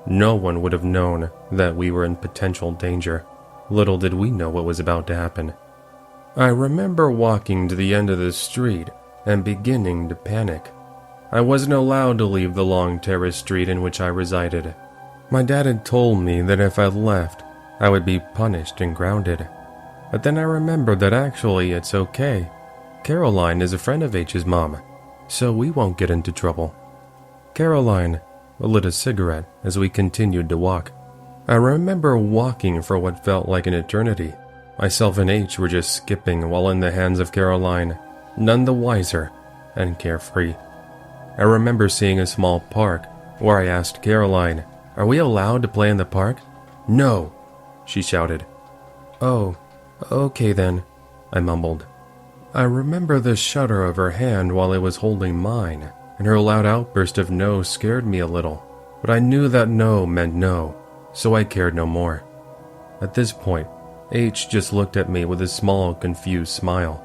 No one would have known that we were in potential danger. Little did we know what was about to happen. I remember walking to the end of the street and beginning to panic. I wasn't allowed to leave the long terrace street in which I resided. My dad had told me that if I left, I would be punished and grounded. But then I remembered that actually it's okay. Caroline is a friend of H's mom, so we won't get into trouble. Caroline lit a cigarette as we continued to walk. I remember walking for what felt like an eternity. Myself and H were just skipping while in the hands of Caroline, none the wiser and carefree. I remember seeing a small park where I asked Caroline, "Are we allowed to play in the park?" "No," she shouted. "Oh, okay then," I mumbled. I remember the shudder of her hand while it was holding mine, and her loud outburst of no scared me a little, but I knew that no meant no, so I cared no more. At this point, H just looked at me with a small, confused smile.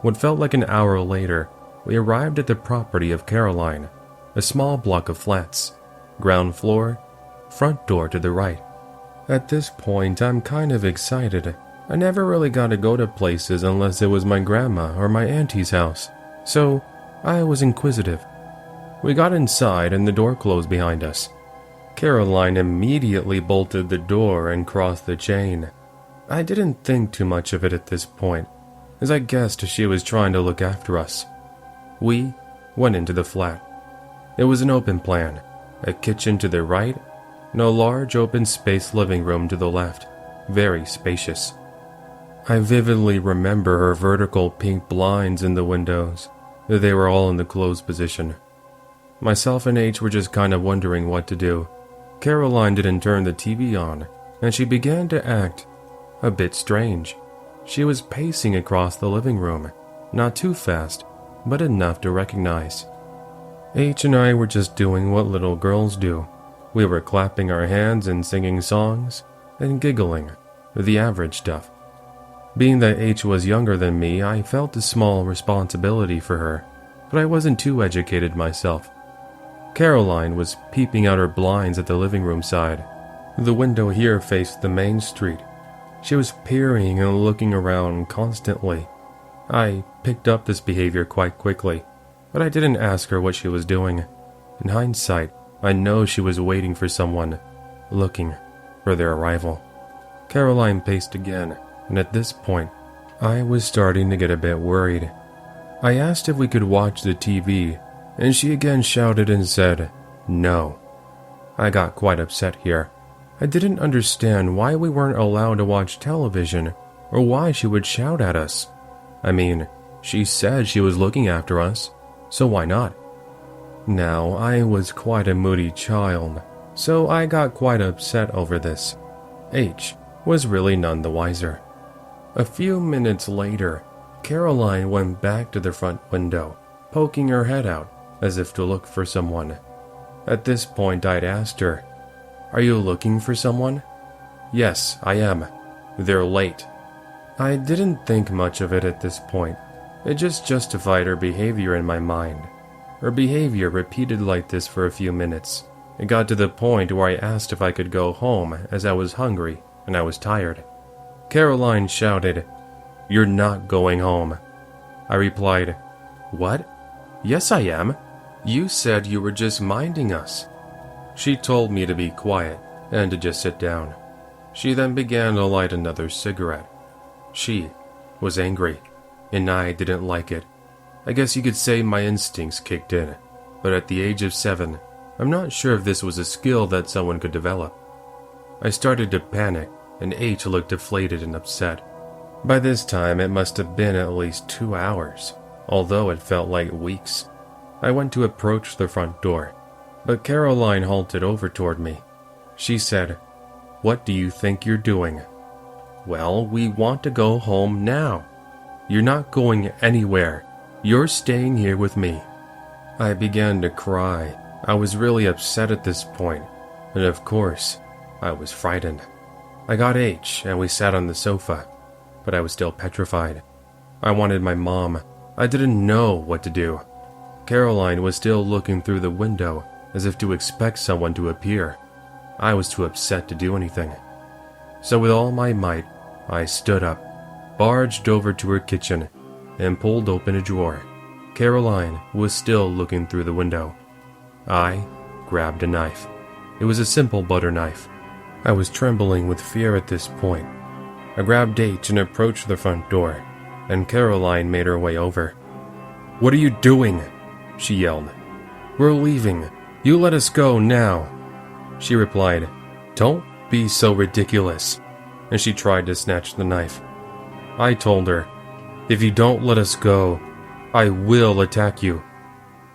What felt like an hour later, we arrived at the property of Caroline, a small block of flats, ground floor, front door to the right. At this point, I'm kind of excited. I never really got to go to places unless it was my grandma or my auntie's house, so I was inquisitive. We got inside and the door closed behind us. Caroline immediately bolted the door and crossed the chain. I didn't think too much of it at this point, as I guessed she was trying to look after us. We went into the flat. It was an open plan, a kitchen to the right, and a large open space living room to the left, very spacious. I vividly remember her vertical pink blinds in the windows. They were all in the closed position. Myself and H were just kind of wondering what to do. Caroline didn't turn the TV on, and she began to act a bit strange. She was pacing across the living room, not too fast, but enough to recognize. H and I were just doing what little girls do. We were clapping our hands and singing songs, and giggling, the average stuff. Being that H was younger than me, I felt a small responsibility for her, but I wasn't too educated myself. Caroline was peeping out her blinds at the living room side. The window here faced the main street. She was peering and looking around constantly. I picked up this behavior quite quickly, but I didn't ask her what she was doing. In hindsight, I know she was waiting for someone, looking for their arrival. Caroline paced again, and at this point, I was starting to get a bit worried. I asked if we could watch the TV, and she again shouted and said, "No." I got quite upset here. I didn't understand why we weren't allowed to watch television, or why she would shout at us. I mean, she said she was looking after us, so why not? Now, I was quite a moody child, so I got quite upset over this. H was really none the wiser. A few minutes later, Caroline went back to the front window, poking her head out as if to look for someone. At this point, I'd asked her, "Are you looking for someone?" "Yes, I am. They're late." I didn't think much of it at this point. It just justified her behavior in my mind. Her behavior repeated like this for a few minutes. It got to the point where I asked if I could go home as I was hungry and I was tired. Caroline shouted, "You're not going home." I replied, "What? Yes, I am. You said you were just minding us." She told me to be quiet and to just sit down. She then began to light another cigarette. She was angry, and I didn't like it. I guess you could say my instincts kicked in, but at the age of 7, I'm not sure if this was a skill that someone could develop. I started to panic, and H looked deflated and upset. By this time, it must have been at least 2 hours, although it felt like weeks. I went to approach the front door, but Caroline halted over toward me. She said, "What do you think you're doing?" "Well, we want to go home now." "You're not going anywhere. You're staying here with me." I began to cry. I was really upset at this point, and of course, I was frightened. I got H and we sat on the sofa, but I was still petrified. I wanted my mom. I didn't know what to do. Caroline was still looking through the window as if to expect someone to appear. I was too upset to do anything. So with all my might, I stood up, barged over to her kitchen, and pulled open a drawer. Caroline was still looking through the window. I grabbed a knife. It was a simple butter knife. I was trembling with fear at this point. I grabbed H and approached the front door, and Caroline made her way over. "What are you doing?" she yelled. "We're leaving. You let us go now." She replied, "Don't be so ridiculous," and she tried to snatch the knife. I told her, "If you don't let us go, I will attack you."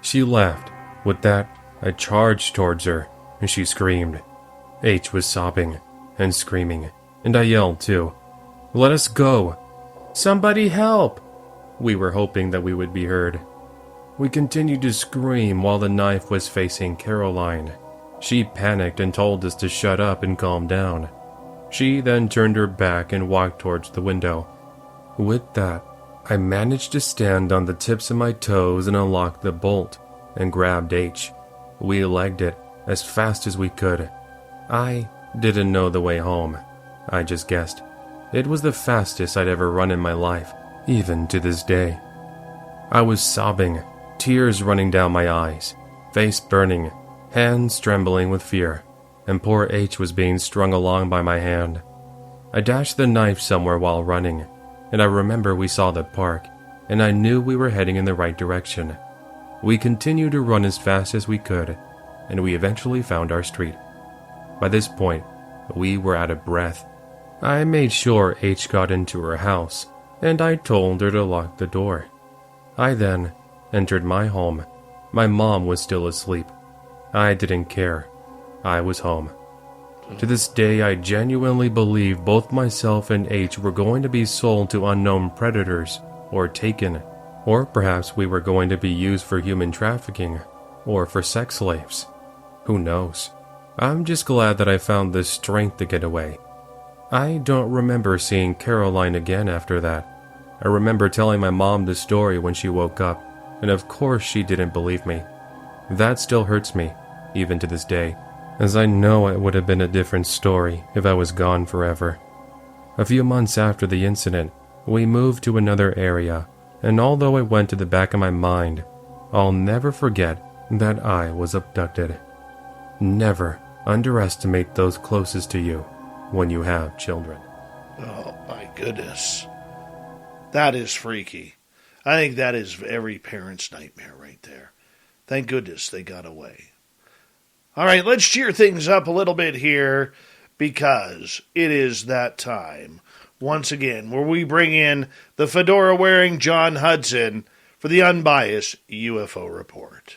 She laughed. With that, I charged towards her, and she screamed. H was sobbing and screaming, and I yelled too. "Let us go! Somebody help!" We were hoping that we would be heard. We continued to scream while the knife was facing Caroline. She panicked and told us to shut up and calm down. She then turned her back and walked towards the window. With that, I managed to stand on the tips of my toes and unlock the bolt, and grabbed H. We legged it as fast as we could. I didn't know the way home. I just guessed. It was the fastest I'd ever run in my life, even to this day. I was sobbing, tears running down my eyes, face burning, hands trembling with fear, and poor H was being strung along by my hand. I dashed the knife somewhere while running, and I remember we saw the park, and I knew we were heading in the right direction. We continued to run as fast as we could, and we eventually found our street. By this point, we were out of breath. I made sure H got into her house, and I told her to lock the door. I then entered my home. My mom was still asleep. I didn't care. I was home. To this day, I genuinely believe both myself and H were going to be sold to unknown predators, or taken, or perhaps we were going to be used for human trafficking, or for sex slaves. Who knows? I'm just glad that I found the strength to get away. I don't remember seeing Caroline again after that. I remember telling my mom the story when she woke up, and of course she didn't believe me. That still hurts me, even to this day, as I know it would have been a different story if I was gone forever. A few months after the incident, we moved to another area, and although it went to the back of my mind, I'll never forget that I was abducted. Never underestimate those closest to you when you have children. Oh, my goodness. That is freaky. I think that is every parent's nightmare right there. Thank goodness they got away. All right, let's cheer things up a little bit here, because it is that time, once again, where we bring in the fedora-wearing John Hudson for the unbiased UFO Report.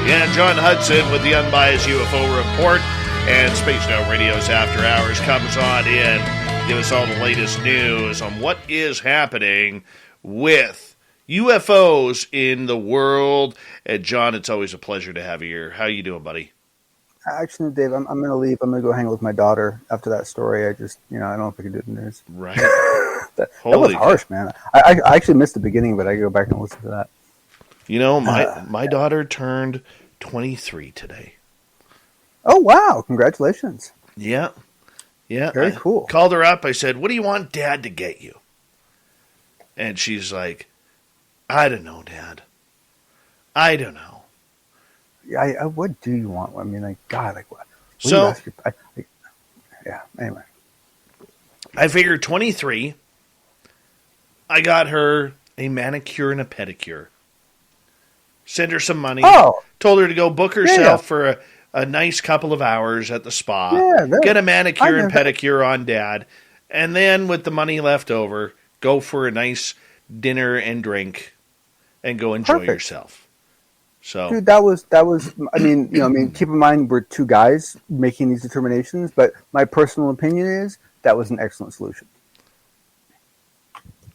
Yeah, John Hudson with the unbiased UFO Report, and Space Out Radio's After Hours comes on in, give us all the latest news on what is happening with UFOs in the world. And John, it's always a pleasure to have you here. How you doing, buddy? Actually, Dave, I'm going to leave. I'm going to go hang out with my daughter after that story. I just, I don't know if I can do the news. Right. that was harsh, man. I actually missed the beginning, but I can go back and listen to that. You know, my daughter turned 23 today. Oh, wow. Congratulations. Yeah. Yeah. Very cool. Called her up. I said, what do you want Dad to get you? And she's like, I don't know, Dad. I don't know. Yeah, what do you want? I mean, like, God, like, what? So, yeah, anyway. I figured 23. I got her a manicure and a pedicure. Send her some money. Oh. Told her to go book herself for a nice couple of hours at the spa. Yeah, get a manicure and pedicure on Dad. And then with the money left over, go for a nice dinner and drink and go enjoy yourself. So, dude, that was. I mean, keep in mind we're two guys making these determinations, but my personal opinion is that was an excellent solution.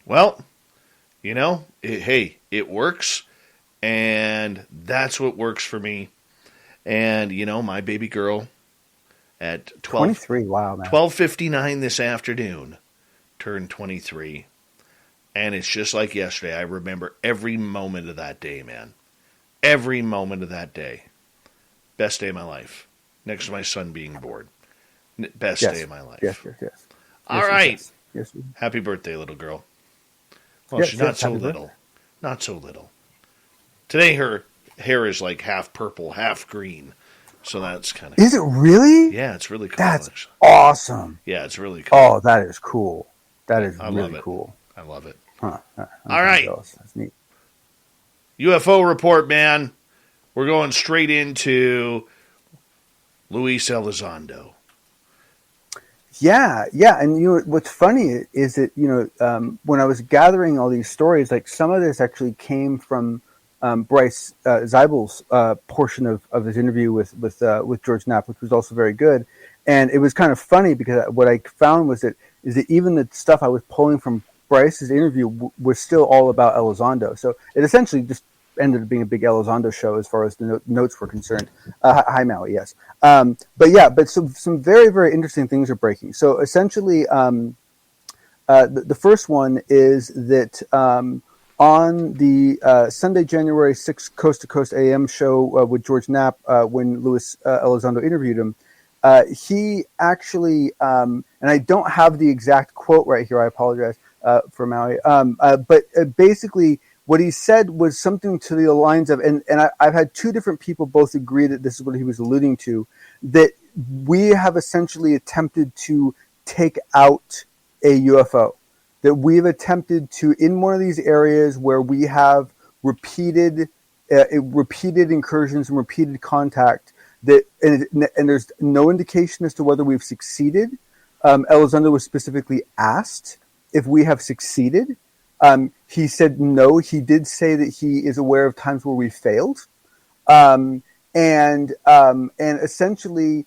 Well, it works, and that's what works for me. And my baby girl at 23, wow, man. 12:59 this afternoon turned 23, and it's just like yesterday. I remember every moment of that day, man. Every moment of that day. Best day of my life. Next to my son being born. Best day of my life. Yes. All right. Yes. Happy birthday, little girl. Well, she's not so little. Not so little. Today her hair is like half purple, half green. So that's kind of... Is it really? Yeah, it's really cool. That's actually. awesome. Yeah, it's really cool. Oh, that is cool. That is really cool. I love it. Huh. All right. That's neat. UFO report, man. We're going straight into Luis Elizondo. Yeah, and what's funny is that when I was gathering all these stories, like some of this actually came from Bryce Zeibel's portion of his interview with George Knapp, which was also very good. And it was kind of funny because what I found was that even the stuff I was pulling from Bryce's interview was still all about Elizondo. So it essentially just ended up being a big Elizondo show as far as the notes were concerned. Hi, Maui, yes. But some very, very interesting things are breaking. So essentially, the first one is that on the Sunday, January 6th Coast to Coast AM show with George Knapp, when Luis Elizondo interviewed him, he actually, and I don't have the exact quote right here, I apologize for Maui, but basically what he said was something to the lines of, and I've had two different people both agree that this is what he was alluding to, that we have essentially attempted to take out a UFO, that we've attempted to, in one of these areas where we have repeated incursions and repeated contact, that and there's no indication as to whether we've succeeded. Elizondo was specifically asked if we have succeeded. He said no. He did say that he is aware of times where we failed, and essentially,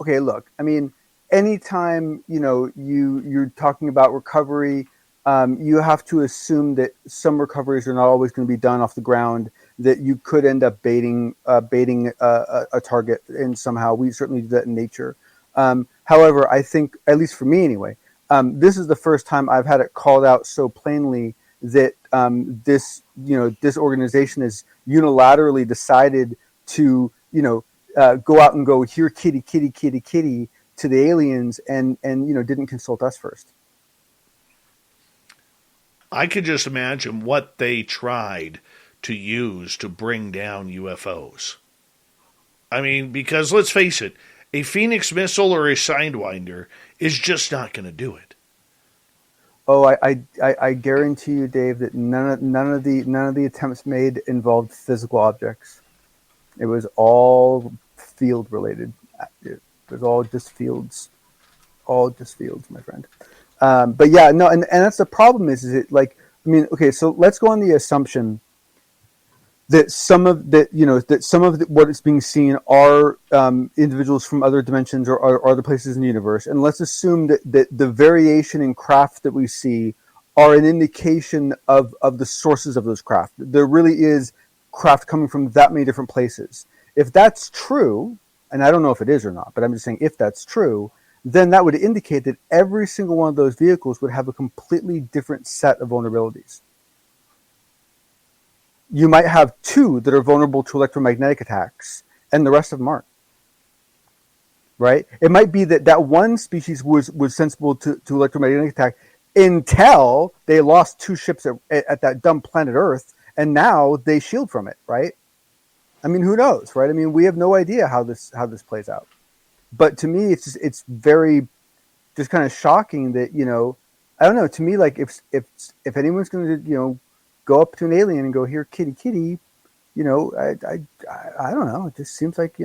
okay, look, I mean, anytime you're talking about recovery, you have to assume that some recoveries are not always going to be done off the ground. That you could end up baiting a target, and somehow we certainly do that in nature. However, I think, at least for me anyway, this is the first time I've had it called out so plainly that this organization has unilaterally decided to go out and go here kitty kitty kitty kitty to the aliens and didn't consult us first. I could just imagine what they tried to use to bring down UFOs. I mean, because let's face it, a Phoenix missile or a Sidewinder is just not going to do it. Oh, I guarantee you, Dave, that none of the attempts made involved physical objects. It was all field related. It was all just fields, my friend. But yeah, no, and that's the problem is it like, I mean, okay, so let's go on the assumption that some of what is being seen are individuals from other dimensions or other places in the universe, and let's assume that the variation in craft that we see are an indication of the sources of those craft. There really is craft coming from that many different places. If that's true, and I don't know if it is or not, but I'm just saying if that's true, then that would indicate that every single one of those vehicles would have a completely different set of vulnerabilities. You might have two that are vulnerable to electromagnetic attacks, and the rest of them aren't. Right? It might be that one species was sensible to electromagnetic attack until they lost two ships at that dumb planet Earth, and now they shield from it. Right? I mean, who knows? Right? I mean, we have no idea how this plays out. But to me, it's very just kind of shocking that I don't know. To me, like if anyone's going to go up to an alien and go here kitty kitty, I don't know. It just seems like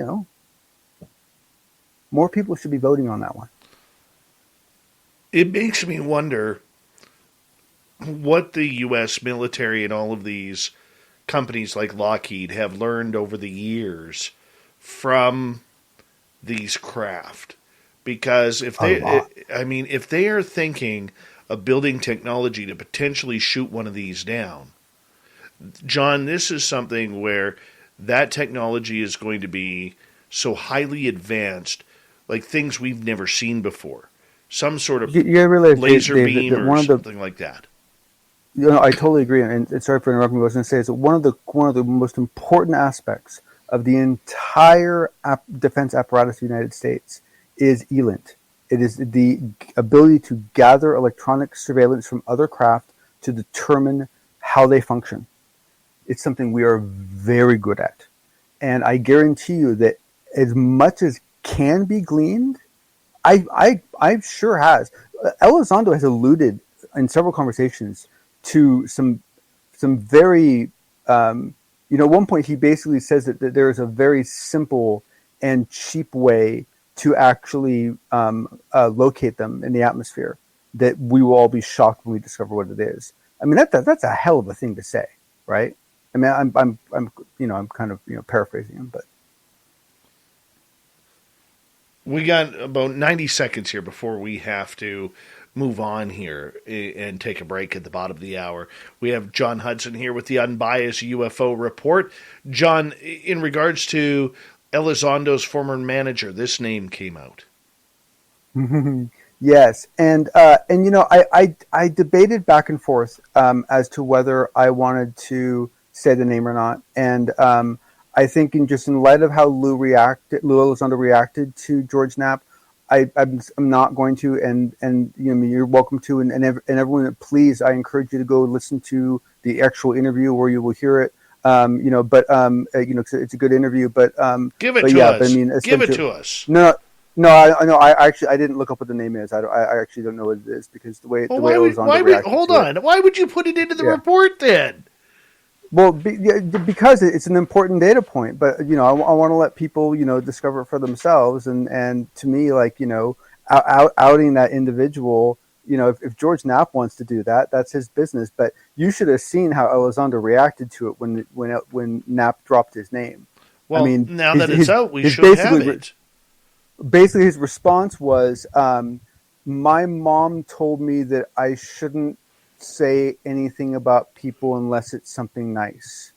more people should be voting on that one. It makes me wonder what the U.S. military and all of these companies like Lockheed have learned over the years from these craft, because if they are thinking of building technology to potentially shoot one of these down, John, this is something where that technology is going to be so highly advanced, like things we've never seen before, some sort of laser beam or something like that. I totally agree, and sorry for interrupting. What I was going to say is that one of the most important aspects of the entire defense apparatus of the United States is ELINT. It is the ability to gather electronic surveillance from other craft to determine how they function. It's something we are very good at. And I guarantee you that as much as can be gleaned, I sure has. Elizondo has alluded in several conversations to some very... at one point he basically says that there is a very simple and cheap way to actually locate them in the atmosphere that we will all be shocked when we discover what it is. I mean, that's a hell of a thing to say, right? I mean, I'm kind of paraphrasing him, but we got about 90 seconds here before we have to move on here and take a break at the bottom of the hour. We have John Hudson here with the Unbiased UFO Report. John, in regards to Elizondo's former manager, this name came out. Yes, and I debated back and forth as to whether I wanted to say the name or not, and I think in light of how Lou Elizondo reacted to George Knapp, I'm not going to, and you're welcome to, and everyone, please, I encourage you to go listen to the actual interview where you will hear it. It's a good interview, but give it to us. I mean, give it to us. No, I know. I didn't look up what the name is. I actually don't know what it is because the way Elizondo reacted. Hold on. Why would you put it into the report then? Well, because it's an important data point, but I want to let people discover it for themselves, and to me, like outing that individual, if George Knapp wants to do that, that's his business. But you should have seen how Elizondo reacted to it when Knapp dropped his name. Well, I mean, now that it's out, we should have it. Basically, his response was, "My mom told me that I shouldn't say anything about people unless it's something nice,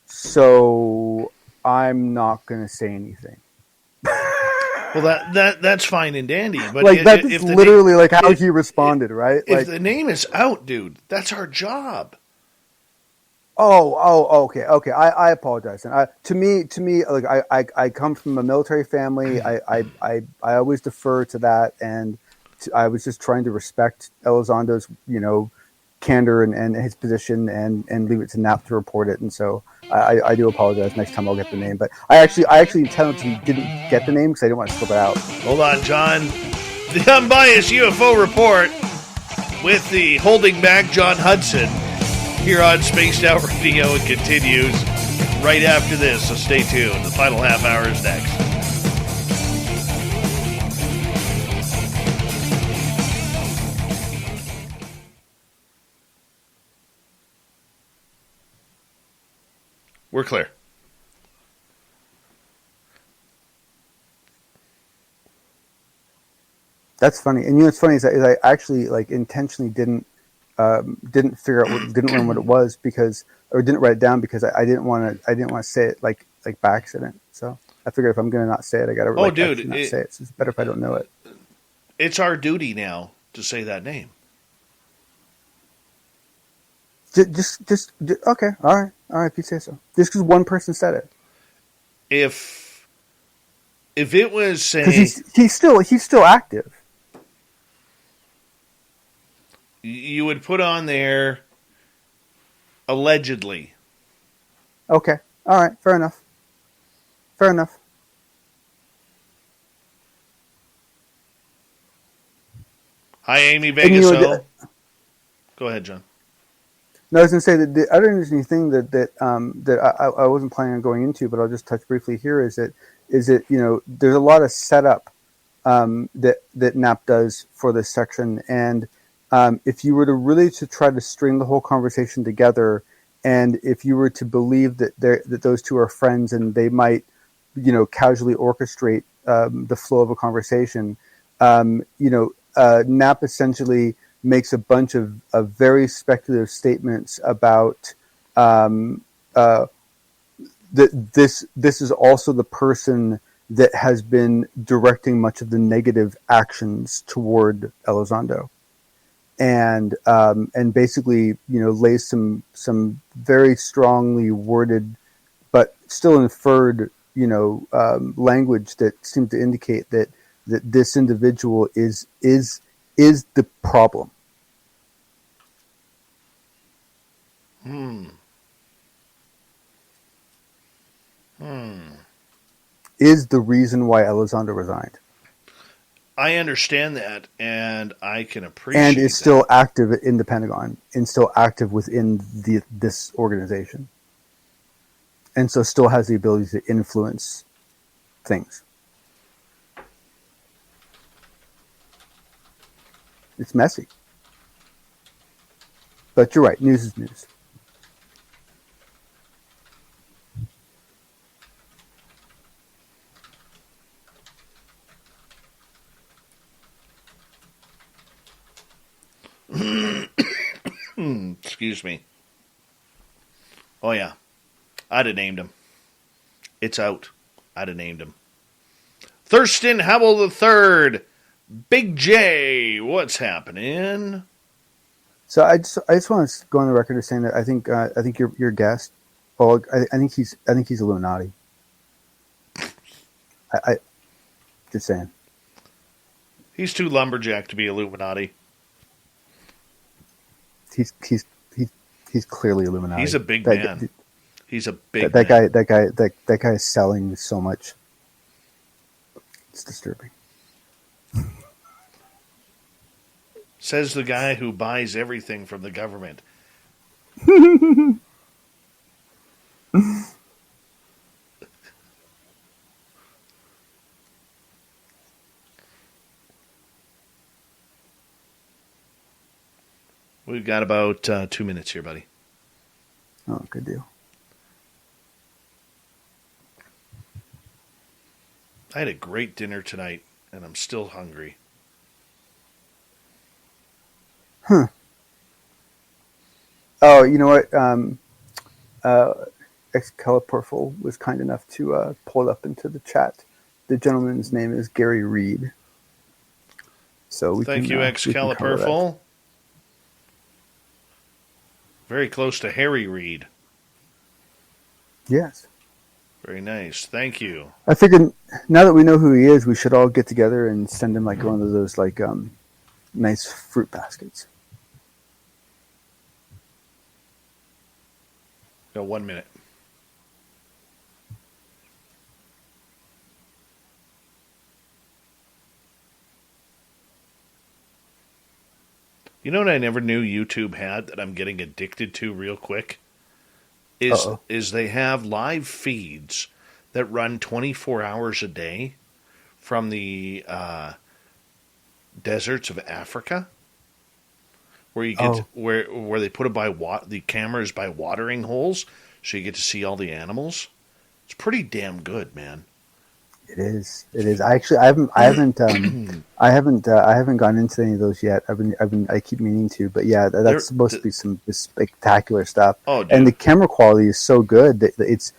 so I'm not going to say anything." Well, that's fine and dandy, but Like that's if the literally like how he responded, right? If Like, the name is out, dude, that's our job. okay. I apologize. And to me, like I come from a military family. I always defer to that, and I was just trying to respect Elizondo's, candor and his position, and leave it to Knapp to report it. And so I do apologize. Next time I'll get the name. But I actually intentionally didn't get the name because I didn't want to slip it out. Hold on, John. The unbiased UFO report with the holding back John Hudson here on Spaced Out Radio. It continues right after this, so stay tuned. The final half hour is next. We're clear. That's funny. And what's funny is I actually like intentionally didn't figure out didn't learn what it was or didn't write it down because I didn't want to say it like by accident. So I figured if I'm going to not say it, I got to not say it. So it's better if I don't know it. It's our duty now to say that name. Just okay. All right. If you say so. Just because one person said it. If it was saying he's still active. You would put on there allegedly. Okay. All right. Fair enough. Hi, Amy Vegas. Go ahead, John. No, I was going to say that the other interesting thing that I wasn't planning on going into, but I'll just touch briefly here is that there's a lot of setup that Knapp does for this section, and if you were to really try to string the whole conversation together, and if you were to believe that those two are friends and they might casually orchestrate the flow of a conversation, Knapp essentially makes a bunch of very speculative statements about that this is also the person that has been directing much of the negative actions toward Elizondo, and basically lays some very strongly worded but still inferred language that seemed to indicate that this individual is the problem. Is the reason why Elizondo resigned. I understand that, and I can appreciate and is still active in the Pentagon and still active within this organization. And so still has the ability to influence things. It's messy. But you're right, news is news. Excuse me. Oh, yeah. I'd have named him. It's out. I'd have named him. Thurston Howell III. Big J. What's happening? So I just want to go on the record as saying that I think your guest. Well, I think he's Illuminati. I just saying. He's too lumberjack to be Illuminati. He's clearly Illuminati. He's a big man. He's a big that man. That guy is selling so much. It's disturbing. Says the guy who buys everything from the government. We've got about 2 minutes here, buddy. Oh, good deal. I had a great dinner tonight, and I'm still hungry. Huh. Oh, you know what? Excaliportful was kind enough to pull it up into the chat. the gentleman's name is Gary Reed. So Thank you, Excalibur. Very close to Harry Reid. Yes. Very nice. Thank you. I figured now that we know who he is, we should all get together and send him like one of those like nice fruit baskets. No, 1 minute. You know what I never knew YouTube had that I'm getting addicted to real quick? Is they have live feeds that run 24 hours a day from the deserts of Africa, where you get where they put it by the cameras by watering holes, so you get to see all the animals. It's pretty damn good, man. It is. It is. I haven't gone into any of those yet. I keep meaning to, but yeah, that's supposed to be some spectacular stuff. Oh, dude. And the camera quality is so good that it's.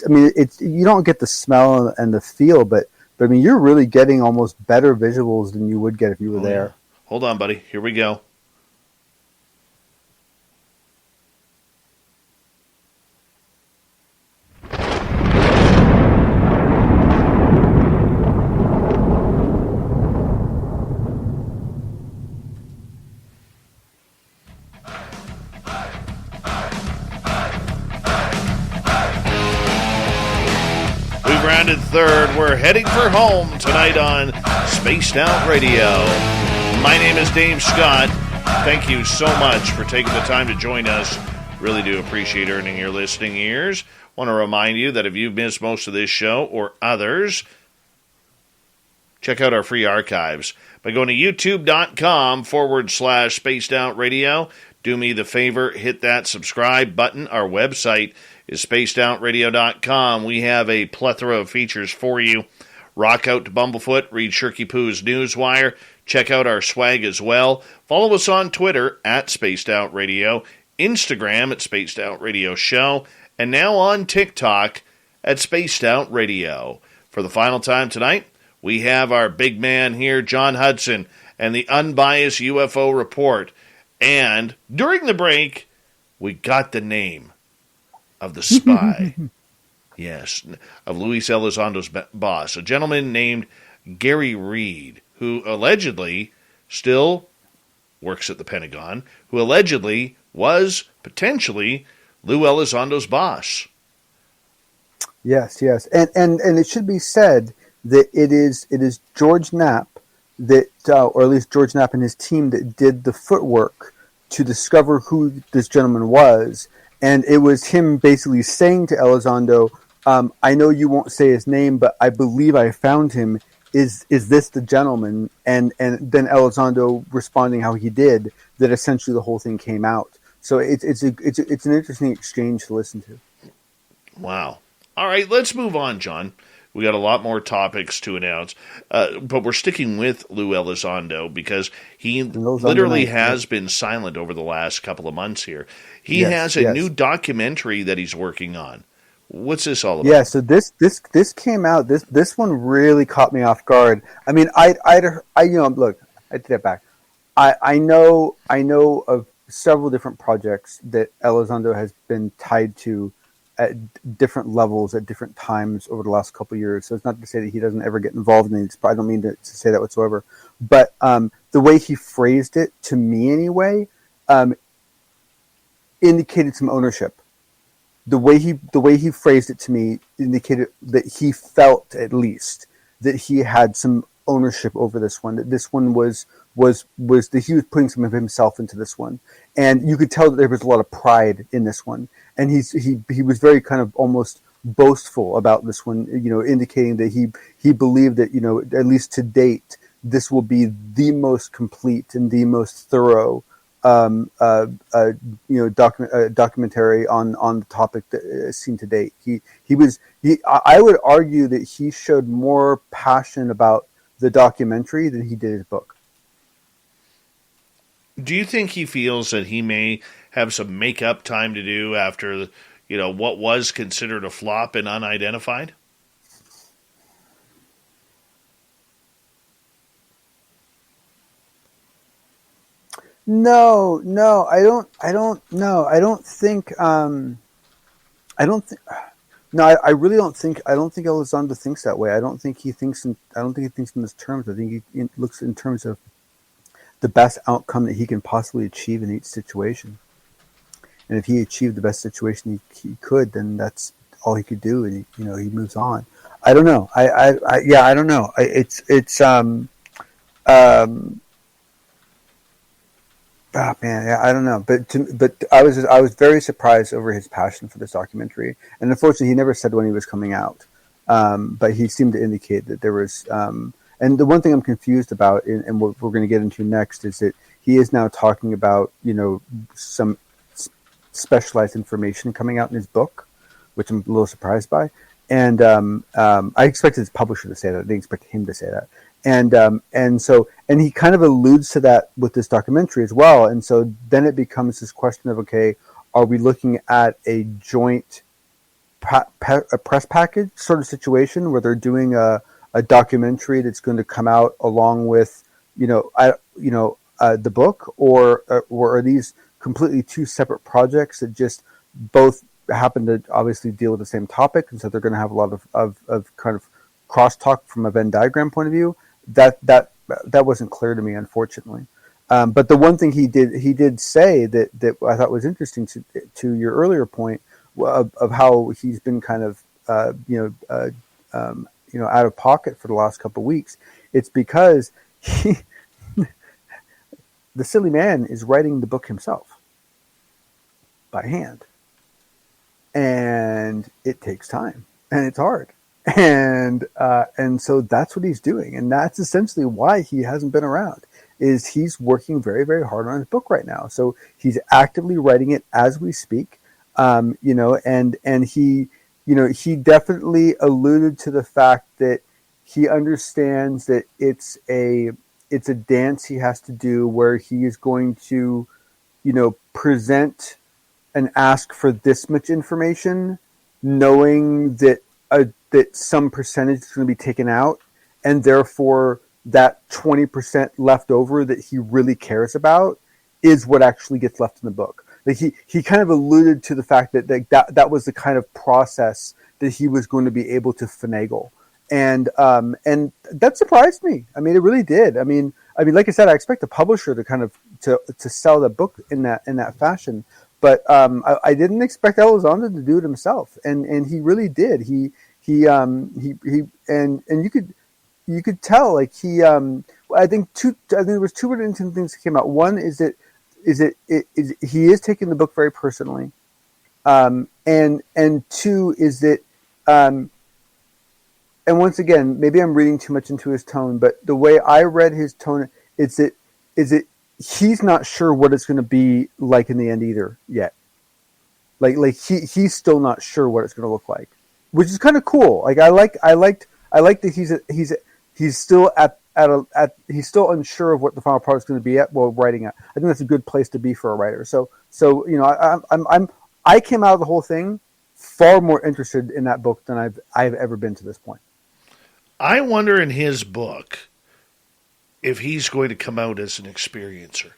I mean, you don't get the smell and the feel, but I mean, you're really getting almost better visuals than you would get if you were there. Yeah. Hold on, buddy. Here we go. Rounded third. We're heading for home tonight on Spaced Out Radio. My name is Dave Scott. Thank you so much for taking the time to join us. Really do appreciate earning your listening ears. Want to remind you that if you've missed most of this show or others, check out our free archives by going to youtube.com/Spaced Out Radio. Do me the favor, hit that subscribe button. Our website is spacedoutradio.com. We have a plethora of features for you. Rock out to Bumblefoot, read Shirky Poo's Newswire. Check out our swag as well. Follow us on Twitter at Spaced Out Radio, Instagram at Spaced Out Radio Show, and now on TikTok at Spaced Out Radio. For the final time tonight, we have our big man here, John Hudson, and the Unbiased UFO Report. And during the break, we got the name of the spy. Yes, of Luis Elizondo's boss, a gentleman named Gary Reed, who allegedly still works at the Pentagon, who allegedly was potentially Lou Elizondo's boss. Yes, and it should be said that it is George Knapp that, or at least George Knapp and his team, that did the footwork to discover who this gentleman was. And it was him basically saying to Elizondo, I know you won't say his name, but I believe I found him. Is this the gentleman? And then Elizondo responding how he did, that essentially the whole thing came out. So it's an interesting exchange to listen to. Wow. All right, let's move on, John. We got a lot more topics to announce, but we're sticking with Lou Elizondo because he literally has been silent over the last couple of months here. He has a new documentary that he's working on. What's this all about? Yeah, so this came out. This one really caught me off guard. I mean, I look, I take that back. I know of several different projects that Elizondo has been tied to at different levels at different times over the last couple of years. So it's not to say that he doesn't ever get involved in these. I don't mean to say that whatsoever. But the way he phrased it, to me anyway, indicated some ownership. The way he phrased it to me indicated that he felt, at least, that he had some ownership over this one. That this one was that he was putting some of himself into this one, and you could tell that there was a lot of pride in this one. And he was very kind of almost boastful about this one, indicating that he believed that, at least to date, this will be the most complete and the most thorough documentary on the topic that seen to date. I would argue that he showed more passion about the documentary than he did his book. Do you think he feels that he may have some make-up time to do after, what was considered a flop and unidentified? No, I don't know. I don't think. I don't think. No, I really don't think. I don't think Elizondo thinks that way. I don't think he thinks in. I don't think he thinks in those terms. I think he looks in terms of the best outcome that he can possibly achieve in each situation. And if he achieved the best situation he could, then that's all he could do, and he moves on. I don't know. I don't know. Oh man, yeah, I don't know, but I was very surprised over his passion for this documentary, and unfortunately, he never said when he was coming out, but he seemed to indicate that there was. And the one thing I'm confused about, and what we're going to get into next, is that he is now talking about some specialized information coming out in his book, which I'm a little surprised by, and I expected his publisher to say that. I didn't expect him to say that. And he kind of alludes to that with this documentary as well. And so then it becomes this question of, okay, are we looking at a joint a press package sort of situation where they're doing a documentary that's going to come out along with, the book, or are these completely two separate projects that just both happen to obviously deal with the same topic, and so they're going to have a lot of kind of crosstalk from a Venn diagram point of view? That wasn't clear to me, unfortunately. But the one thing he did say that I thought was interesting to your earlier point of how he's been kind of out of pocket for the last couple of weeks. It's because the silly man is writing the book himself by hand, and it takes time and it's hard. And so that's what he's doing, and that's essentially why he hasn't been around. Is he's working very, very hard on his book right now. So he's actively writing it as we speak, and he definitely alluded to the fact that he understands that it's a dance he has to do, where he is going to, present and ask for this much information, knowing that some percentage is going to be taken out, and therefore that 20% left over that he really cares about is what actually gets left in the book. Like he kind of alluded to the fact that was the kind of process that he was going to be able to finagle, and that surprised me. I mean, it really did. I mean, like I said, I expect the publisher to kind of to sell the book in that fashion, but I didn't expect Elizondo to do it himself, and he really did. He you could tell, like I think there was two interesting things that came out. One is that he is taking the book very personally, and two is that and once again, maybe I'm reading too much into his tone, but the way I read his tone is that he's not sure what it's going to be like in the end either yet. Like he's still not sure what it's going to look like, which is kind of cool. Like I like that he's still he's still unsure of what the final product is going to be while writing it. I think that's a good place to be for a writer. So I came out of the whole thing far more interested in that book than I've ever been to this point. I wonder in his book if he's going to come out as an experiencer.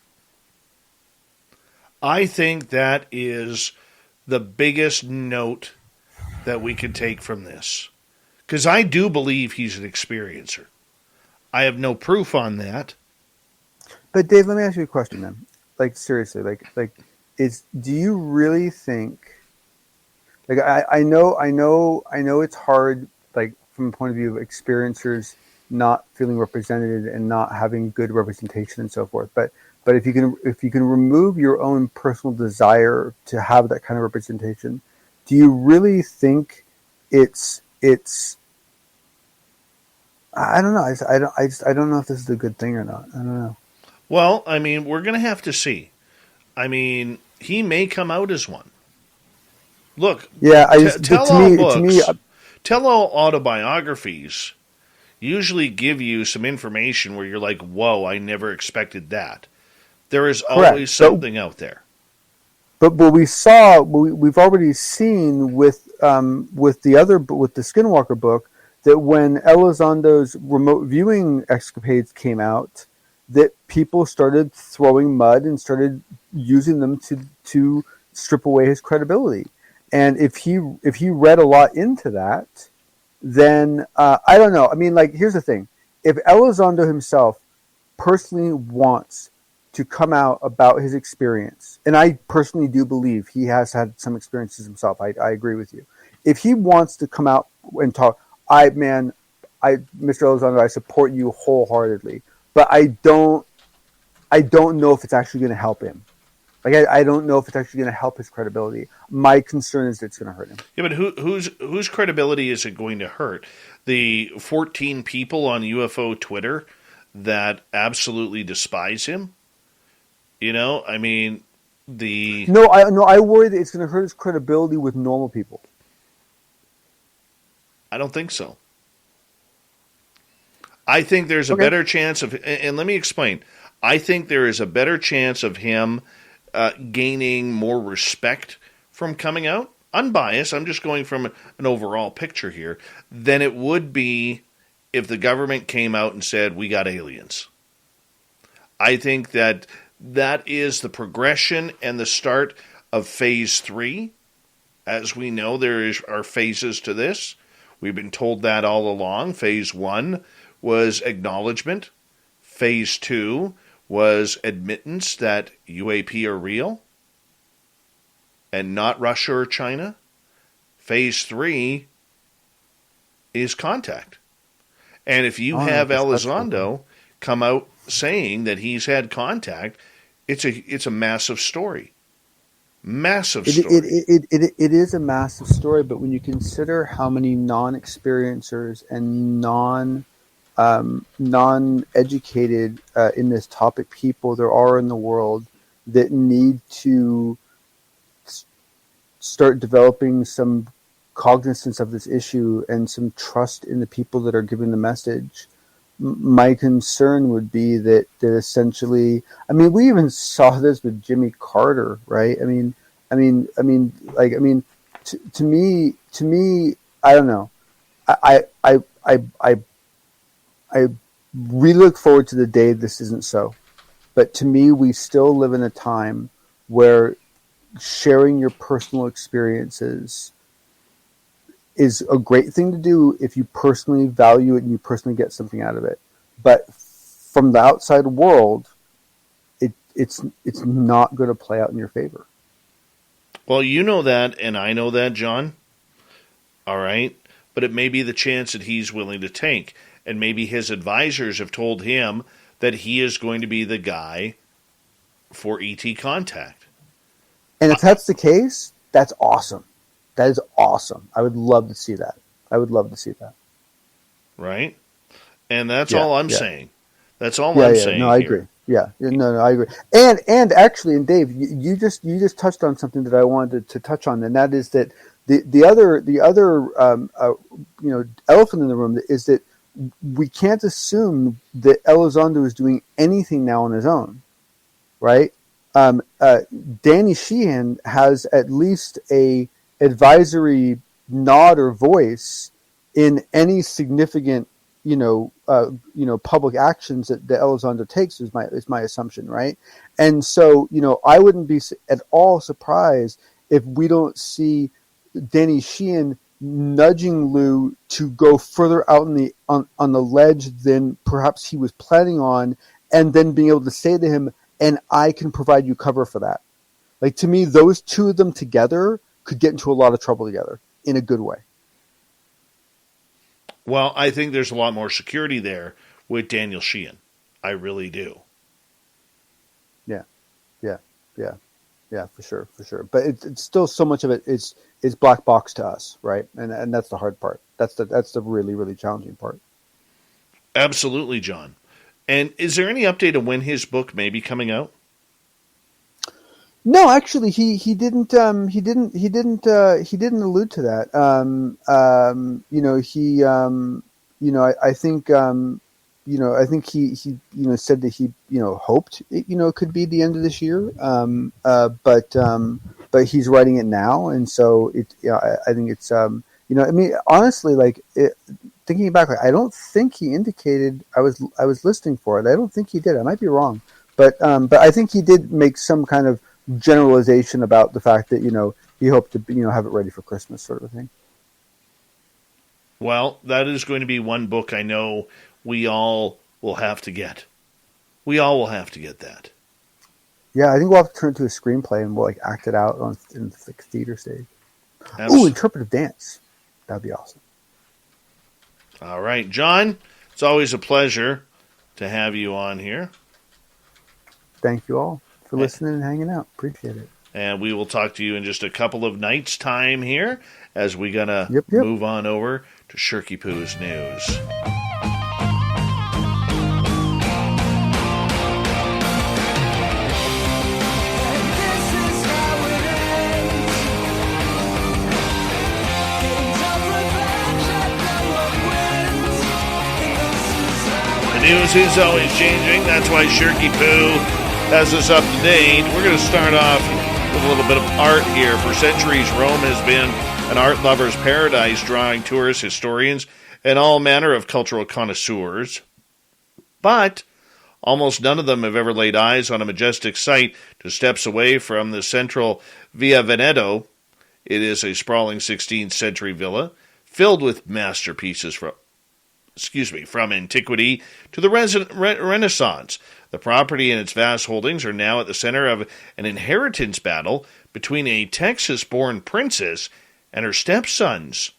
I think that is the biggest note that we could take from this. Because I do believe he's an experiencer. I have no proof on that. But Dave, let me ask you a question, then. Like seriously, do you really think? Like I know it's hard, like from the point of view of experiencers not feeling represented and not having good representation and so forth. But if you can remove your own personal desire to have that kind of representation, do you really think it's I don't know. I don't know if this is a good thing or not. I don't know. Well, I mean, we're going to have to see. I mean, he may come out as one. Look, yeah. Tell-all autobiographies usually give you some information where you're like, "Whoa, I never expected that." There is always something out there. But we've already seen with the Skinwalker book, that when Elizondo's remote viewing escapades came out, that people started throwing mud and started using them to strip away his credibility. And if he read a lot into that, then I don't know. I mean, like, here's the thing: if Elizondo himself personally wants to come out about his experience, and I personally do believe he has had some experiences himself. I agree with you. If he wants to come out and talk, Mr. Elizondo, I support you wholeheartedly, but I don't know if it's actually going to help him. Like, I don't know if it's actually going to help his credibility. My concern is that it's going to hurt him. Yeah, but whose credibility is it going to hurt? The 14 people on UFO Twitter that absolutely despise him? You know, I mean, I worry that it's going to hurt his credibility with normal people. I don't think so. I think there's a better chance of, and let me explain. I think there is a better chance of him gaining more respect from coming out, unbiased, I'm just going from an overall picture here, than it would be if the government came out and said, we got aliens. I think that is the progression and the start of phase 3. As we know, there are phases to this. We've been told that all along. Phase 1 was acknowledgement. Phase 2 was admittance that UAP are real and not Russia or China. Phase 3 is contact. And if you have Elizondo come out saying that he's had contact, it's a massive story. Massive story. It is a massive story, but when you consider how many non-experiencers and non-educated in this topic people there are in the world that need to start developing some cognizance of this issue and some trust in the people that are giving the message, my concern would be that essentially, I mean, we even saw this with Jimmy Carter, right? To me, I don't know. I really look forward to the day this isn't so. But to me, we still live in a time where sharing your personal experiences is a great thing to do if you personally value it and you personally get something out of it. But from the outside world, it's not going to play out in your favor. Well, you know that, and I know that, John. All right? But it may be the chance that he's willing to take. And maybe his advisors have told him that he is going to be the guy for ET contact. And if that's the case, that's awesome. That is awesome. I would love to see that. Right? And that's all I'm saying. That's all I'm saying. No, I agree. Yeah. No, I agree. And actually, and Dave, you just touched on something that I wanted to touch on, and that is that the other elephant in the room is that we can't assume that Elizondo is doing anything now on his own, right? Danny Sheehan has at least a advisory nod or voice in any significant, public actions that Elizondo takes is my assumption, right? And so, I wouldn't be at all surprised if we don't see Danny Sheehan nudging Lou to go further out on the ledge than perhaps he was planning on, and then being able to say to him, and I can provide you cover for that. Like, to me, those two of them together could get into a lot of trouble together in a good way. Well, I think there's a lot more security there with Daniel Sheehan. I really do. Yeah, for sure. But it's still, so much of it is black box to us, right? And that's the hard part. That's the really, really challenging part. Absolutely, John. And is there any update on when his book may be coming out? No, actually, he didn't allude to that. I think he said that he hoped it could be the end of this year. But he's writing it now, and so I think it's honestly, thinking back, I don't think he indicated I was listening for it. I don't think he did. I might be wrong, but I think he did make some kind of generalization about the fact that he hoped to have it ready for Christmas, sort of a thing. Well, that is going to be one book I know we all will have to get. We all will have to get that. Yeah, I think we'll have to turn it to a screenplay and we'll act it out in the theater stage. Ooh, interpretive dance. That'd be awesome. All right, John, it's always a pleasure to have you on here. Thank you all for listening and hanging out. Appreciate it. And we will talk to you in just a couple of nights' time here as we're going to move on over to Shirky Poo's news. The news is always changing. That's why Shirky Poo has us up to date. We're going to start off with a little bit of art here. For centuries, Rome has been an art lover's paradise, drawing tourists, historians, and all manner of cultural connoisseurs. But almost none of them have ever laid eyes on a majestic site just steps away from the central Via Veneto. It is a sprawling 16th century villa filled with masterpieces from antiquity to the Renaissance. The property and its vast holdings are now at the center of an inheritance battle between a Texas-born princess and her stepsons.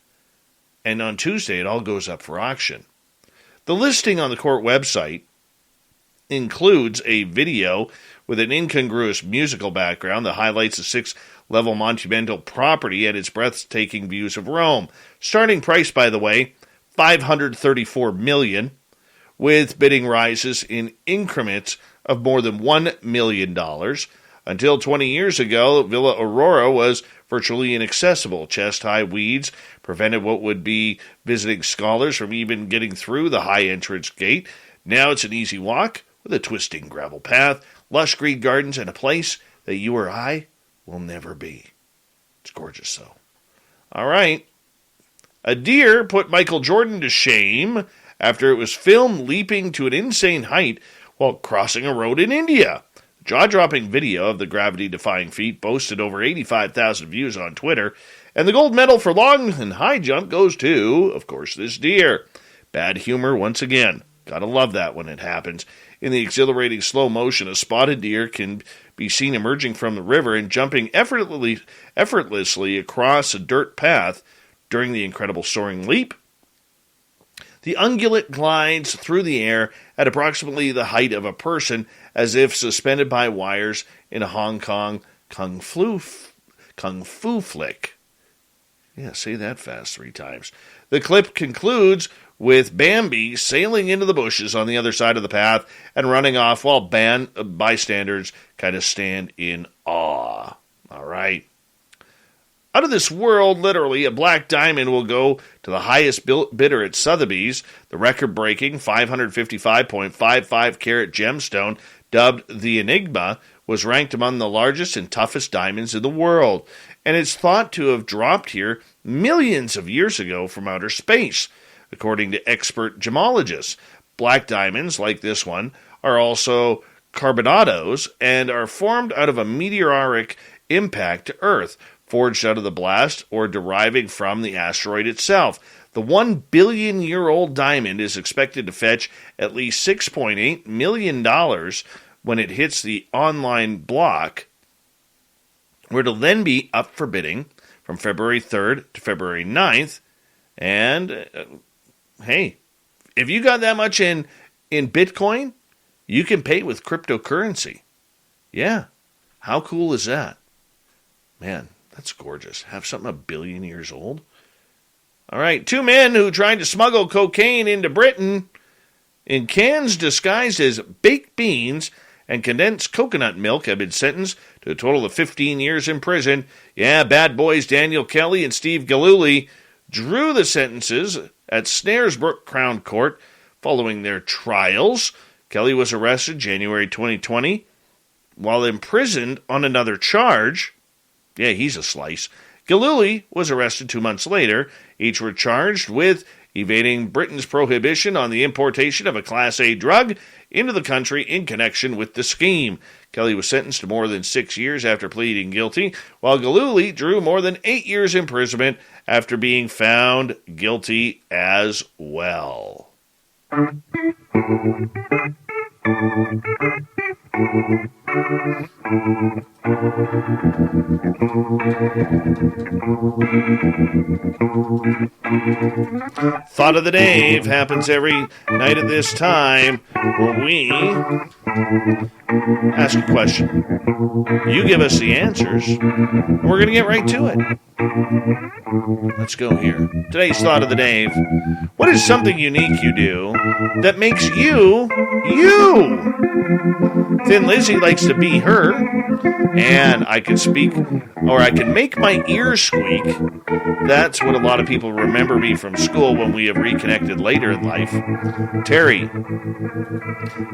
And on Tuesday, it all goes up for auction. The listing on the court website includes a video with an incongruous musical background that highlights the 6-level monumental property and its breathtaking views of Rome. Starting price, by the way, $534 million, with bidding rises in increments of more than $1 million. Until 20 years ago, Villa Aurora was virtually inaccessible. Chest-high weeds prevented what would be visiting scholars from even getting through the high entrance gate. Now it's an easy walk with a twisting gravel path, lush green gardens, and a place that you or I will never be. It's gorgeous, though. All right. A deer put Michael Jordan to shame after it was filmed leaping to an insane height while crossing a road in India. The jaw-dropping video of the gravity-defying feat boasted over 85,000 views on Twitter, and the gold medal for long and high jump goes to, of course, this deer. Bad humor once again. Gotta love that when it happens. In the exhilarating slow motion, a spotted deer can be seen emerging from the river and jumping effortlessly across a dirt path. During the incredible soaring leap, the ungulate glides through the air at approximately the height of a person, as if suspended by wires in a Hong Kong kung fu flick. Yeah, say that fast 3 times. The clip concludes with Bambi sailing into the bushes on the other side of the path and running off while bystanders kind of stand in awe. All right. Out of this world, literally, a black diamond will go to the highest bidder at Sotheby's. The record-breaking 555.55 carat gemstone, dubbed the Enigma, was ranked among the largest and toughest diamonds in the world, and it's thought to have dropped here millions of years ago from outer space. According to expert gemologists, black diamonds, like this one, are also carbonados and are formed out of a meteoric impact to Earth, forged out of the blast or deriving from the asteroid itself. The 1 billion-year-old diamond is expected to fetch at least $6.8 million when it hits the online block, where it'll then be up for bidding from February 3rd to February 9th. And, hey, if you got that much in Bitcoin, you can pay with cryptocurrency. Yeah, how cool is that? Man, that's gorgeous. Have something 1 billion years old. All right, 2 men who tried to smuggle cocaine into Britain in cans disguised as baked beans and condensed coconut milk have been sentenced to a total of 15 years in prison. Yeah, bad boys Daniel Kelly and Steve Gillooly drew the sentences at Snaresbrook Crown Court following their trials. Kelly was arrested January 2020 while imprisoned on another charge. Yeah, he's a slice. Gillooly was arrested 2 months later. Each were charged with evading Britain's prohibition on the importation of a Class A drug into the country in connection with the scheme. Kelly was sentenced to more than 6 years after pleading guilty, while Galuli drew more than 8 years imprisonment after being found guilty as well. Thought of the Dave happens every night at this time, where we ask a question. You give us the answers, and we're going to get right to it. Let's go here. Today's Thought of the Dave. What is something unique you do that makes you, you? Thin Lizzy likes to be her, and I can speak, or I can make my ears squeak. That's what a lot of people remember me from school when we have reconnected later in life. Terry.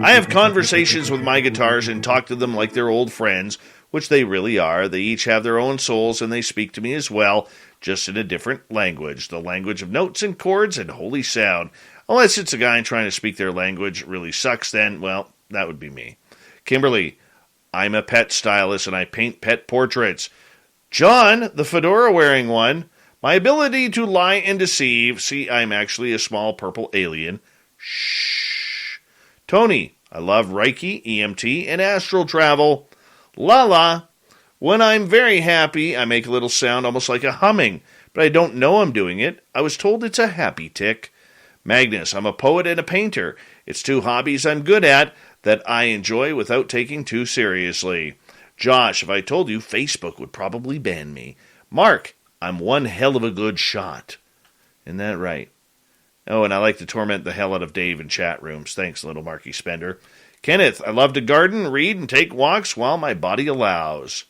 I have conversations with my guitars and talk to them like they're old friends, which they really are. They each have their own souls, and they speak to me as well, just in a different language. The language of notes and chords and holy sound. Unless it's a guy trying to speak their language really sucks, then, well, that would be me. Kimberly, I'm a pet stylist and I paint pet portraits. John, the fedora-wearing one, my ability to lie and deceive. See, I'm actually a small purple alien. Shh. Tony, I love Reiki, EMT, and astral travel. Lala, when I'm very happy, I make a little sound almost like a humming, but I don't know I'm doing it. I was told it's a happy tick. Magnus, I'm a poet and a painter. It's two hobbies I'm good at that I enjoy without taking too seriously. Josh, if I told you, Facebook would probably ban me. Mark, I'm one hell of a good shot. Isn't that right? Oh, and I like to torment the hell out of Dave in chat rooms. Thanks, little Marky Spender. Kenneth, I love to garden, read, and take walks while my body allows.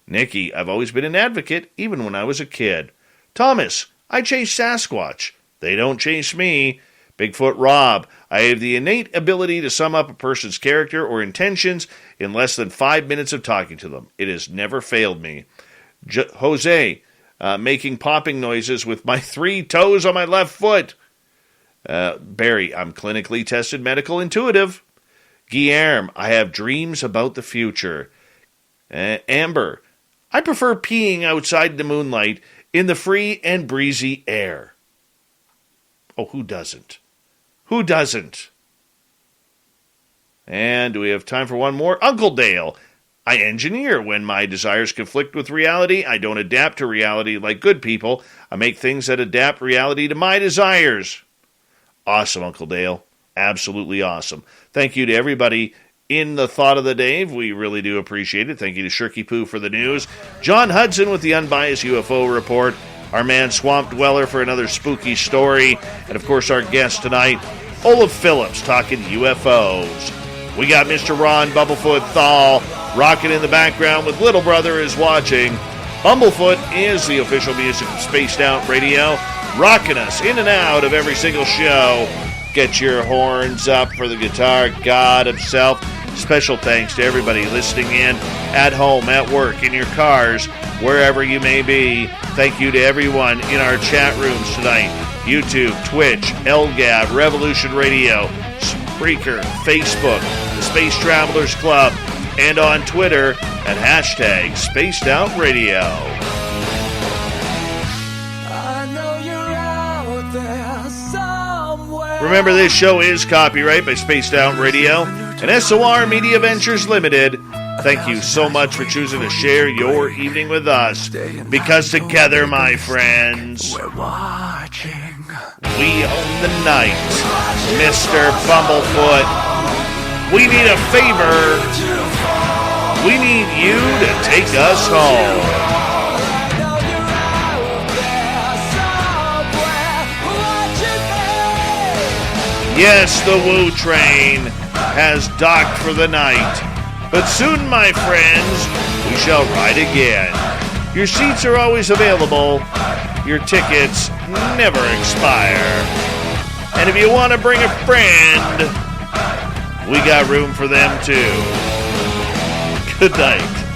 Nikki, I've always been an advocate, even when I was a kid. Thomas, I chase Sasquatch. They don't chase me. Bigfoot Rob, I have the innate ability to sum up a person's character or intentions in less than 5 minutes of talking to them. It has never failed me. Jose, making popping noises with my 3 toes on my left foot. Barry, I'm clinically tested medical intuitive. Guillermo, I have dreams about the future. Amber, I prefer peeing outside the moonlight in the free and breezy air. Oh, who doesn't? Who doesn't? And do we have time for one more? Uncle Dale. I engineer. When my desires conflict with reality, I don't adapt to reality like good people. I make things that adapt reality to my desires. Awesome, Uncle Dale. Absolutely awesome. Thank you to everybody in the Thought of the Dave. We really do appreciate it. Thank you to Shirky Poo for the news. John Hudson with the Unbiased UFO Report. Our man Swamp Dweller for another spooky story. And, of course, our guest tonight, Olav Phillips, talking UFOs. We got Mr. Ron Bumblefoot Thal rocking in the background with Little Brother is watching. Bumblefoot is the official music of Spaced Out Radio, rocking us in and out of every single show. Get your horns up for the guitar god himself. Special thanks to everybody listening in at home, at work, in your cars, wherever you may be. Thank you to everyone in our chat rooms tonight. YouTube, Twitch, LGAV, Revolution Radio, Spreaker, Facebook, the Space Travelers Club, and on Twitter at hashtag Spaced Out Radio. Remember, this show is copyright by Spaced Out Radio and SOR Media Ventures Limited. Thank you so much for choosing to share your evening with us. Because together, my friends, we're watching. We own the night. Mr. Bumblefoot, we need a favor. We need you to take us home. Yes, the Woo train has docked for the night. But soon, my friends, we shall ride again. Your seats are always available. Your tickets never expire. And if you want to bring a friend, we got room for them too. Good night.